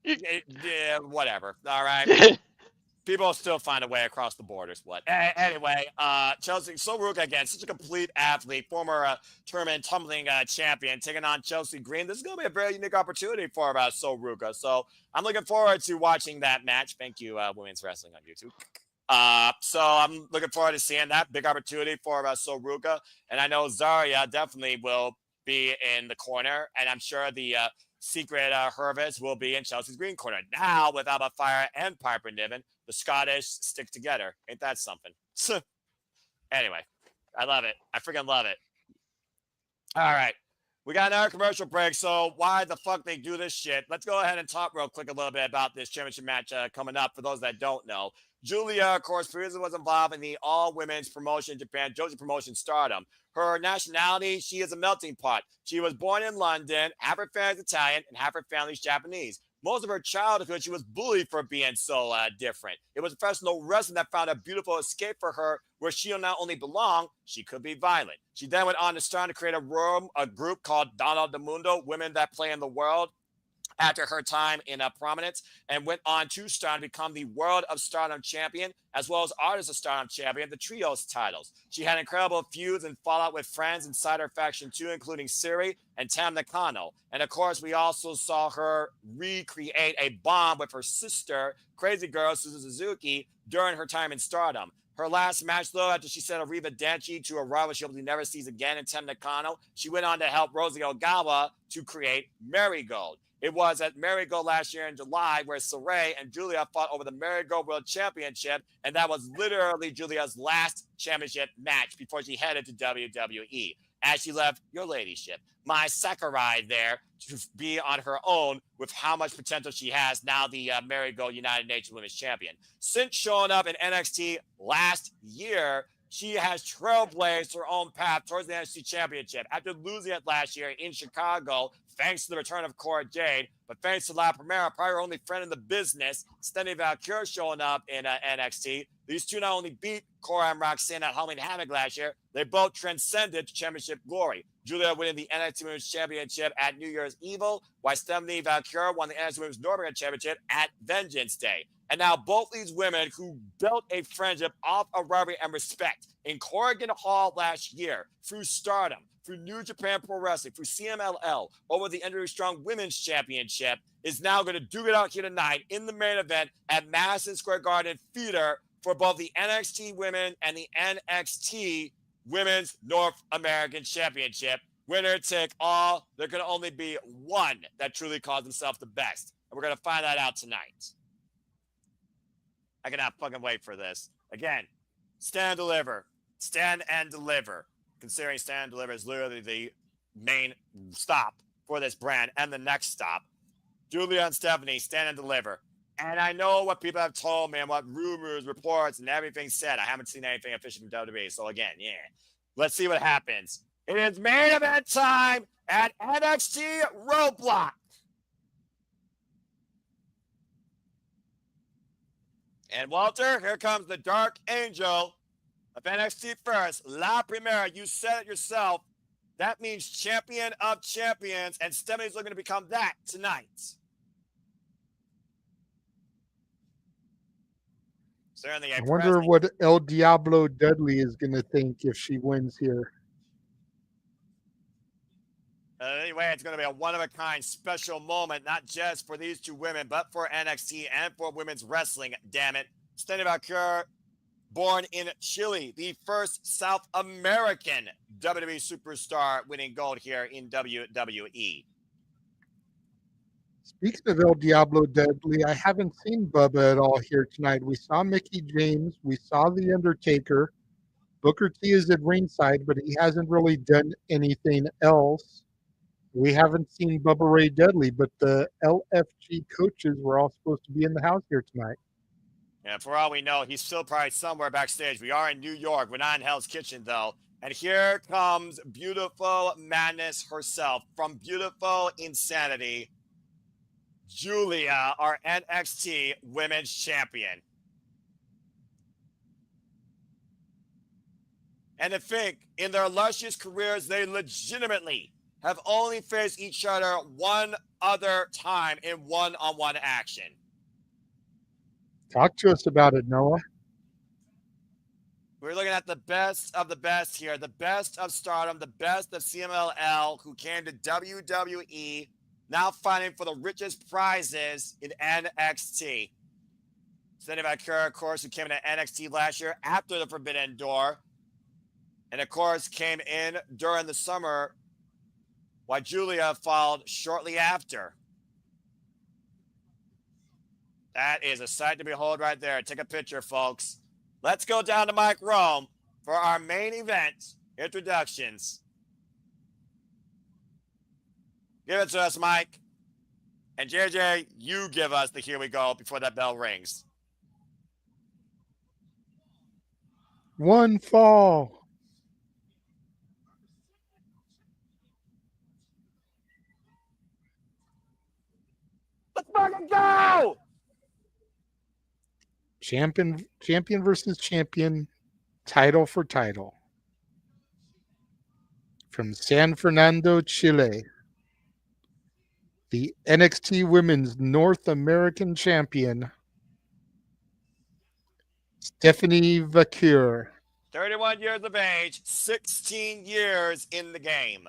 Yeah, whatever, all right? People still find a way across the borders. What? Anyway, Chelsea, Sol Ruca again, such a complete athlete, former tournament tumbling champion, taking on Chelsea Green. This is going to be a very unique opportunity for Sol Ruca. So I'm looking forward to watching that match. Thank you, Women's Wrestling on YouTube. So I'm looking forward to seeing that big opportunity for Sol Ruca. And I know Zarya definitely will be in the corner, and I'm sure the secret Hervis will be in Chelsea's green corner. Now, with Alba Fire and Piper Niven, the Scottish stick together. Ain't that something? Anyway, I love it. I freaking love it. All right. We got another commercial break, so why the fuck they do this shit? Let's go ahead and talk real quick a little bit about this championship match coming up for those that don't know. Julia, of course, previously was involved in the all-women's promotion in Japan, Joshi Promotion Stardom. Her nationality, she is a melting pot. She was born in London, half her family's Italian, and half her family's Japanese. Most of her childhood, she was bullied for being so different. It was professional wrestling that found a beautiful escape for her where she'll not only belong, she could be violent. She then went on to start to create a group called Donna del Mundo, Women That Play in the World, after her time in prominence, and went on to star and become the World of Stardom champion, as well as Artist of Stardom champion, the trios titles. She had incredible feuds and fallout with friends inside her faction too, including Siri and Tam Nakano. And of course, we also saw her recreate a bond with her sister, Crazy Girl Suzu Suzuki, during her time in Stardom. Her last match, though, after she sent Ariba Denchi to a rival she hopefully never sees again in Tam Nakano, she went on to help Rosie Ogawa to create Marigold. It was at Marigold last year in July where Saray and Giulia fought over the Marigold World Championship, and that was literally Giulia's last championship match before she headed to WWE. As she left your ladyship, my Sakurai there to be on her own with how much potential she has now, the Marigold United Nations Women's Champion. Since showing up in NXT last year, she has trailblazed her own path towards the NXT Championship after losing it last year in Chicago, thanks to the return of Cora Jade, but thanks to La Primera, probably her only friend in the business, Stephanie Vaquer, showing up in NXT. These two not only beat Cora and Roxanne at Halloween Havoc last year, they both transcended to championship glory. Giulia winning the NXT Women's Championship at New Year's Evil, while Stephanie Vaquer won the NXT Women's North American Championship at Vengeance Day. And now both these women who built a friendship off of rivalry and respect in Corrigan Hall last year through Stardom, through New Japan Pro Wrestling, through CMLL, over the Entity Strong Women's Championship, is now going to duke it out here tonight in the main event at Madison Square Garden Theater for both the NXT Women and the NXT Women's North American Championship. Winner take all. There can only be one that truly calls himself the best. And we're going to find that out tonight. I cannot fucking wait for this. Again, stand and deliver. Stand and deliver. Considering stand and deliver is literally the main stop for this brand and the next stop. Giulia and Stephanie, stand and deliver. And I know what people have told me and what rumors, reports, and everything said. I haven't seen anything official from WWE. So again, yeah. Let's see what happens. It is main event time at NXT Roadblock. And Walter, here comes the Dark Angel of NXT first. La Primera, you said it yourself. That means champion of champions, and Stephanie's looking to become that tonight. Certainly I wonder present. what El Diablo Dudley is going to think if she wins here. Anyway, it's going to be a one-of-a-kind special moment, not just for these two women, but for NXT and for women's wrestling, damn it. Stephanie Vaquer, born in Chile, the first South American WWE superstar winning gold here in WWE. Speaking of El Diablo Dudley, I haven't seen Bubba at all here tonight. We saw Mickey James. We saw The Undertaker. Booker T is at ringside, but he hasn't really done anything else. We haven't seen Bubba Ray Dudley, but the LFG coaches were all supposed to be in the house here tonight. Yeah, for all we know, he's still probably somewhere backstage. We are in New York. We're not in Hell's Kitchen, though. And here comes Beautiful Madness herself from Beautiful Insanity, Giulia, our NXT Women's Champion. And to think, in their illustrious careers, they legitimately have only faced each other one other time in one-on-one action. Talk to us about it, Noah. We're looking at the best of the best here, the best of Stardom, the best of CMLL, who came to WWE, now fighting for the richest prizes in NXT. Stephanie Vaquer, of course, who came into NXT last year after the Forbidden Door, and of course came in during the summer, while Giulia followed shortly after. That is a sight to behold right there. Take a picture, folks. Let's go down to Mike Rome for our main event introductions. Give it to us, Mike. And JJ, you give us the here we go before that bell rings. One fall. fucking go! Champion versus champion, title for title. From San Fernando, Chile, the NXT Women's North American Champion, Stephanie Vaquer. 31 years of age, 16 years in the game.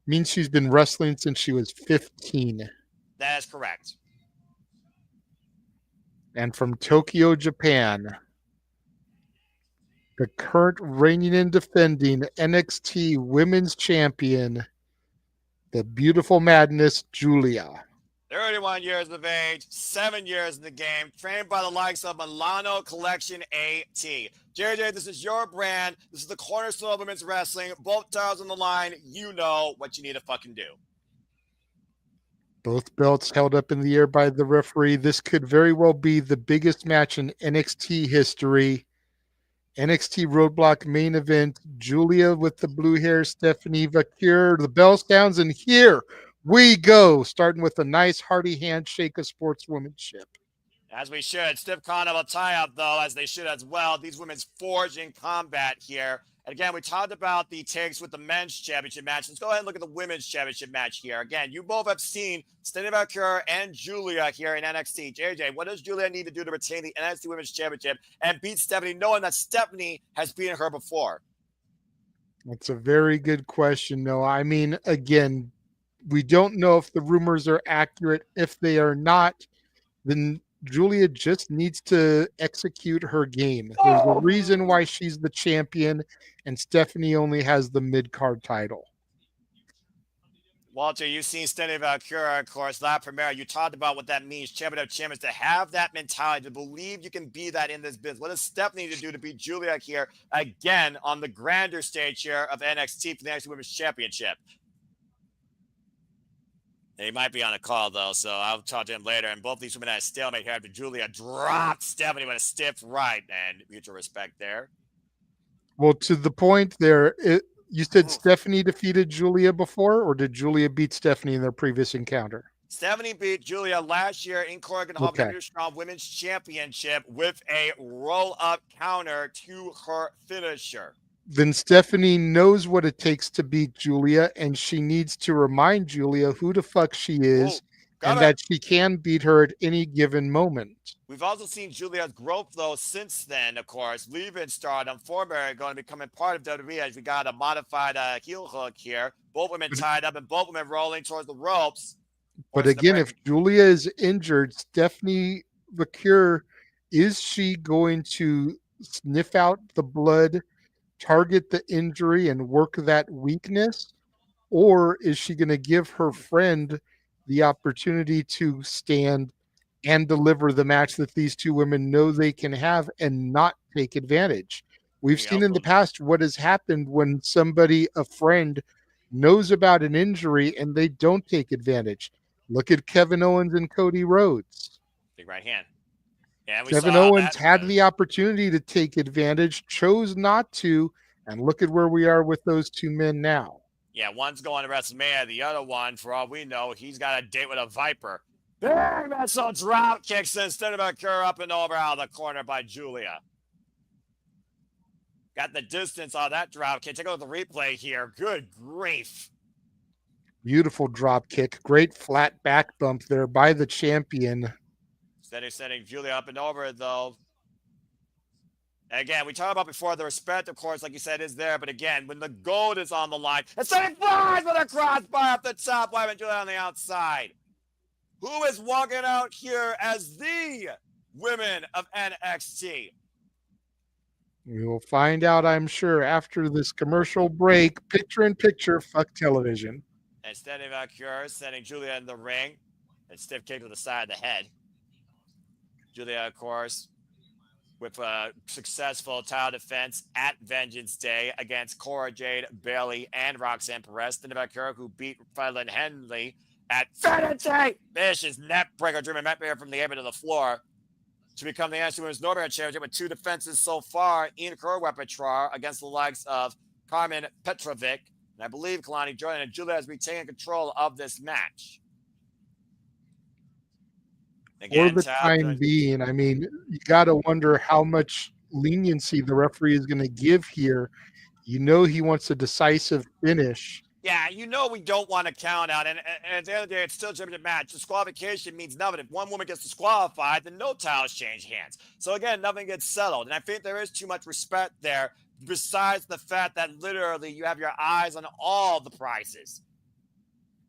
Means she's been wrestling since she was 15. That is correct. And from Tokyo, Japan, the current reigning and defending NXT Women's Champion, the beautiful madness, Giulia. 31 years of age, 7 years in the game, trained by the likes of Milano Collection AT. JJ, this is your brand. This is the cornerstone of women's wrestling. Both titles on the line. You know what you need to fucking do. Both belts held up in the air by the referee. This could very well be the biggest match in NXT history. NXT Roadblock main event. Giulia with the blue hair, Stephanie Vaquer. The bell sounds, and here we go, starting with a nice hearty handshake of sportswomanship. As we should. Stiff con of a tie-up, though, as they should as well. These women's forge in combat here. And again, we talked about the takes with the men's championship match. Let's go ahead and look at the women's championship match here. Again, you both have seen Stephanie Vaquer and Giulia here in NXT. JJ, what does Giulia need to do to retain the NXT Women's Championship and beat Stephanie, knowing that Stephanie has beaten her before? That's a very good question, Noah. I mean, again, we don't know if the rumors are accurate. If they are not, then Giulia just needs to execute her game. There's a reason why she's the champion, and Stephanie only has the mid-card title. Walter, you've seen Stephanie Vaquer, of course, La Primera. You talked about what that means, champion of champions, to have that mentality, to believe you can be that in this business. What does Stephanie need to do to beat Giulia here again on the grander stage here of NXT for the NXT Women's Championship? He might be on a call, though, so I'll talk to him later. And both these women had a stalemate here after Giulia dropped Stephanie with a stiff right, and mutual respect there. Well, to the point there, you said Stephanie defeated Giulia before, or did Giulia beat Stephanie in their previous encounter? Stephanie beat Giulia last year in Corrigan Hall Strong Women's Championship with a roll-up counter to her finisher. Then Stephanie knows what it takes to beat Giulia, and she needs to remind Giulia who the fuck she is and that she can beat her at any given moment. We've also seen Giulia's growth, though, since then, of course, leaving Stardom, former going to becoming part of WWE as we got a modified heel hook here. Both women tied up and both women rolling towards the ropes. But again, if Giulia is injured, Stephanie Vaquer, is she going to sniff out the blood, target the injury, and work that weakness? Or is she going to give her friend the opportunity to stand and deliver the match that these two women know they can have and not take advantage? We've seen in the past what has happened when somebody, a friend, knows about an injury and they don't take advantage. Look at Kevin Owens and Cody Rhodes. Big right hand. Yeah, Kevin Owens had the opportunity to take advantage, chose not to, and look at where we are with those two men now. Yeah, one's going to WrestleMania. The other one, for all we know, he's got a date with a Viper. Big missile drop kicks instead of a curl up and over out of the corner by Giulia. Got the distance on that drop kick. Take a look at the replay here. Good grief. Beautiful drop kick. Great flat back bump there by the champion. Setting Giulia up and over, though. Again, we talked about before, the respect, of course, like you said, is there. But again, when the gold is on the line, and Stephanie flies with a crossbar up the top, Wyman Giulia on the outside. Who is walking out here as the women of NXT? We will find out, I'm sure, after this commercial break. Picture in picture, fuck television. And Stephanie Vaquer sending Giulia in the ring. And stiff kick to the side of the head. Giulia, of course, with a successful title defense at Vengeance Day against Cora Jade, Bayley, and Roxanne Perez. Stephanie Vaquer, who beat Fredlyn Henley at Vengeance. Vicious net breaker, German net breaker from the apron to the floor to become the NXT Women's North American Championship with 2 defenses so far in her repertoire against the likes of Carmen Petrovic. And I believe Kalani Jordynne and Giulia has retained control of this match. For Again, the time being, I mean, you got to wonder how much leniency the referee is going to give here. You know, he wants a decisive finish. Yeah, you know we don't want to count out, and at the end of the day, it's still a championship match. Disqualification means nothing. If one woman gets disqualified, then no titles change hands. So again, nothing gets settled, and I think there is too much respect there. Besides the fact that literally you have your eyes on all the prizes.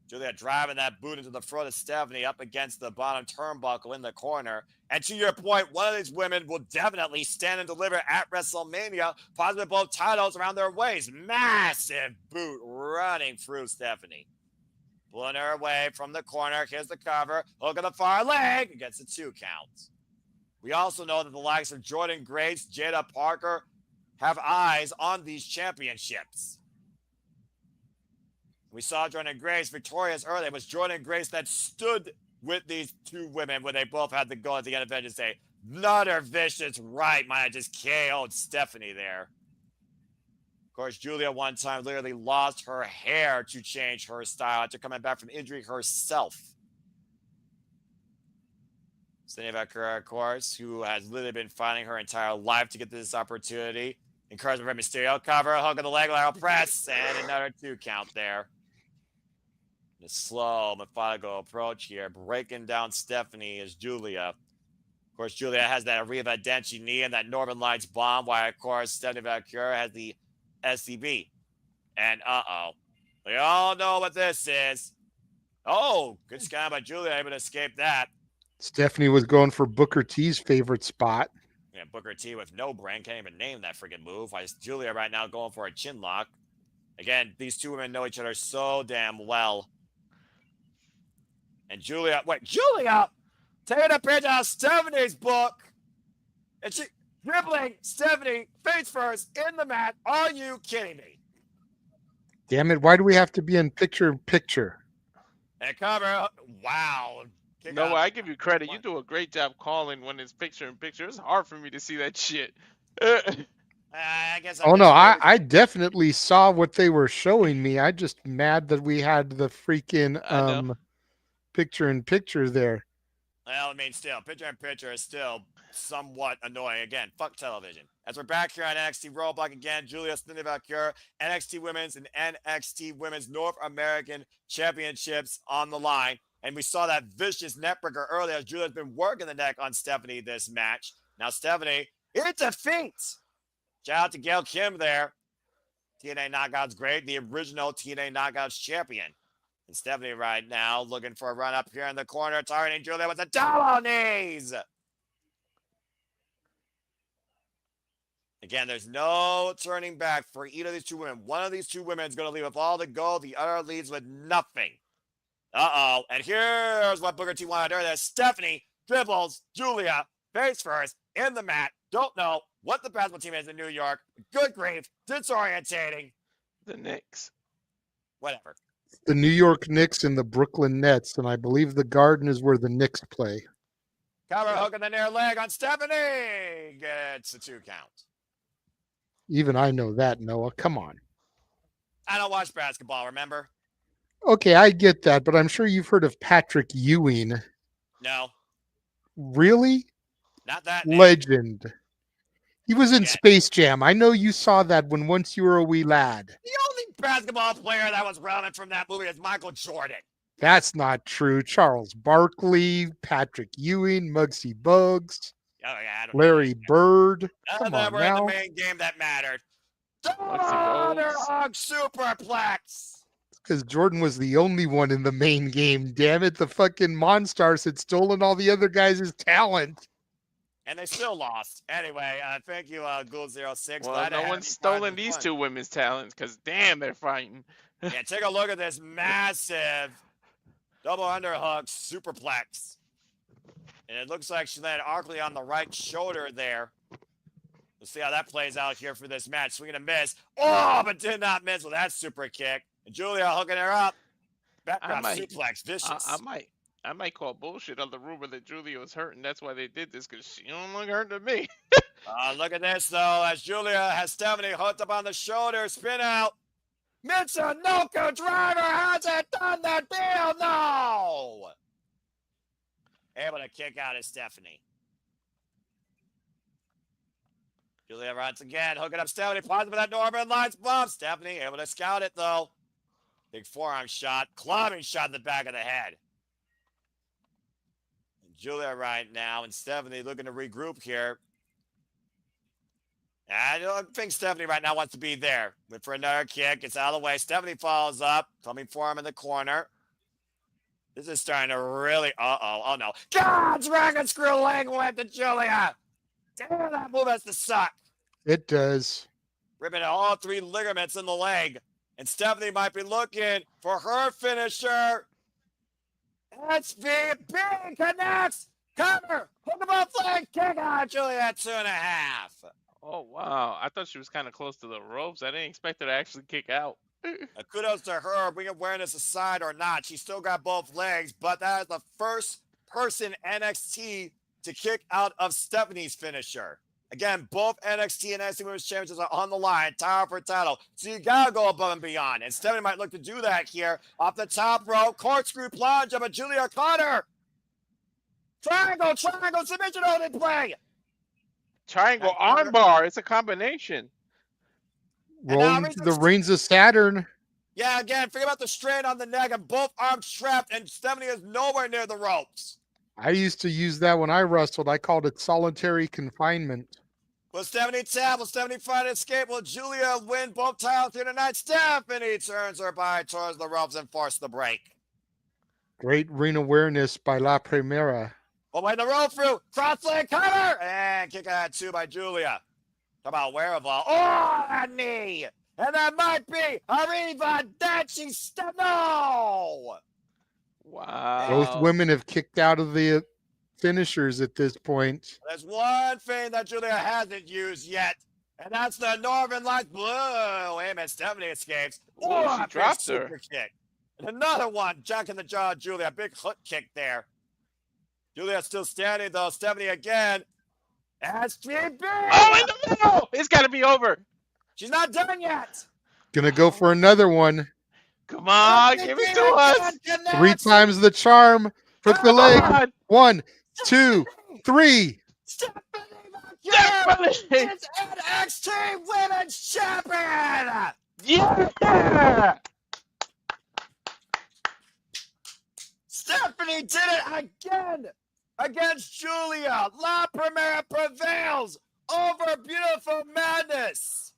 Julia driving that boot into the front of Stephanie up against the bottom turnbuckle in the corner. And to your point, one of these women will definitely stand and deliver at WrestleMania, possibly both titles around their waist. Massive boot running through Stephanie. Pulling her away from the corner. Here's the cover. Hook on the far leg. Against the 2 count. We also know that the likes of Jordynne Grace, Jada Parker have eyes on these championships. We saw Jordynne Grace victorious early. It was Jordynne Grace that stood with these 2 women when they both had to go at the end of it and say, "Another vicious right." Might have just KO'd Stephanie there. Of course, Julia one time literally lost her hair to change her style after coming back from injury herself. Cindy Vaquer, of course, who has literally been fighting her entire life to get this opportunity. Encouragement from Mysterio. Cover, hook of the leg, lateral press, and another 2 count there. The slow, methodical approach here, breaking down Stephanie is Julia. Of course, Julia has that Arriva Denchi knee and that Northern Lights bomb, while, of course, Stephanie Vaquer has the SCB. And, we all know what this is. Oh, good scan by Julia, able to escape that. Stephanie was going for Booker T's favorite spot. Yeah, Booker T with no brain, can't even name that freaking move. Why is Julia right now going for a chin lock? Again, these 2 women know each other so damn well. And Julia taking a page out of Stephanie's book. And she dribbling Stephanie face first in the mat. Are you kidding me? Damn it, why do we have to be in picture-in-picture? And cover, wow. No, I give you credit. You do a great job calling when it's picture-in-picture. It's hard for me to see that shit. I guess I definitely saw what they were showing me. I just mad that we had the freaking picture-in-picture there. Well, I mean, still, picture-in-picture is still somewhat annoying. Again, fuck television. As we're back here on NXT Roadblock again, Julia Vaquer, NXT Women's and NXT Women's North American Championships on the line. And we saw that vicious neckbreaker earlier as Julia's been working the neck on Stephanie this match. Now, Stephanie, it's a feat. Shout out to Gail Kim there. TNA Knockouts great, the original TNA Knockouts champion. And Stephanie right now looking for a run up here in the corner, targeting Julia with the double knees. Again, there's no turning back for either of these 2 women. One of these 2 women is going to leave with all the gold. The other leaves with nothing. And here's what Booker T wanted earlier. Stephanie dribbles Julia face first in the mat. Don't know what the basketball team is in New York. Good grief. Disorientating. The Knicks. Whatever. The New York Knicks and the Brooklyn Nets, and I believe the Garden is where the Knicks play. Cover hook in the near leg on Stephanie. Gets a 2 count. Even I know that, Noah. Come on. I don't watch basketball, remember? Okay, I get that, but I'm sure you've heard of Patrick Ewing. No. Really? Not that name. Legend. He was in Space Jam. I know you saw that when once you were a wee lad. The only basketball player that was relevant from that movie is Michael Jordan. That's not true. Charles Barkley, Patrick Ewing, Muggsy Bogues, Larry Bird. Come on we're now. in the main game that mattered. Underhog superplex. Because Jordan was the only one in the main game. Damn it. The fucking Monstars had stolen all the other guys' talent. And they still lost. Anyway, thank you, Ghoul06. Well, no one's stolen these 2 women's talents because, damn, they're fighting. Yeah, take a look at this massive double underhook superplex. And it looks like she landed Arkley on the right shoulder there. We'll see how that plays out here for this match. Swing and a miss. Oh, but did not miss with that super kick. And Julia hooking her up. Backdrop suplex, vicious. I might call bullshit on the rumor that Julia was hurt, and that's why they did this, because she don't look hurt to me. Look at this, though, as Julia has Stephanie hooked up on the shoulder. Spin out. Mitsunoku driver hasn't done the deal, no! able to kick out is Stephanie. Guilia runs again, hooking up Stephanie, pauses for that Northern Lights bump. Stephanie able to scout it though. Big forearm shot, clubbing shot in the back of the head. Guilia right now, and Stephanie looking to regroup here. I don't think Stephanie right now wants to be there. Went for another kick. Gets out of the way. Stephanie follows up. Coming for him in the corner. This is starting to really... Uh-oh. Oh, no. God! Dragon screw leg whip to Guilia. Damn, that move has to suck. It does. Ripping all 3 ligaments in the leg. And Stephanie might be looking for her finisher. SVP connects. Cover. Hook him off leg. Kick out Guilia at 2.5. Oh, wow. I thought she was kind of close to the ropes. I didn't expect her to actually kick out. Kudos to her. Bring awareness aside or not, she still got both legs, but that is the first person NXT to kick out of Stephanie's finisher. Again, both NXT and NXT Women's Championships are on the line, title for title. So you got to go above and beyond. And Stephanie might look to do that here. Off the top rope, corkscrew plunge of a Guilia Connor. Triangle, submission on play. Triangle armbar. It's a combination. Rolling to the reins of Saturn. Yeah, again, forget about the strain on the neck and both arms trapped, and Stephanie is nowhere near the ropes. I used to use that when I wrestled. I called it solitary confinement. Will Stephanie tap? Will Stephanie find an escape? Will Guilia win both titles here tonight? Stephanie turns her body towards the ropes and forces the break. Great ring awareness by La Primera. Oh, wait, the roll through. Cross leg cover. And kick out 2 by Guilia. Talk about wherewithal. Oh, that knee. And that might be Arriva Dancing No. Wow. Both women have kicked out of the finishers at this point. There's one thing that Guilia hasn't used yet, and that's the Northern Lights Blue. Wait a minute, Stephanie escapes. Oh, she dropped her. Super kick. And another one, jack in the jaw of Guilia. Big hook kick there. Guilia's still standing, though. Stephanie again. SGB! Oh, in the middle! It's got to be over. She's not done yet. Gonna go for another one. Come on, give it to us. 3 times the charm. Put the leg. 1, 2, 3. Stephanie Stephanie! is NXT Women's Champion! Yeah! Stephanie did it again against Guilia. La Primera prevails over Beautiful Madness.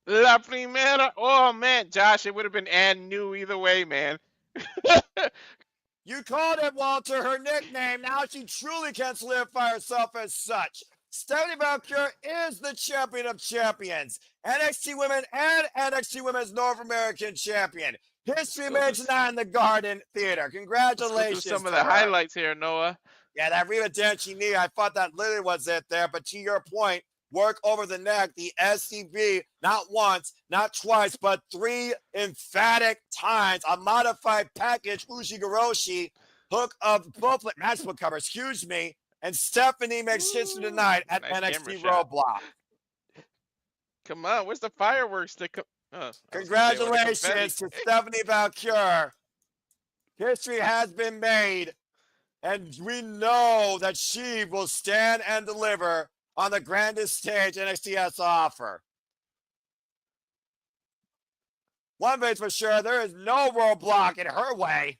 La Primera. Oh, man, Josh, it would have been and new either way, man. You called it, Walter, her nickname. Now she truly can solidify herself as such. Stephanie Vaquer is the champion of champions. NXT Women and NXT Women's North American champion. History made tonight in the Garden Theater. Congratulations. Some of the highlights here, Noah. Yeah, that Reva Danci knee, I thought that literally was it there. But to your point, work over the neck, the SCB, not once, not twice, but 3 emphatic times. A modified package, Ushigoroshi, hook of both matchbook covers, excuse me. And Stephanie makes history tonight at Nice NXT camera Roadblock. Come on, where's the fireworks? Congratulations to Stephanie Vaquer. History has been made, and we know that she will stand and deliver on the grandest stage NXT has to offer. One thing's for sure, there is no roadblock in her way.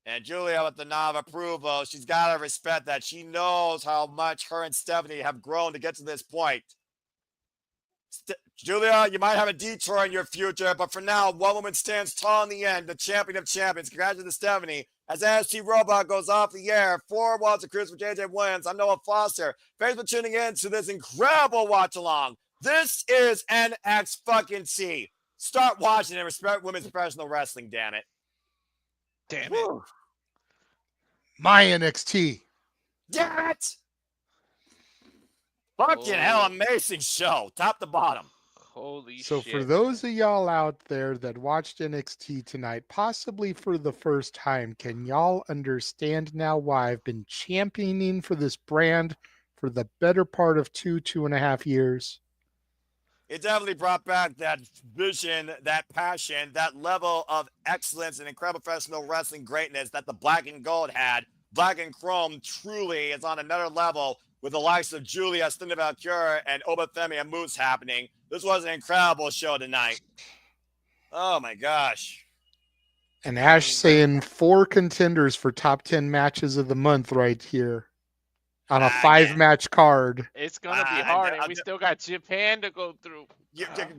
And Guilia with the nod of approval, she's got to respect that. She knows how much her and Stephanie have grown to get to this point. Guilia, you might have a detour in your future, but for now, one woman stands tall in the end, the champion of champions. Congratulations to Stephanie. As NXT Roadblock goes off the air, 4 Walter Cruz for JJ Williams. I'm Noah Foster. Thanks for tuning in to this incredible watch along. This is NX fucking T. Start watching and respect women's professional wrestling, damn it. Damn it. Whew. My NXT. Damn it. Fucking hell, amazing show, top to bottom. Holy shit. So for those of y'all out there that watched NXT tonight, possibly for the first time, can y'all understand now why I've been championing for this brand for the better part of 2.5 years? It definitely brought back that vision, that passion, that level of excellence and incredible professional wrestling greatness that the Black and Gold had. Black and Chrome truly is on another level with the likes of Julia, Vaquer, and Femi and Moose happening. This was an incredible show tonight. Oh my gosh. And Ash saying 4 contenders for top 10 matches of the month right here on a 5-match card. It's gonna be hard, and we still got Japan to go through.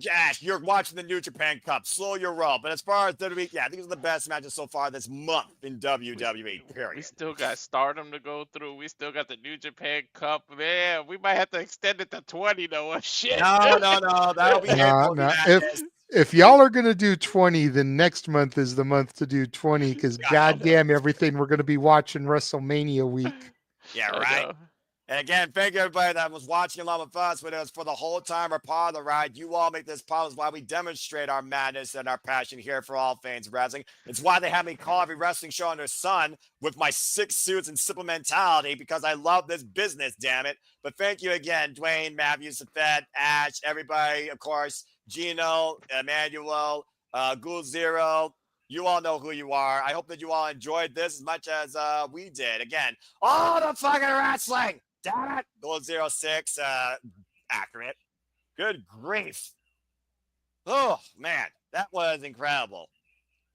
Ash, you're watching the New Japan Cup. Slow your roll. But as far as WWE, yeah, these are the best matches so far this month in WWE. Period. We still got Stardom to go through. We still got the New Japan Cup. Man, we might have to extend it to 20 though. Shit. No. That'll be it. If y'all are gonna do 20, then next month is the month to do 20. Because goddamn, everything we're gonna be watching WrestleMania week. Yeah, right. And again, thank you everybody that was watching along with us, whether it's for the whole time or part of the ride. You all make this possible. It's why we demonstrate our madness and our passion here for all fans wrestling. It's why they have me call every wrestling show under the sun with my 6 suits and simple mentality, because I love this business, damn it. But thank you again, Dwayne, Matthew, Safet, Ash, everybody, of course, Gino, Emmanuel, Ghoul Zero. You all know who you are. I hope that you all enjoyed this as much as we did. Again, all the fucking wrestling. Damn it. Gold 06, accurate. Good grief. Oh, man, that was incredible.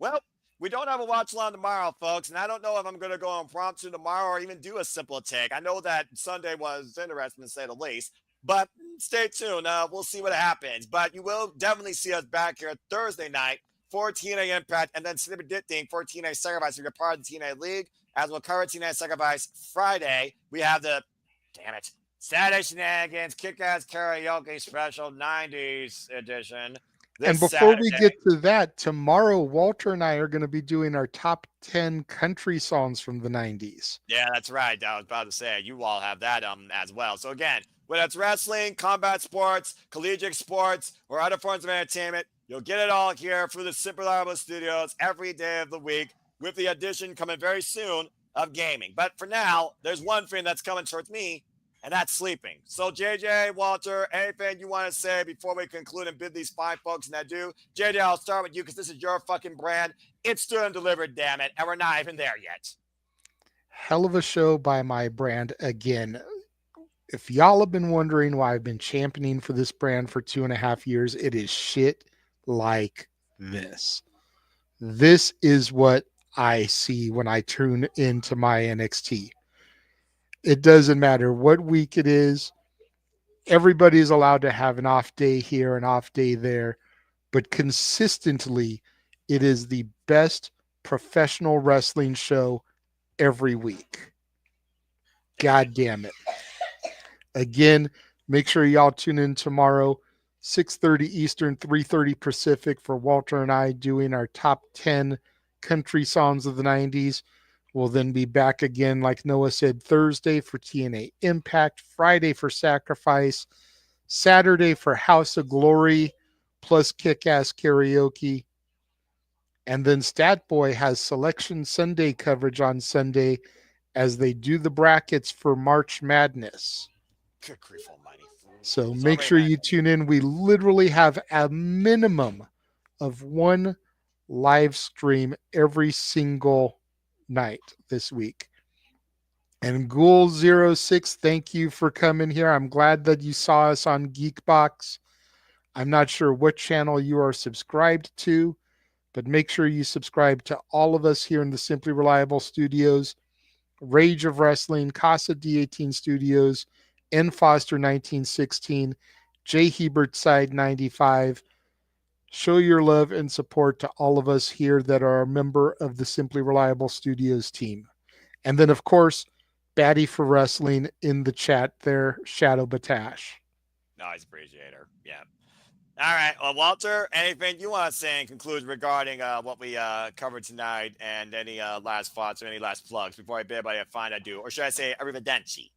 Well, we don't have a watch along tomorrow, folks, and I don't know if I'm going to go impromptu tomorrow or even do a simple take. I know that Sunday was interesting, to say the least, but stay tuned. We'll see what happens. But you will definitely see us back here Thursday night for TNA Impact, and then predicting for TNA Sacrifice if you're part of the TNA League. As we'll cover TNA Sacrifice Friday, we have the Saturday Shenanigans Kick-Ass Karaoke Special 90s edition. And before we get to that, tomorrow Walter and I are going to be doing our top 10 country songs from the 90s. Yeah, that's right. I was about to say, you all have that as well. So again, whether it's wrestling, combat sports, collegiate sports, or other forms of entertainment, you'll get it all here through the Simple Reliable Studios every day of the week, with the addition coming very soon of gaming. But for now, there's one thing that's coming towards me, and that's sleeping. So JJ, Walter, anything you want to say before we conclude and bid these fine folks and adieu? JJ, I'll start with you because this is your fucking brand. It's still undelivered, damn it, and we're not even there yet. Hell of a show by my brand again. If y'all have been wondering why I've been championing for this brand for 2.5 years, it is shit like this. This is what I see when I tune into my NXT. It doesn't matter what week it is. Everybody's allowed to have an off day here, an off day there. But consistently, it is the best professional wrestling show every week. God damn it. Again, make sure y'all tune in tomorrow, 6:30 Eastern, 3:30 Pacific, for Walter and I doing our top 10 country songs of the 90s. We'll then be back again, like Noah said, Thursday for TNA Impact, Friday for Sacrifice, Saturday for House of Glory, plus Kick-Ass Karaoke. And then Statboy has Selection Sunday coverage on Sunday as they do the brackets for March Madness. Good grief almighty. So make sure you tune in. We literally have a minimum of one live stream every single night this week. And Ghoul06, thank you for coming here. I'm glad that you saw us on Geekbox. I'm not sure what channel you are subscribed to, but make sure you subscribe to all of us here in the Simply Reliable Studios, Rage of Wrestling, Casa D18 Studios, N. Foster 1916, J. Hebert Side 95. Show your love and support to all of us here that are a member of the Simply Reliable Studios team. And then, of course, Batty for Wrestling in the chat there, Shadow Batash. Nice, appreciator. Yeah. All right. Well, Walter, anything you want to say in conclusion regarding what we covered tonight, and any last thoughts or any last plugs before I bid everybody a fine adieu? Or should I say arrivederci?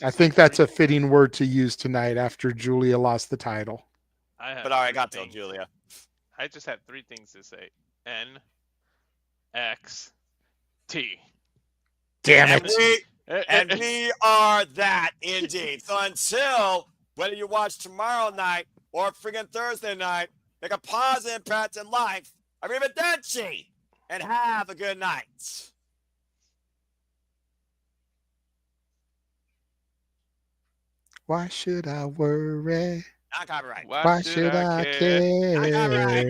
I think that's a fitting word to use tonight after Julia lost the title. But all right, got to Julia. I just had 3 things to say. NXT. Damn it. And we are that indeed. So until Whether you watch tomorrow night or friggin' Thursday night, make a positive impact in life. Arrivederci, and have a good night. Why should I worry? Non-copyright. Why Why should should I I care? Non-copyright. care?